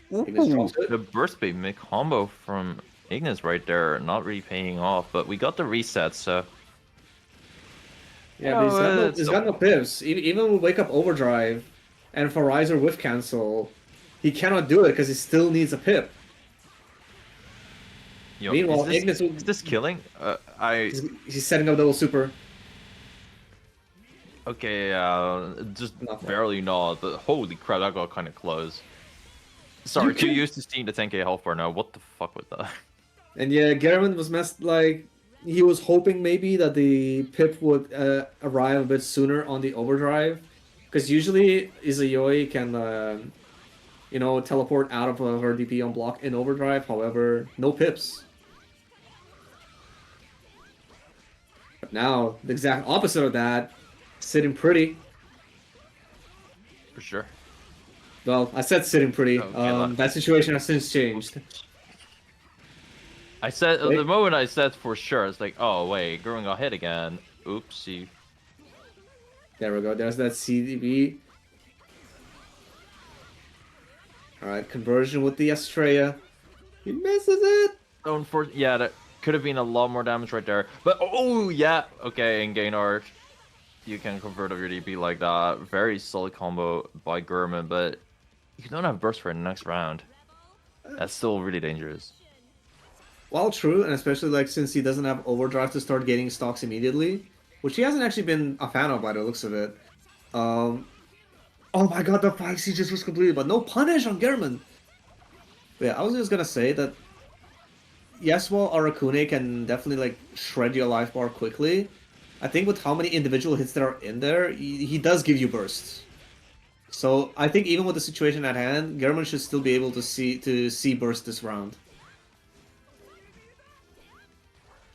Ignis drops it. The burst bait mid combo from Ignis right there, not really paying off, but we got the reset, so Yeah, but it's he's still got no pips. Even with Wake Up Overdrive and for Riser with cancel, he cannot do it because he still needs a pip. is Meanwhile, Ignis this killing? he's setting up double super. Okay, just Not well. barely not. But holy crap, that got kind of close. Sorry, too can- used to seeing the 10k health bar now. What the fuck was that? And yeah, Garmin was messed like he was hoping maybe that the pip would arrive a bit sooner on the overdrive, because usually Izayoi can teleport out of her DP on block in overdrive. However, no pips. But now the exact opposite of that, sitting pretty. For sure. Well, I said sitting pretty. Okay, That situation has since changed. I said Wait. the moment I said for sure, it's like, oh wait, Growing got hit again. Oopsie. There we go. There's that CDB. Alright, conversion with the Estrella. He misses it! Yeah, that could have been a lot more damage right there. But oh yeah, okay, in Gainart, you can convert of your DP like that. Very solid combo by Gurman, but you don't have burst for the next round. That's still really dangerous. Well, true, and especially like since he doesn't have overdrive to start getting stocks immediately, which he hasn't actually been a fan of by the looks of it. Oh my god, the 5 sieges was completed, but no punish on German. But yeah, I was just gonna say that yes, while Arakune can definitely like shred your life bar quickly, I think with how many individual hits there are in there, he does give you bursts. So I think even with the situation at hand, German should still be able to see burst this round.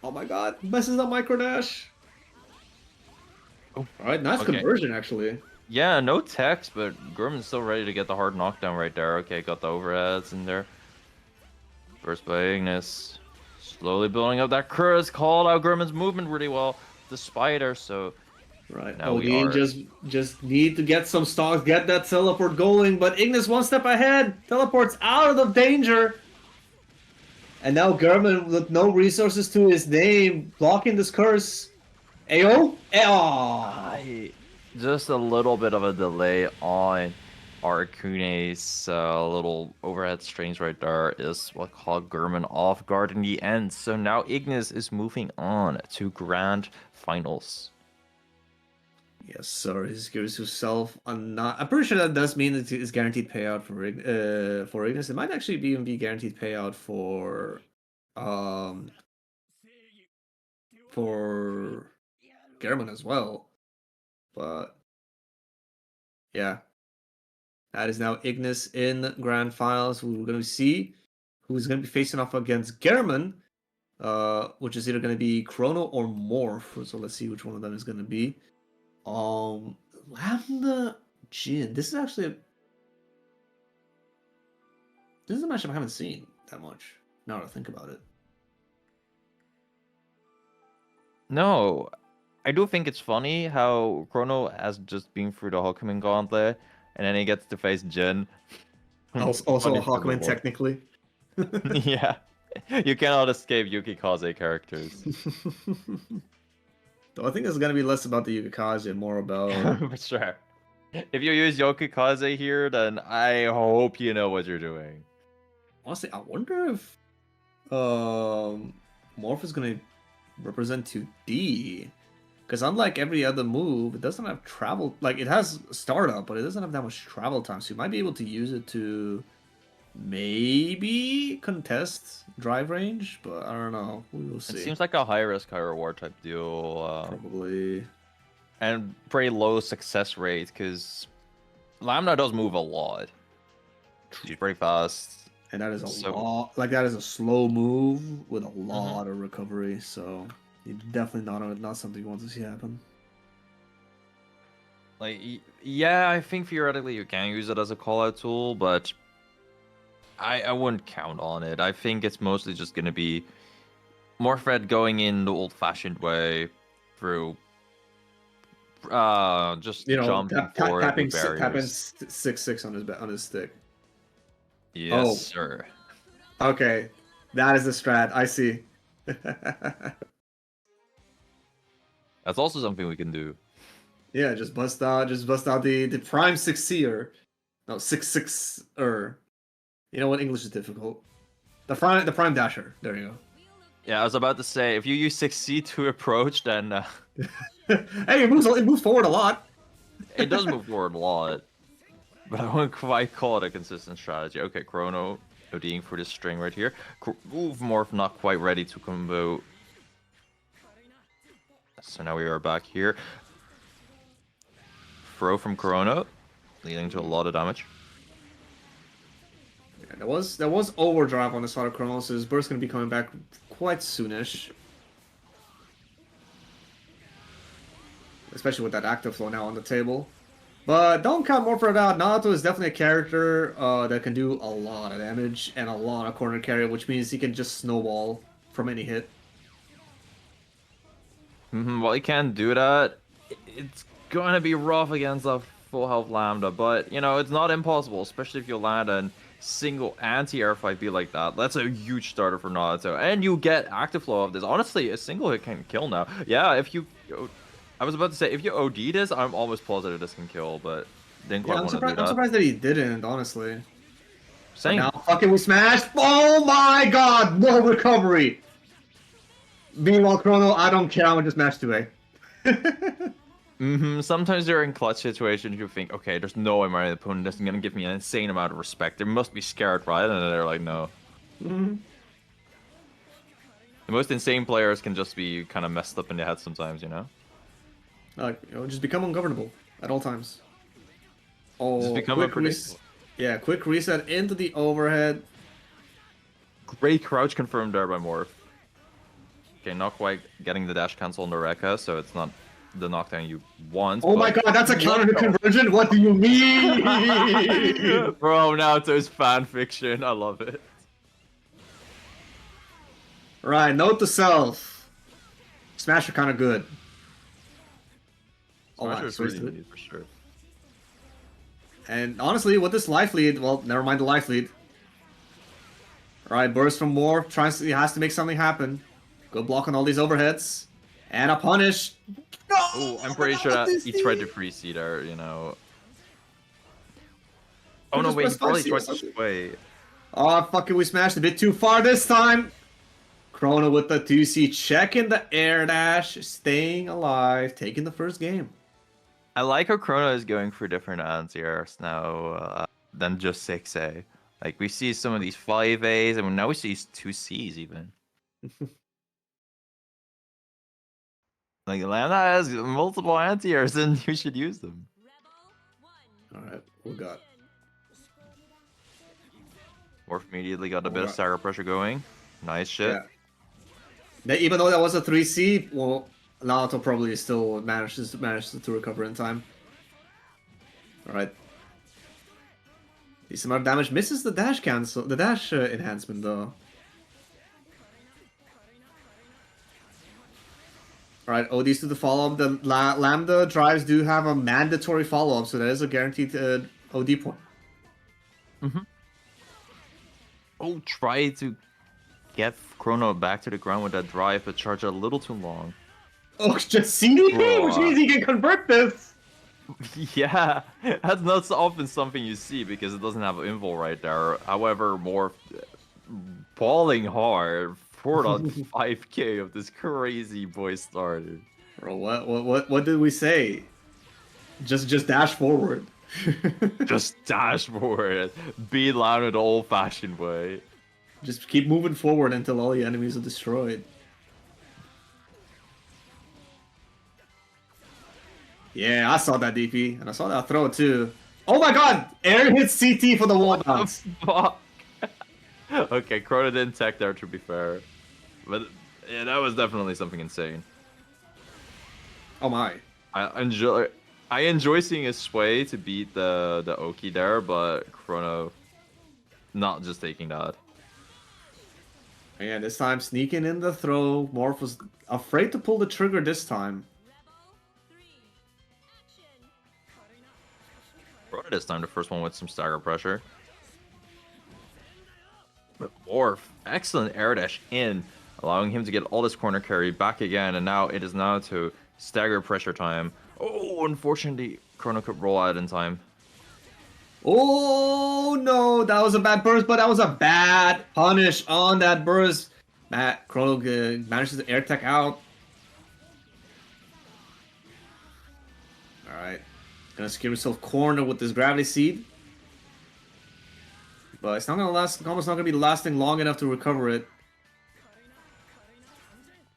Oh my god, messes up micro dash. Oh, Alright, nice okay. conversion actually. Yeah, no text, but Gurman's still ready to get the hard knockdown right there. Okay, got the overheads in there. Burst by Ignis. Slowly building up that curse. Called out Gurman's movement really well. The spider, so Right, now we Odin are. just need to get some stocks, get that teleport going, but Ignis one step ahead, teleports out of the danger. And now German with no resources to his name, blocking this curse. Ayo? Just a little bit of a delay on Arcune's little overhead strings right there is what caught Gurman off guard in the end. So now Ignis is moving on to grand finals. Yes, sir. He gives himself a not. I'm pretty sure that does mean that it's guaranteed payout for Ignis. It might actually even be guaranteed payout um for German as well. But yeah, that is now Ignis in grand finals. We're gonna see who's gonna be facing off against German, which is either gonna be Chrono or Morph. So let's see which one of them is gonna be. Lambda Jin. This is actually this is a matchup I haven't seen that much. Now that I think about it. No, I do think it's funny how Chrono has just been through the Hawkman gauntlet, and then he gets to face Jin. Also Funny a for the Hawkman boy. technically. Yeah, you cannot escape Yukikaze characters. Though I think it's gonna be less about the Yukikaze and more about For sure. If you use Yokikaze here, then I hope you know what you're doing. honestly, I wonder if Morph is gonna represent 2D. Because unlike every other move, it doesn't have travel. Like, it has startup, but it doesn't have that much travel time. So you might be able to use it to maybe contest drive range, but I don't know. We will see. It seems like a high risk, high reward type deal. Probably. And pretty low success rate, because Lambda does move a lot. She's pretty fast. And that is a So- lot. Like, that is a slow move with a lot of recovery. So, definitely not something you want to see happen. Like, yeah, I think theoretically you can use it as a call-out tool, but I wouldn't count on it. I think it's mostly just going to be Morphred going in the old-fashioned way through just jumping forward tapping with barriers. 6/6 on his stick. Yes, Oh. sir. Okay, that is the strat. I see. That's also something we can do. Yeah, just bust out the prime 6C-er. No, 6-6-er. You know what? English is difficult. The prime dasher. There you Yeah, I was about to say, if you use 6C to approach, then go. Hey, it moves forward a lot. it does move forward a lot. But I wouldn't quite call it a consistent strategy. Okay, Chrono ODing for this string right here. Morph not quite ready to combo. So now we are back here. Throw from Chrono, leading to a lot of damage. Yeah, there was overdrive on the side of Chrono, so his burst gonna be coming back quite soonish. Especially with that active flow now on the table. But don't count more for that. Naruto is definitely a character that can do a lot of damage and a lot of corner carry, which means he can just snowball from any hit. Well, he can do that. It's gonna be rough against a full health Lambda, but you know, it's not impossible, especially if you land a single anti-air fight be like that. That's a huge starter for Naruto. And you get active flow of this. Honestly, a single hit can kill now. Yeah, if you... I was about to say, if you OD this, I'm almost positive this can kill, but didn't quite Yeah, want to do that. I'm surprised that he didn't, honestly. Same. Now, fucking we smashed! Oh my god! No recovery! Meanwhile, Chrono, I don't care, I'm gonna just mash 2A. Sometimes you're in clutch situations, you think, okay, there's no way my opponent isn't gonna give me an insane amount of respect. They must be scared, right? And then they're like, no. The most insane players can just be kind of messed up in the head sometimes, you know? Just become ungovernable at all times. Oh, Just become unpredictable. Yeah, quick reset into the overhead. Great crouch confirmed there by Morph. Okay, not quite getting the dash cancel on the Rekka, so it's not the knockdown you want. Oh my god, that's a counter to conversion? What do you mean? Bro, Naruto's fan fiction. I love it. Right, note to self. Smash are kind of good. Smasher's really neat for sure. And honestly, with this life lead, well, never mind the life lead. Alright, burst from War, he has to make something happen. Good block on all these overheads. And a punish. No! Oh, I'm pretty sure that he tried to free seed there, you know. Oh no, wait, he probably tried to sway. Oh, fucking we smashed a bit too far this time. Chrono with the 2C, checking the air dash, staying alive, taking the first game. I like how Chrono is going for different anti-airs now than just 6A. Like, we see some of these 5As, and now we see 2Cs even. Like, Lambda has multiple anti-airs, and you should use them. Alright, we got... Morph immediately got a bit of stagger pressure going. Nice shit. Yeah. Even though that was a 3C, well, Naruto probably still manages to recover in time. Alright. Decent amount of damage. Misses the dash cancel, the dash enhancement though. Alright, ODs to the follow-up. The Lambda drives do have a mandatory follow-up, so that is a guaranteed OD point. Oh, try to get Chrono back to the ground with that drive, but charge a little too long. Oh, just CD, which means he can convert this! Yeah, that's not so often something you see because it doesn't have invul right there. However, more balling hard 4.5k of this crazy boy starter. Bro, what did we say? Just dash forward. Just dash forward. Beat Lambda the old-fashioned way. Just keep moving forward until all the enemies are destroyed. Yeah, I saw that DP, and I saw that throw too. Oh my god! Air hits CT for the wall bounce. Fuck. Okay, Chrono didn't tech there to be fair. But yeah, that was definitely something insane. Oh my. I enjoy seeing his sway to beat the Oki there, but Chrono not just taking that. And this time sneaking in the throw. Morph was afraid to pull the trigger this time. Chrono this time the first one with some stagger pressure. But Morph, excellent air dash in, allowing him to get all this corner carry back again, and now it is now to Stagger pressure time. Oh, unfortunately, Chrono could roll out in time. Oh no, that was a bad burst, but that was a bad punish on that burst. Chrono manages to air tech out. Alright. Gonna secure himself corner with this gravity seed. But it's not gonna last, almost not gonna be lasting long enough to recover it.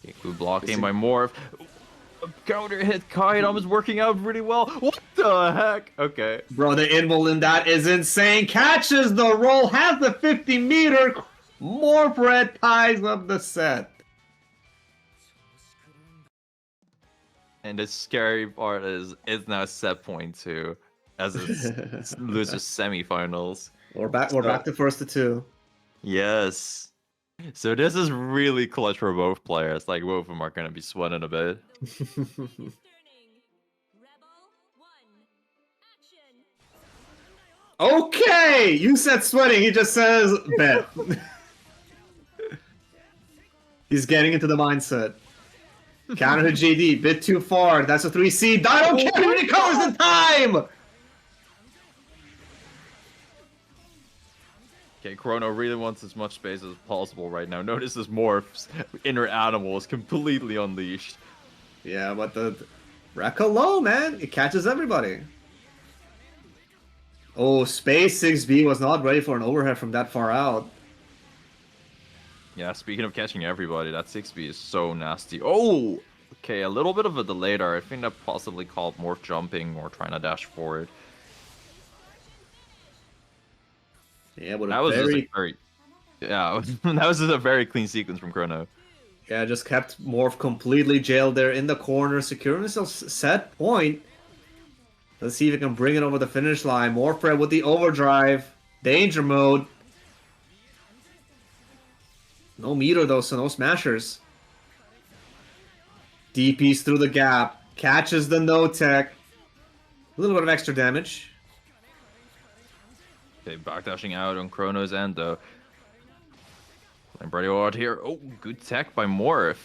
Okay, good blocking by Morph. Counter hit Kaidam is working out really well. What the heck? Okay. Bro, the invul in that is insane. Catches the roll, has the 50-meter. Morph ties up the set. And the scary part is it's now set point 2 as it loses semifinals. We're back to first to 2. Yes. So this is really clutch for both players. Like both of them are gonna be sweating a bit. Is turning. Rebel 1. Action. Okay, you said sweating. He just says bet. He's getting into the mindset. Counter to JD, bit too far. That's a 3C. I don't care. He recovers in time. Okay, Chrono really wants as much space as possible right now. Notice his Morph's inner animal is completely unleashed. Yeah, but the Rekka low, man. It catches everybody. Oh, Space 6B was not ready for an overhead from that far out. Yeah, speaking of catching everybody, that 6B is so nasty. Oh! Okay, a little bit of a delay there. I think that possibly called Morph jumping or trying to dash forward. Yeah, but That was just a very... Yeah, that was just a very clean sequence from Chrono. Yeah, just kept Morph completely jailed there in the corner, securing himself set point. Let's see if he can bring it over the finish line. Morph with the overdrive. Danger mode. No meter though, so no smashers. DPs through the gap. Catches the no-tech. A little bit of extra damage. Okay, backdashing out on Chrono's end though. And Bbeuobi out here. Oh, good tech by Morph.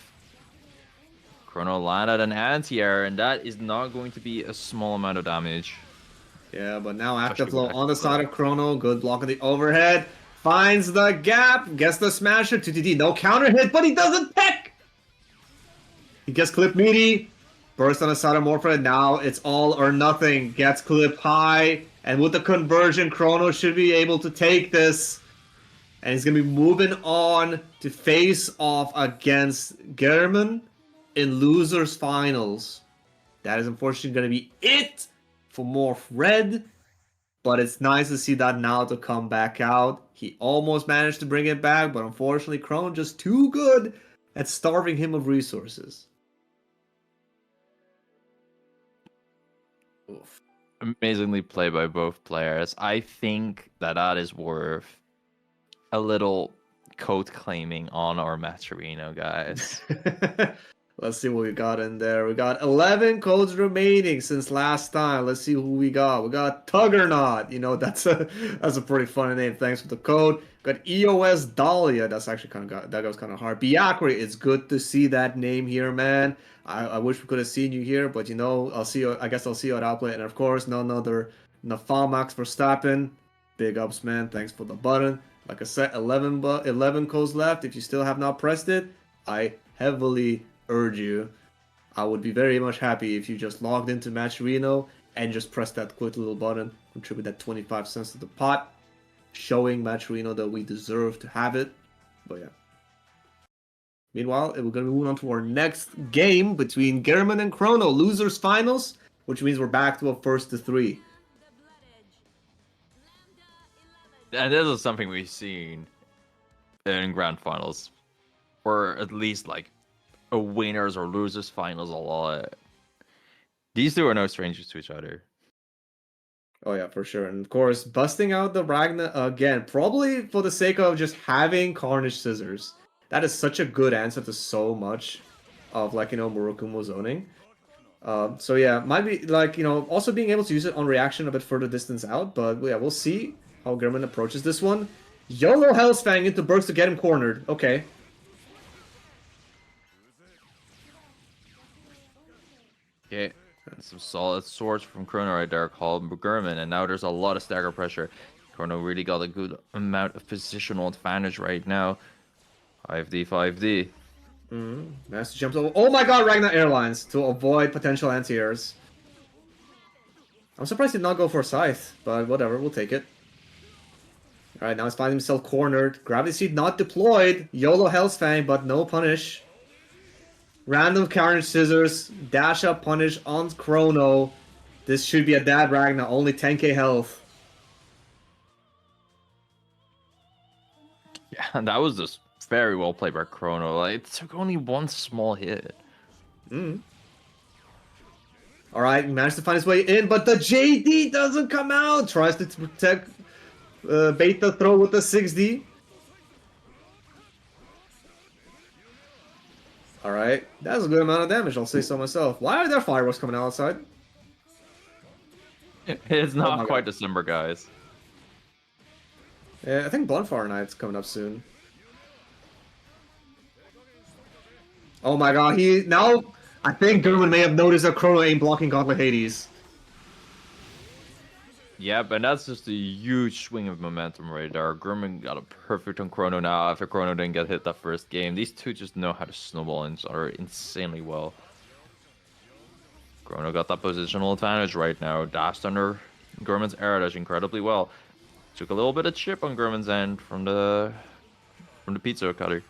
Chrono landed an anti-air, and that is not going to be a small amount of damage. Yeah, but now Afterflow on the side of Chrono. Good block on the overhead. Finds the gap. Gets the smasher. 2TD. No counter hit, but he doesn't tech. He gets clip meaty. Burst on the side of Morphed. Now it's all or nothing. Gets clip high. And with the conversion, Chrono should be able to take this. And he's going to be moving on to face off against German in losers finals. That is unfortunately going to be it for Morph Red. But it's nice to see that now to come back out. He almost managed to bring it back, but unfortunately Chrono just too good at starving him of resources. Oof. Amazingly played by both players. I think that is worth a little code claiming on our Maturino, guys. Let's see what we got in there. We got 11 codes remaining since last time. Let's see who we got. We got Tuggernaut. You know, that's a pretty funny name. Thanks for the code. Got EOS Dahlia. That's actually that goes kind of hard. Biakri. It's good to see that name here, man. I wish we could have seen you here, but you know, I guess I'll see you at Outplay. And of course, none other Nafamax Verstappen. Big ups, man. Thanks for the button. Like I said, 11 codes left. If you still have not pressed it, I heavily urge you. I would be very much happy if you just logged into Matcherino and just pressed that quick little button, contribute that 25 cents to the pot, showing Matcherino that we deserve to have it. But yeah. Meanwhile, we're going to move on to our next game between German and Chrono, losers finals, which means we're back to a first to 3. And this is something we've seen in grand finals, or at least like a winners or losers finals a lot. These two are no strangers to each other. Oh yeah, for sure. And of course, busting out the Ragna again, probably for the sake of just having Carnage Scissors. That is such a good answer to so much of, like, you know, Murakumo zoning. So yeah, might be like, you know, also being able to use it on reaction a bit further distance out. But yeah, we'll see how German approaches this one. YOLO Hellsfang into Burks to get him cornered. Okay. Okay, some solid swords from Chrono right there called Gurman, and now there's a lot of stagger pressure. Chrono really got a good amount of positional advantage right now. 5D, 5D. Master jumps over. Oh my god, Ragnar Airlines to avoid potential anti-airs. I'm surprised he did not go for a Scythe, but whatever, we'll take it. Alright, now he's finding himself cornered. Gravity Seed not deployed. YOLO Hell's Fang, but no punish. Random Carnage Scissors. Dash up punish on Chrono. This should be a dad Ragnar, only 10k health. Yeah, and that was just very well played by Chrono. Like, it took only one small hit. Alright, he managed to find his way in, but the JD doesn't come out. Tries to protect bait the throw with the 6D. Alright, that's a good amount of damage, I'll say so myself. Why are there fireworks coming outside? It's my not God. quite December, guys. Yeah, I think Bonfire Night's coming up soon. Oh my god, now I think German may have noticed that Chrono ain't blocking Gauntlet Hades. Yeah, but that's just a huge swing of momentum right there. Gurman got a perfect on Chrono now after Chrono didn't get hit that first game. These two just know how to snowball each other insanely well. Chrono got that positional advantage right now. Dashed under Gurman's air dash incredibly well. Took a little bit of chip on Gurman's end from the pizza cutter.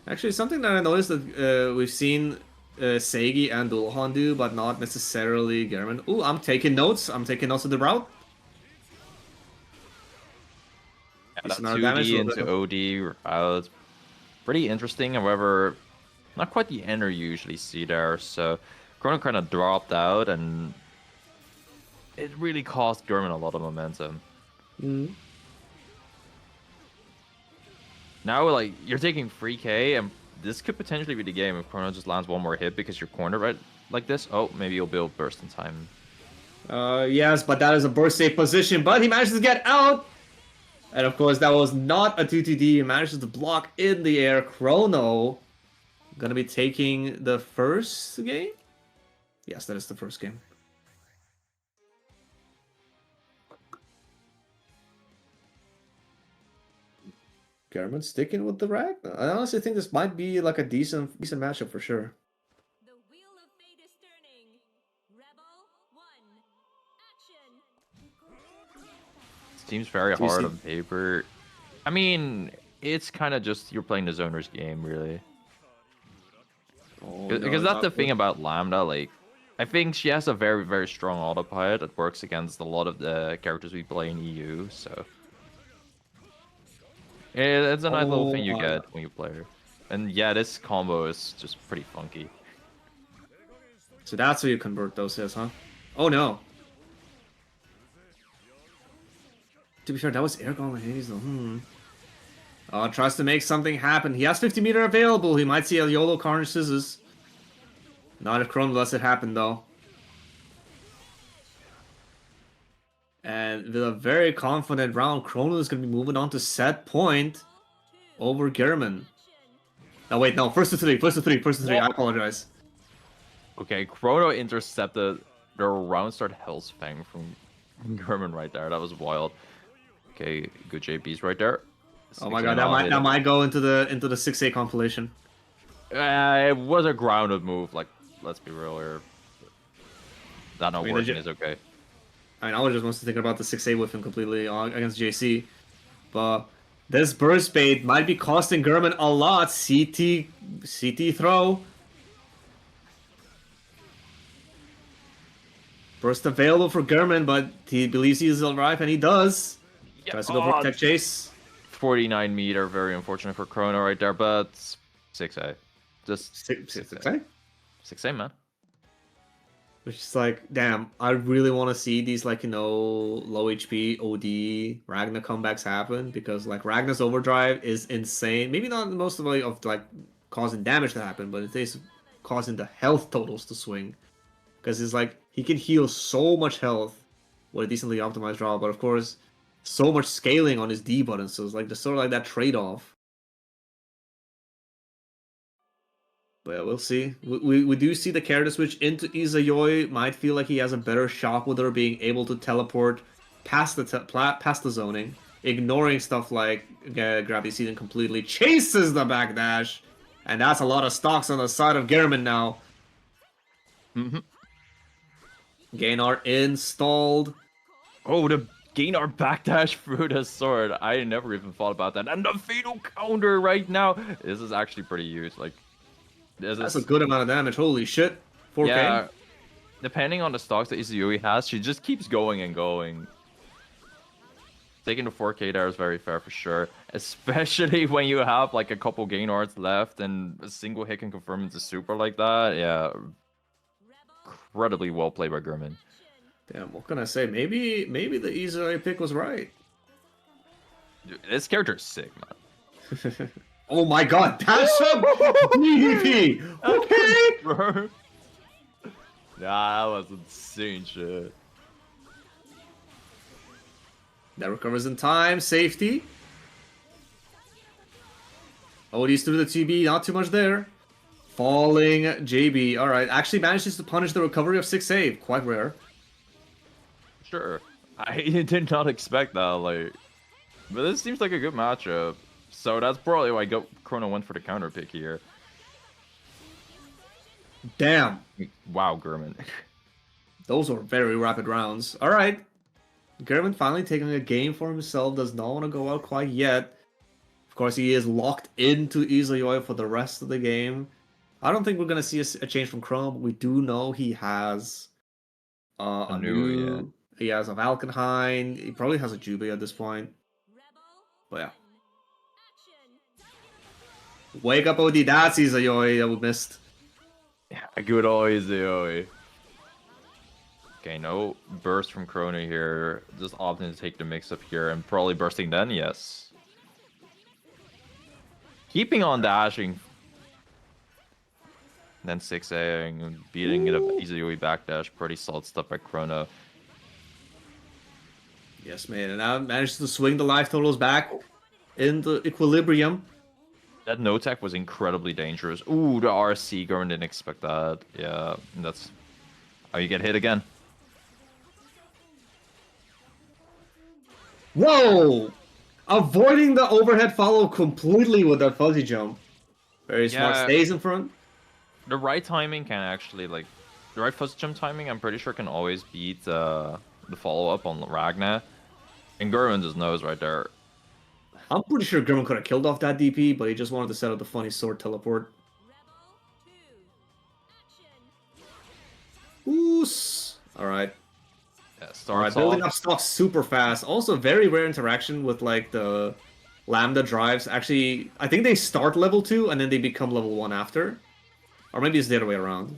Actually, something that I noticed that we've seen Seigi and Dulhan do, but not necessarily German. Ooh, I'm taking notes. I'm taking notes of the route. Yeah, Decent that amount of damage, 2D a little bit into OD it's pretty interesting. However, not quite the ender you usually see there. So Chrono kind of dropped out, and it really cost Gurman a lot of momentum. Now, like, you're taking 3k, and this could potentially be the game if Chrono just lands one more hit because you're cornered right like this. Oh, maybe you'll build burst in time. Yes, but that is a burst safe position, but he manages to get out! And of course, that was not a 2-2D. He manages to block in the air. Chrono gonna be taking the first game? Yes, that is the first game. German sticking with the rag? I honestly think this might be like a decent matchup for sure. The wheel of fate is turning. Rebel 1. Action. Seems very Do you hard see- on paper. I mean, it's kind of just you're playing the zoner's game, really. Oh, Because no, that's the not thing good. about Lambda. Like, I think she has a very, very strong autopilot that works against a lot of the characters we play in EU. So it's a nice little Oh thing you my get God. when you play her. And yeah, this combo is just pretty funky. So that's how you convert those hits, huh? Oh no. To be fair, that was Air Gauntlet Hades though. Tries to make something happen. He has 50 meter available. He might see a YOLO Carnage Scissors. Not if Chrono lets it happen though. And with a very confident round, Chrono is going to be moving on to set point over German. Oh wait, no, first to three. I apologize. Okay, Chrono intercepted the round start Hell's Fang from German right there. That was wild. Okay, good JPs right there. Oh my god, that might go into the 6A compilation. It was a grounded move. Like, let's be real here. That not I mean, working is okay. I mean, I was just mostly thinking about the 6A with him completely against JC. But this burst bait might be costing German a lot. CT throw. Burst available for German, but he believes he's alive, and he does. Yeah, Tries to go for tech chase. 49 meter, very unfortunate for Chrono right there, but 6A. Just 6A? 6A, man. Which is like, damn, I really want to see these, like, low HP, OD, Ragnar comebacks happen, because, like, Ragnar's overdrive is insane. Maybe not most of the way of, like, causing damage to happen, but it is causing the health totals to swing. Because it's like, he can heal so much health with a decently optimized draw, but of course, so much scaling on his D button, so it's like, there's sort of like that trade-off. But yeah, we'll see. We do see the character switch into Izayoi. Might feel like he has a better shot with her being able to teleport past past the zoning, ignoring stuff like gravity seeding completely. Chases the backdash, and that's a lot of stocks on the side of Gehrman now. Mm-hmm. Gainar installed. Oh, the Gainar backdash through the sword. I never even thought about that. And the fatal counter right now. This is actually pretty huge. Like, this That's a is good amount of damage. Holy shit. 4K. yeah. Depending on the stocks that Izuyui has, she just keeps going and going. Taking the 4K there is very fair for sure, especially when you have like a couple Gainards left and a single hit can confirm into super like that. Yeah, incredibly well played by Gurman. Damn, what can I say? Maybe the Izayoi pick was right. Dude, this character is sick, man. Oh my god, dash up DP! Okay! Bro. Nah, that was insane shit. That recovers in time, safety. Odie's through the TB, not too much there. Falling JB, alright. Actually manages to punish the recovery of 6 save, quite rare. Sure. I did not expect that, like... But this seems like a good matchup. So that's probably why Chrono went for the counter pick here. Damn. Wow, Gurman. Those were very rapid rounds. Alright. German finally taking a game for himself, does not want to go out quite yet. Of course, he is locked into Izayoi for the rest of the game. I don't think we're going to see a change from Chrome, but we do know he has a new... He has a Valkenhayn. He probably has a Bbeuobi at this point. But yeah. Wake up, OD. That's Izayoi that we missed. Yeah, good old Izuyui. Okay, no burst from Chrono here. Just opting to take the mix-up here and probably bursting then, yes. Keeping on dashing. Then 6A and beating it up Izuyui backdash. Pretty solid stuff by Chrono. Yes, man. And now managed to swing the life totals back into equilibrium. That no tech was incredibly dangerous. Ooh, the RC. Gurman didn't expect that. Yeah, that's how you get hit again. Whoa! Avoiding the overhead follow completely with that fuzzy jump. Very smart. Yeah. Stays in front. The right timing can actually, like, the right fuzz jump timing, I'm pretty sure can always beat the follow-up on Ragnar. And Gurman just knows right there. I'm pretty sure Gurman could have killed off that DP, but he just wanted to set up the funny sword teleport. Oos! Alright. Yeah, Alright, building up stock super fast. Also, very rare interaction with, like, the Lambda drives. Actually, I think they start level 2 and then they become level 1 after. Or maybe it's the other way around.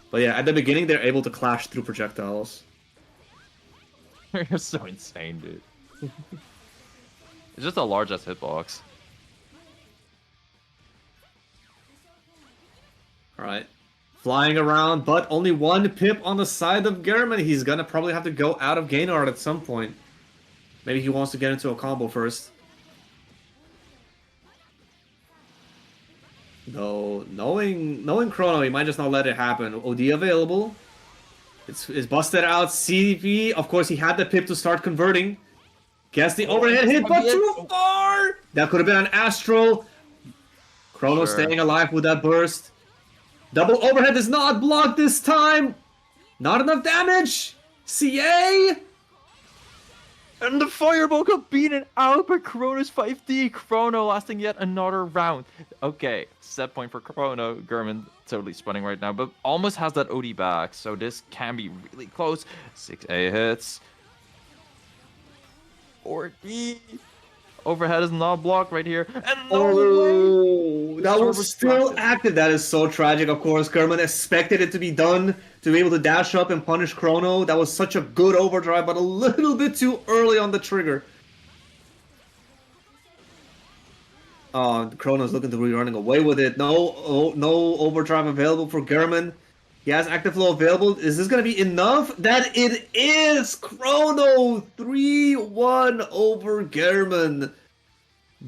But yeah, at the beginning, they're able to clash through projectiles. You're so insane, dude. It's just a large-ass hitbox. Alright. Flying around, but only one pip on the side of Gehrman. He's gonna probably have to go out of Gainard at some point. Maybe he wants to get into a combo first. Though, knowing Chrono, he might just not let it happen. OD available. It's busted out. CP, of course, he had the pip to start converting. Guess the overhead hit, but too far! That could have been an Astral. Chrono staying alive with that burst. Double overhead is not blocked this time! Not enough damage! CA! And the Fireball got beaten out by Chrono's 5D. Chrono lasting yet another round. Okay, set point for Chrono. Gurman totally spinning right now, but almost has that OD back, so this can be really close. 6A hits. 4D. Overhead is not blocked right here. And no way! That was still active. That is so tragic, of course. Gurman expected it to be done, to be able to dash up and punish Chrono. That was such a good overdrive, but a little bit too early on the trigger. Chrono's looking to be running away with it. No overdrive available for Gurman. He has active flow available. Is this going to be enough? That it is! Chrono 3-1 over Gehrman.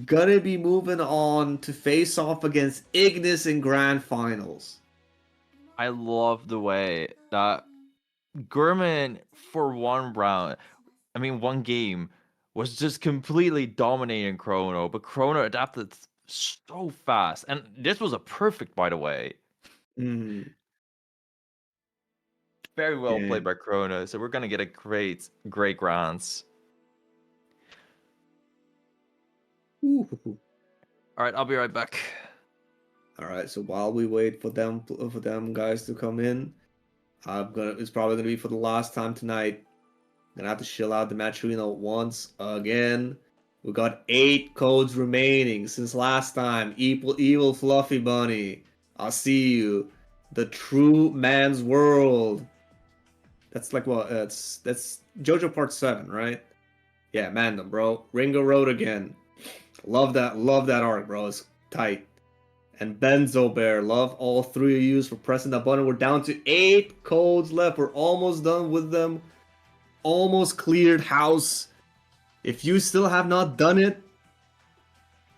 gonna be moving on to face off against Ignis in grand finals. I love the way that Gurman for one game was just completely dominating Chrono, but Chrono adapted so fast. And this was a perfect, by the way. Mm, Very well yeah. played by Chrono. So we're gonna get a great grants. Ooh. All right, I'll be right back. All right. So while we wait for them guys to come in, it's probably gonna be for the last time tonight. Gonna have to chill out the match arena once again. We got 8 codes remaining since last time. Evil Fluffy Bunny. I'll see you. The True Man's World. That's like what? That's JoJo Part 7, right? Yeah, Mandem, bro. Ringo Road again. Love that arc, bro. It's tight. And Benzo Bear, love all 3 of you for pressing that button. We're down to 8 codes left. We're almost done with them. Almost cleared house. If you still have not done it,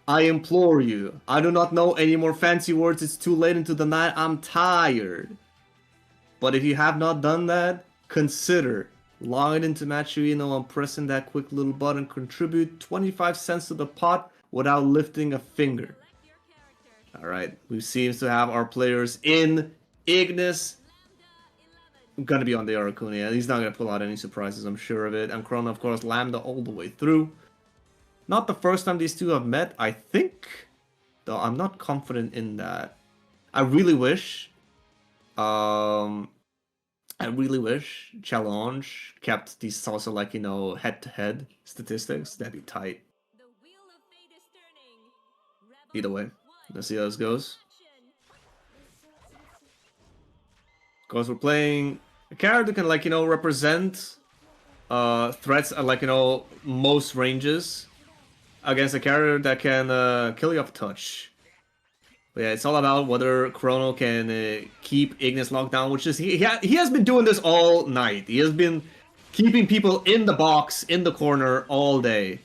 I implore you. I do not know any more fancy words. It's too late into the night. I'm tired. But if you have not done that, consider logging into Match Arena and pressing that quick little button. Contribute 25 cents to the pot without lifting a finger. Alright, we seem to have our players in. Ignis gonna be on the Aracuni. He's not gonna pull out any surprises, I'm sure of it. And Chrono, of course, Lambda all the way through. Not the first time these two have met, I think. Though I'm not confident in that. I really wish Challenge kept these also like, you know, head-to-head statistics. That'd be tight. The wheel of fate is turning. Rebel Either way, let's see how this goes. action. Because we're playing a character that can, like, you know, represent threats at, like, you know, most ranges against a character that can kill you off touch. But yeah, it's all about whether Chrono can keep Ignis locked down, which is he has been doing this all night. He has been keeping people in the box, in the corner all day.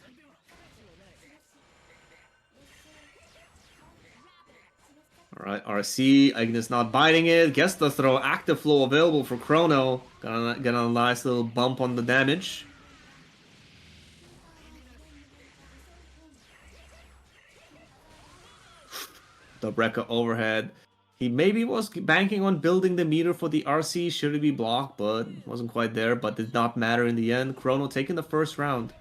Alright, RC, Ignis not biting it. Gets the throw, active flow available for Chrono. Got a nice little bump on the damage. The Brekka overhead. He maybe was banking on building the meter for the RC should it be blocked, but wasn't quite there, but did not matter in the end. Chrono taking the first round.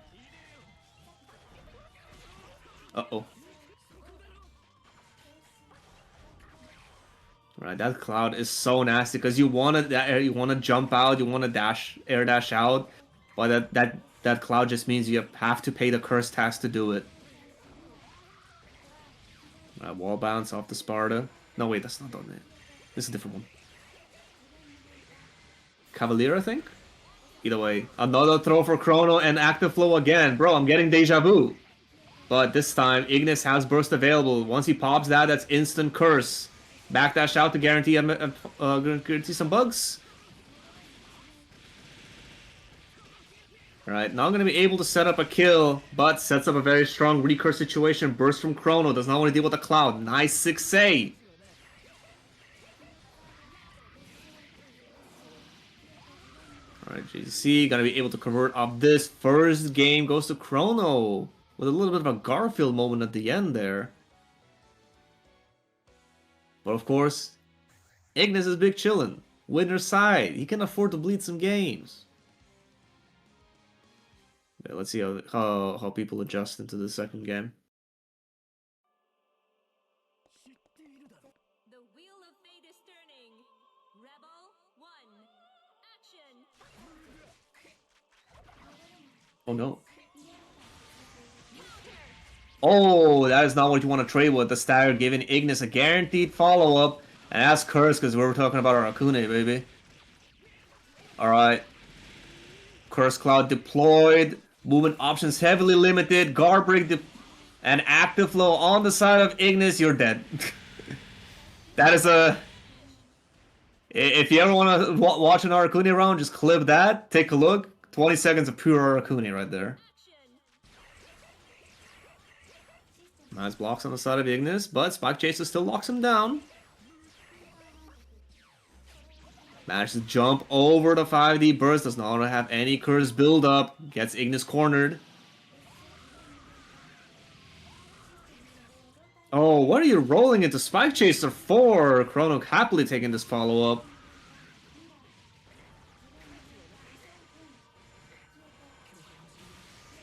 Uh-oh. Right, that cloud is so nasty because you want to jump out, you want to air dash out, but that cloud just means you have to pay the curse tax to do it. Wall bounce off the Sparta. No, wait, that's not on it. This is a different one. Cavalier, I think? Either way, another throw for Chrono and active flow again. Bro, I'm getting deja vu. But this time, Ignis has burst available. Once he pops that, that's instant curse. Backdash out to guarantee some bugs. Alright, not going to be able to set up a kill, but sets up a very strong recurse situation. Burst from Chrono, does not want to deal with the cloud. Nice 6A. Alright, JC going to be able to convert up this. First game goes to Chrono, with a little bit of a Garfield moment at the end there. But of course, Ignis is big chillin'. Winner's side, he can afford to bleed some games. Yeah, let's see how people adjust into the second game. The wheel of fate is turning. Rebel 1. Action. Oh no. Oh, that is not what you want to trade with. The stagger giving Ignis a guaranteed follow-up. And that's curse because we were talking about our Akune, baby. Alright. Curse Cloud deployed. Movement options heavily limited. Guard break and active flow on the side of Ignis. You're dead. That is a... If you ever want to watch an Arakuni round, just clip that. Take a look. 20 seconds of pure Arakuni right there. Nice blocks on the side of Ignis, but Spike Chaser still locks him down. Manages to jump over the 5D burst, does not have any curse build up, gets Ignis cornered. Oh, what are you rolling into Spike Chaser for? Chrono happily taking this follow-up.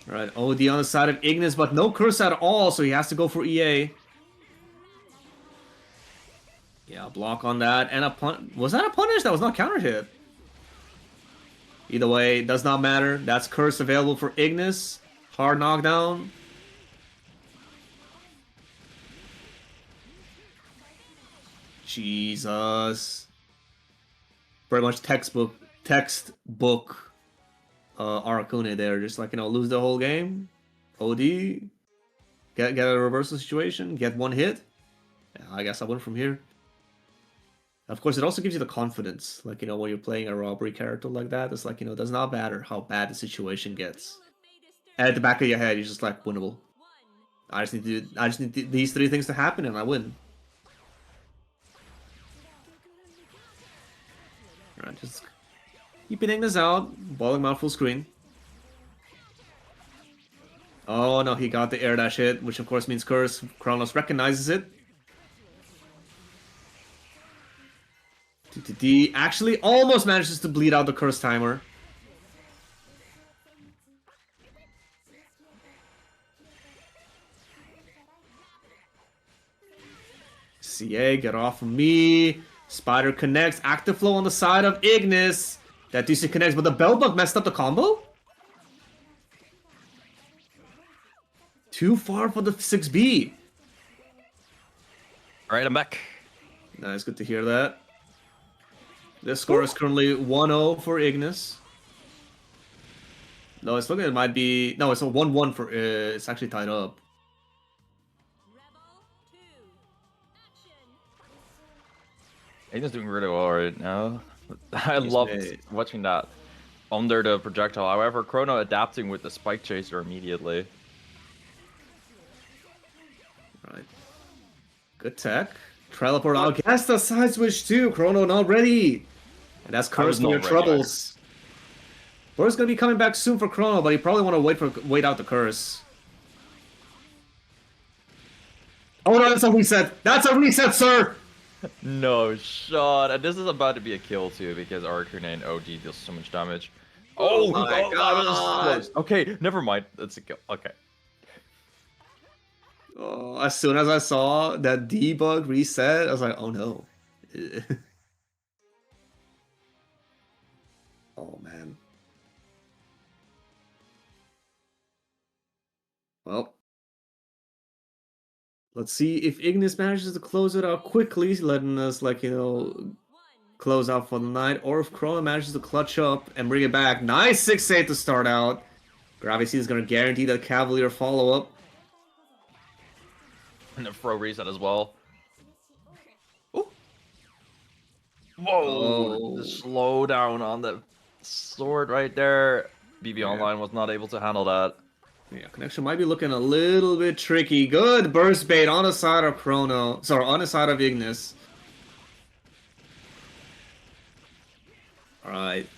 Alright, OD on the side of Ignis, but no curse at all, so he has to go for EA. Yeah, block on that, and a pun. Was that a punish? That was not counter hit. Either way, does not matter. That's curse available for Ignis. Hard knockdown. Jesus. Pretty much textbook Arakune there. Just like, lose the whole game. OD. Get a reversal situation. Get one hit. Yeah, I guess I win from here. Of course, it also gives you the confidence. Like, when you're playing a robbery character like that, it's like, it does not matter how bad the situation gets. And at the back of your head, you're just like, winnable. I just need these 3 things to happen and I win. Alright, just keep hitting this out, balling him out full screen. Oh no, he got the air dash hit, which of course means curse. Kronos recognizes it. TTD actually almost manages to bleed out the curse timer. CA, get off of me. Spider connects. Active flow on the side of Ignis. That DC connects, but the Bellbug messed up the combo? Too far for the 6B. Alright, I'm back. Nice, good to hear that. This score is currently 1-0 for Ignis. No, it's looking it might be... No, it's a 1-1 for... it's actually tied up. Aiden's doing really well right now. I loved watching that under the projectile. However, Chrono adapting with the Spike Chaser immediately. Right. Good tech. Teleport out. Guess the side switch too. Chrono not ready. And that's cursing your troubles. Burst's gonna be coming back soon for Chrono, but you probably want to wait out the curse. Oh no, that's a reset. That's a reset, sir. No shot. And this is about to be a kill too because Arcane and OD deals so much damage. Oh my god. Okay, never mind. That's a kill. Okay. Oh, as soon as I saw that debug reset, I was like, oh no. Oh man. Well. Let's see if Ignis manages to close it out quickly, letting us, close out for the night, or if Chrono manages to clutch up and bring it back. Nice 6-8 to start out. Gravity is going to guarantee that Cavalier follow-up. And the throw reset as well. Ooh. Whoa! Oh. The slowdown on the sword right there. BB Online was not able to handle that. Yeah, connection might be looking a little bit tricky. Good burst bait on the side of Chrono. Sorry, on the side of Ignis. Alright.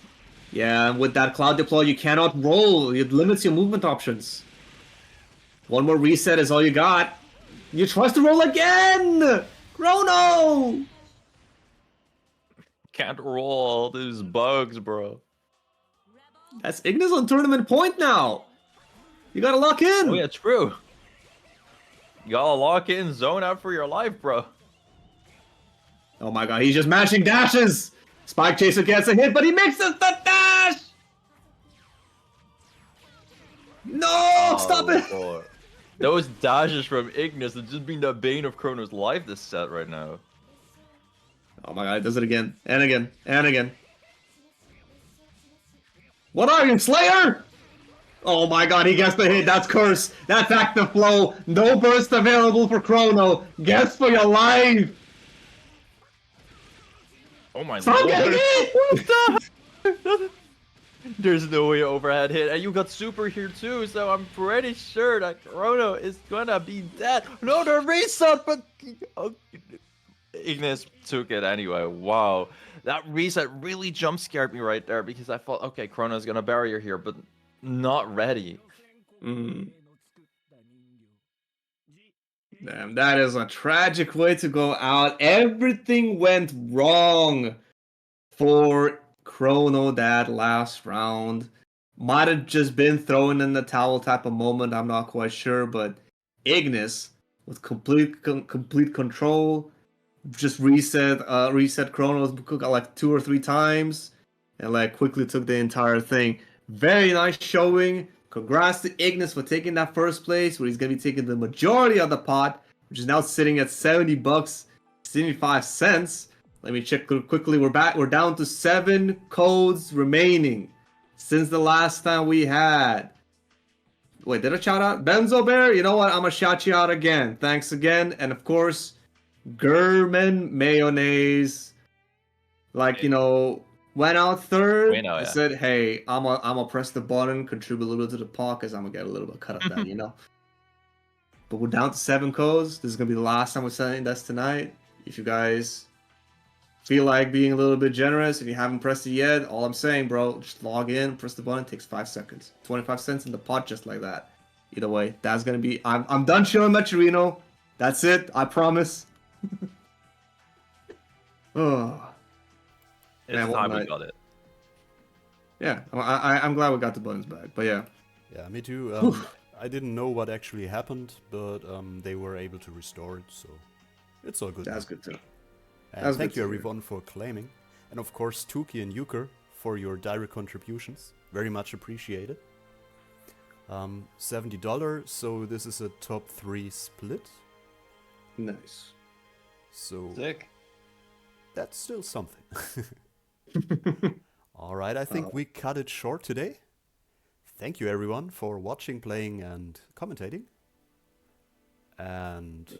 Yeah, and with that Cloud Deploy, you cannot roll. It limits your movement options. One more reset is all you got. You tries to roll again! Chrono! Can't roll all those bugs, bro. That's Ignis on tournament point now. You gotta lock in. Oh yeah, true. You gotta lock in, zone out for your life, bro. Oh my god, he's just mashing dashes. Spike Chaser gets a hit, but he misses the dash. No, stop it. Boy. Those dashes from Ignis have just been the bane of Chrono's life this set right now. Oh my god, it does it again, and again, and again. What are you, Slayer? Oh my god, he gets the hit. That's curse. That's active flow. No burst available for Chrono. Guess for your life. Oh my Stop lord. getting hit! There's no way overhead hit, and you got super here too, so I'm pretty sure that Chrono is gonna be dead. No, the reset, but oh, Ignis took it anyway. Wow, that reset really jump scared me right there because I thought, okay, Chrono's gonna bury her here, but not ready. Mm. Damn, that is a tragic way to go out. Everything went wrong for Chrono that last round. Might have just been thrown in the towel type of moment. I'm not quite sure, but Ignis with complete control just reset Chrono's like 2 or 3 times and like quickly took the entire thing. Very nice showing. Congrats to Ignis for taking that first place, where he's gonna be taking the majority of the pot, which is now sitting at $70, 75 cents. Let me check quickly. We're back. We're down to 7 codes remaining since the last time we had. Wait, did I shout out Benzo Bear? You know what? I'm gonna shout you out again. Thanks again, and of course, German Mayonnaise. Like, went out third. We know, I yeah. said, hey, I'm gonna press the button, contribute a little bit to the pot, because I'm gonna get a little bit cut of that, But we're down to 7 codes. This is gonna be the last time we're selling this tonight. If you guys feel like being a little bit generous, if you haven't pressed it yet, all I'm saying, bro, just log in, press the button. It takes 5 seconds. 25 cents in the pot, just like that. Either way, that's gonna be. I'm done showing Metrino. That's it. I promise. Oh. It's Man, what time we night. got it. Yeah, I'm glad we got the buttons back. But yeah. Yeah, me too. I didn't know what actually happened, but they were able to restore it, so it's all good. That's good too. And That's thank good you to hear. everyone for claiming. And of course Tuki and Euchre for your direct contributions. Very much appreciated. $70, so this is a top 3 split. Nice. So Sick. that's still something. Alright, I think we cut it short today. Thank you everyone for watching, playing and commentating. And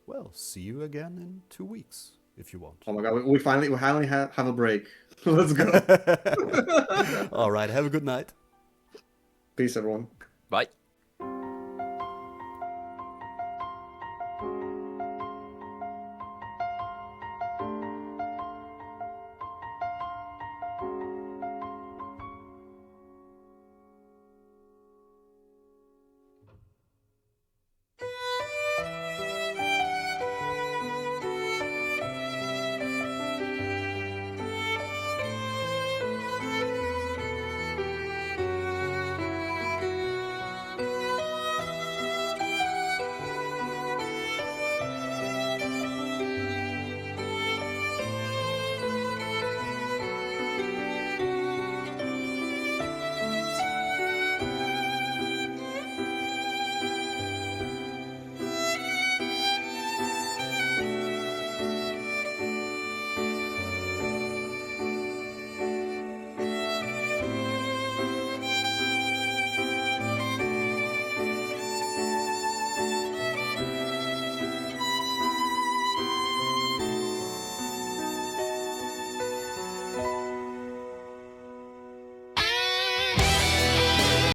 well, see you again in 2 weeks if you want. Oh my god, we finally have a break. Let's go. Alright, have a good night. Peace, everyone. Bye.